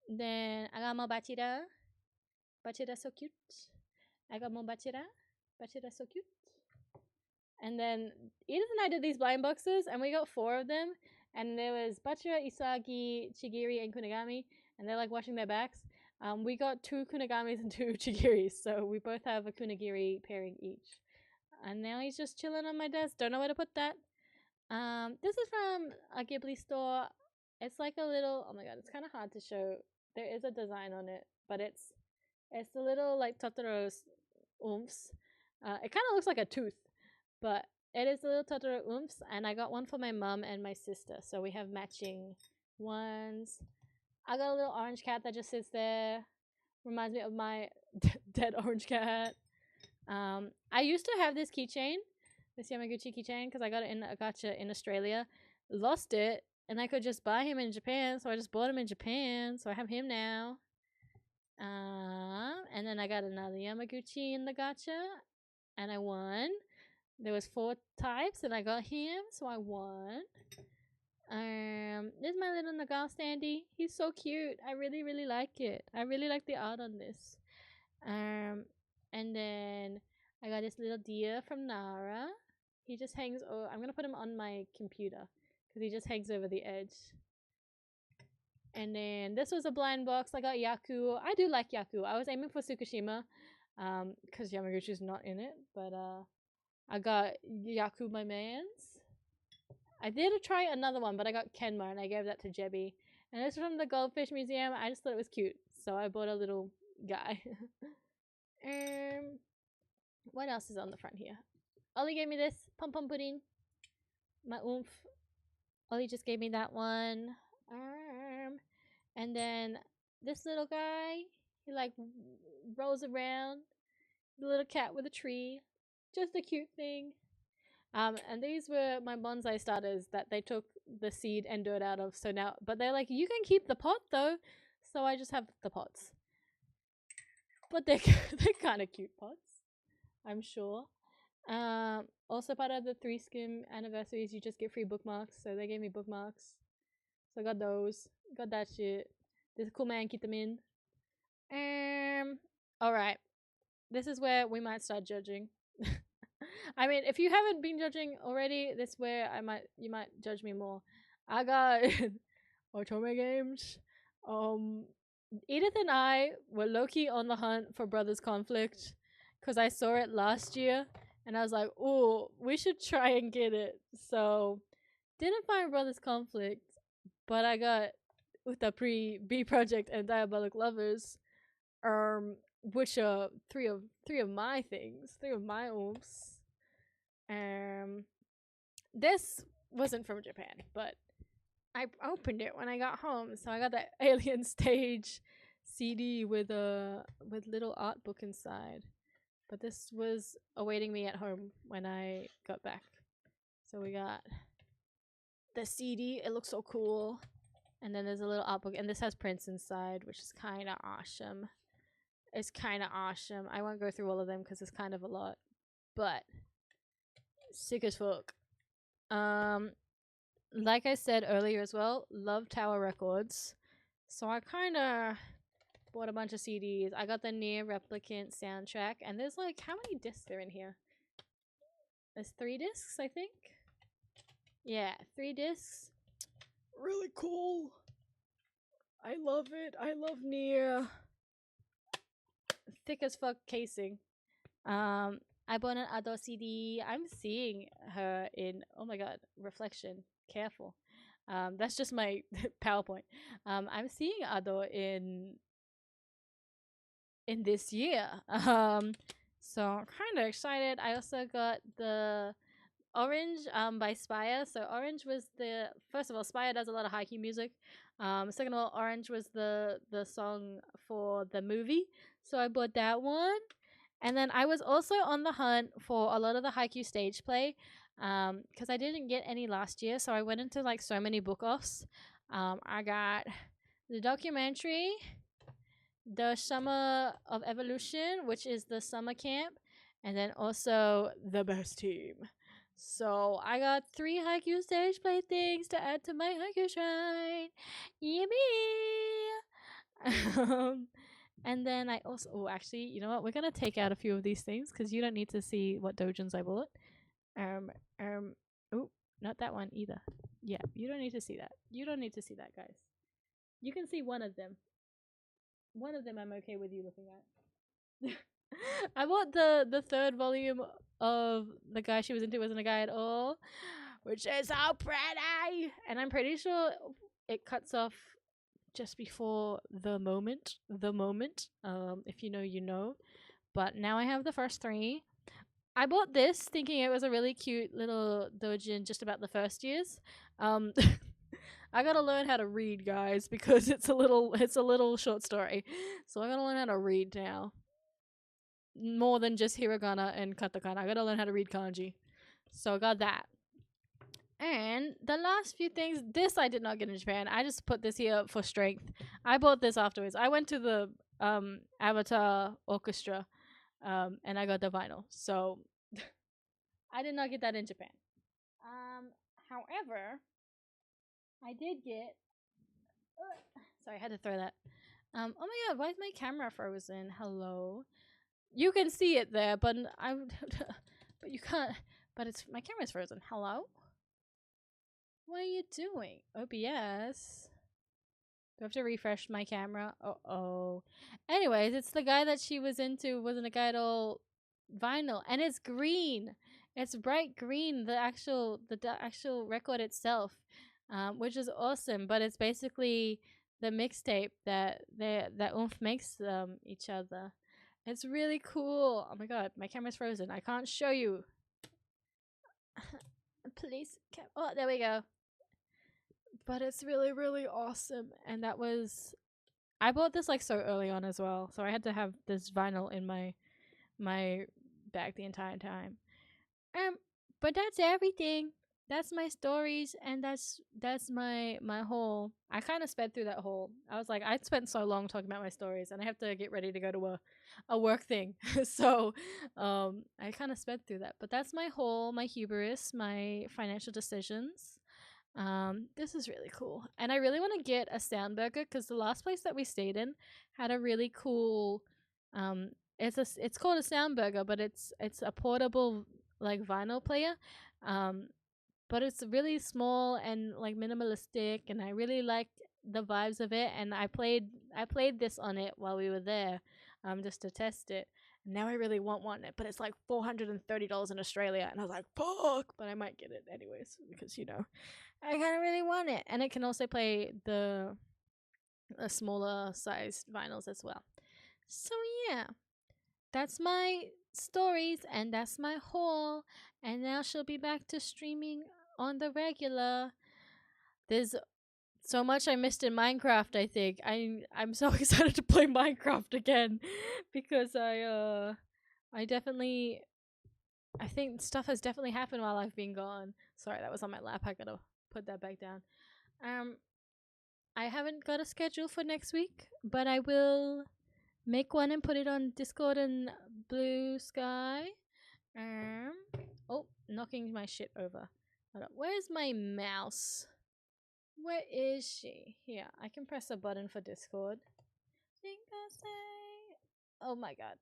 Then I got more Bachira. Bachira so cute. I got more Bachira. Bachira so cute. And then Edith and I did these blind boxes, and we got 4 of them. And there was Bachira, Isagi, Chigiri, and Kunigami, and they're like washing their backs. We got 2 Kunigamis and 2 Chigiris, so we both have a Kunigiri pairing each. And now he's just chilling on my desk. Don't know where to put that. This is from a Ghibli store. It's like a little. Oh my god, it's kind of hard to show. There is a design on it, but it's a little like Totoro's oomphs. It kind of looks like a tooth, but it is a little Totoro oomphs, and I got one for my mom and my sister, so we have matching ones. I got a little orange cat that just sits there. Reminds me of my dead orange cat. I used to have this keychain, this Yamaguchi keychain, because I got it in a gacha in Australia. Lost it, and I could just buy him in Japan, so I just bought him in Japan, so I have him now. And then I got another Yamaguchi in the gacha, and I won. There was 4 types, and I got him, so I won. This is my little Nagal standee. He's so cute. I really, really like it. I really like the art on this. And then I got this little deer from Nara. He just hangs. Oh, I'm gonna put him on my computer because he just hangs over the edge. And then this was a blind box. I got Yaku. I do like Yaku. I was aiming for Tsukushima, because Yamaguchi's not in it. But I got Yaku, my man's. I did try another one, but I got Kenma, and I gave that to Jebby. And this is from the Goldfish Museum. I just thought it was cute, so I bought a little guy. What else is on the front here? Ollie gave me this pom pom pudding. My oomph. Ollie just gave me that one. And then this little guy, he like rolls around. The little cat with a tree. Just a cute thing. And these were my bonsai starters that they took the seed and dirt out of. So now, but they're like, you can keep the pot though. So I just have the pots. But they're kind of cute pots, I'm sure. Also part of the 3 skim anniversaries, you just get free bookmarks. So they gave me bookmarks. So I got those. Got that shit. This cool man, keep them in. Alright. This is where we might start judging. I mean, if you haven't been judging already, this is where you might judge me more. I got Otome games. Edith and I were low-key on the hunt for Brothers Conflict because I saw it last year and I was like, oh, we should try and get it. So didn't find Brothers Conflict, but I got Utapri, B Project, and Diabolic Lovers, which are three of my things, 3 of my oomph. This wasn't from Japan, but I opened it when I got home, so I got that Alien Stage CD with little art book inside. But this was awaiting me at home when I got back. So we got the CD. It looks so cool. And then there's a little art book, and this has prints inside, which is kind of awesome. It's kind of awesome. I won't go through all of them because it's kind of a lot, but sick as fuck. Like I said earlier as well, love Tower Records, so I kind of bought a bunch of CDs. I got the Near Replicant soundtrack, and there's like, how many discs are in here? There's 3 discs, I think. Yeah, 3 discs. Really cool. I love it. I love Near. Thick as fuck casing. I bought an Ado CD. I'm seeing her in, oh my god, Reflection. Careful. That's just my PowerPoint. I'm seeing Ado in this year. So I'm kind of excited. I also got the Orange by Spire. So Orange was the, first of all, Spire does a lot of haiku music. Second of all, Orange was the song for the movie. So I bought that one. And then I was also on the hunt for a lot of the haiku stage play, because I didn't get any last year. So I went into like so many book offs. I got the documentary, the Summer of Evolution, which is the summer camp, and then also the best team. So I got 3 haiku stage play things to add to my haiku shrine. Yippee! And then I also, actually, you know what? We're gonna take out a few of these things because you don't need to see what dojins I bought. Um, oh, not that one either. Yeah, you don't need to see that. You don't need to see that, guys. You can see one of them. One of them I'm okay with you looking at. I bought the third volume of The Guy She Was Into Wasn't a Guy at All, which is so pretty. And I'm pretty sure it cuts off just before the moment. The moment. If you know, you know. But now I have the first three. I bought this thinking it was a really cute little doujin just about the first years. Um, I gotta learn how to read, guys, because it's a little short story. So I gotta learn how to read now. More than just hiragana and katakana. I gotta learn how to read kanji. So I got that. And the last few things, this I did not get in Japan. I just put this here for strength. I bought this afterwards. I went to the Avatar Orchestra, and I got the vinyl. So I did not get that in Japan. However, I did get. Sorry, I had to throw that. Oh my god, why is my camera frozen? Hello. You can see it there, but but you can't. But it's my camera's frozen. Hello. What are you doing? OBS. Do I have to refresh my camera? Oh. Anyways, it's The Guy That She Was Into Wasn't a Guy at All vinyl, and it's green. It's bright green. The actual record itself, which is awesome. But it's basically the mixtape that Oomph makes each other. It's really cool. Oh my god, my camera's frozen. I can't show you. Please. Oh, there we go. But it's really, really awesome. And that was. I bought this like so early on as well. So I had to have this vinyl in my bag the entire time. But that's everything. That's my stories, and that's my haul. I kind of sped through that haul. I was like, I spent so long talking about my stories, and I have to get ready to go to a work thing. So, I kind of sped through that. But that's my haul, my hubris, my financial decisions. This is really cool, and I really want to get a sound burger because the last place that we stayed in had a really cool. It's called a sound burger, but it's a portable like vinyl player. But it's really small and like minimalistic, and I really liked the vibes of it. And I played this on it while we were there, just to test it. And now I really want one, but it's like $430 in Australia, and I was like, fuck! But I might get it anyways because I kind of really want it, and it can also play the smaller sized vinyls as well. So yeah, that's my stories, and that's my haul. And now she'll be back to streaming on the regular. There's so much I missed in Minecraft. I think I'm so excited to play Minecraft again because I think stuff has definitely happened while I've been gone. Sorry, that was on my lap. I gotta put that back down. I haven't got a schedule for next week, but I will make one and put it on Discord and Blue Sky. Oh, knocking my shit over. Hold up. Where's my mouse? Where is she? Here, I can press a button for Discord. Oh my god.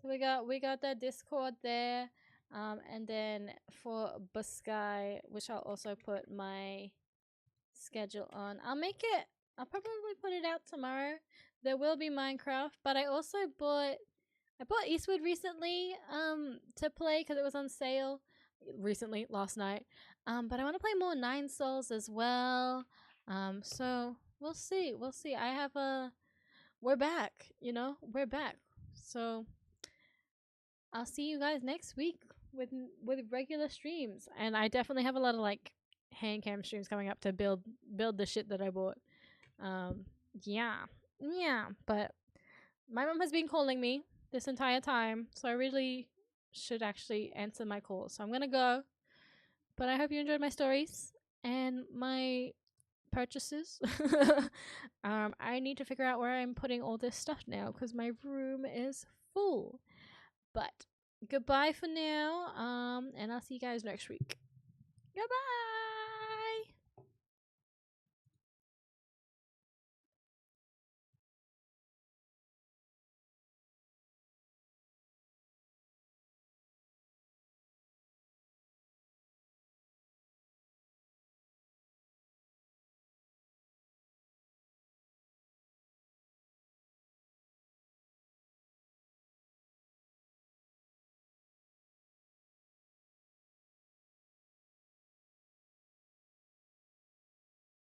So we got that Discord there. And then for Buskai, which I'll also put my schedule on. I'll probably put it out tomorrow. There will be Minecraft, but I also bought Eastwood recently to play because it was on sale recently last night. But I want to play more Nine Souls as well. So we'll see. We're back, we're back. So I'll see you guys next week with regular streams, and I definitely have a lot of like hand cam streams coming up to build the shit that I bought. Yeah, but my mom has been calling me this entire time, so I really should actually answer my call. So I'm gonna go. But I hope you enjoyed my stories and my purchases. I need to figure out where I'm putting all this stuff now because my room is full. But goodbye for now. And I'll see you guys next week. Goodbye.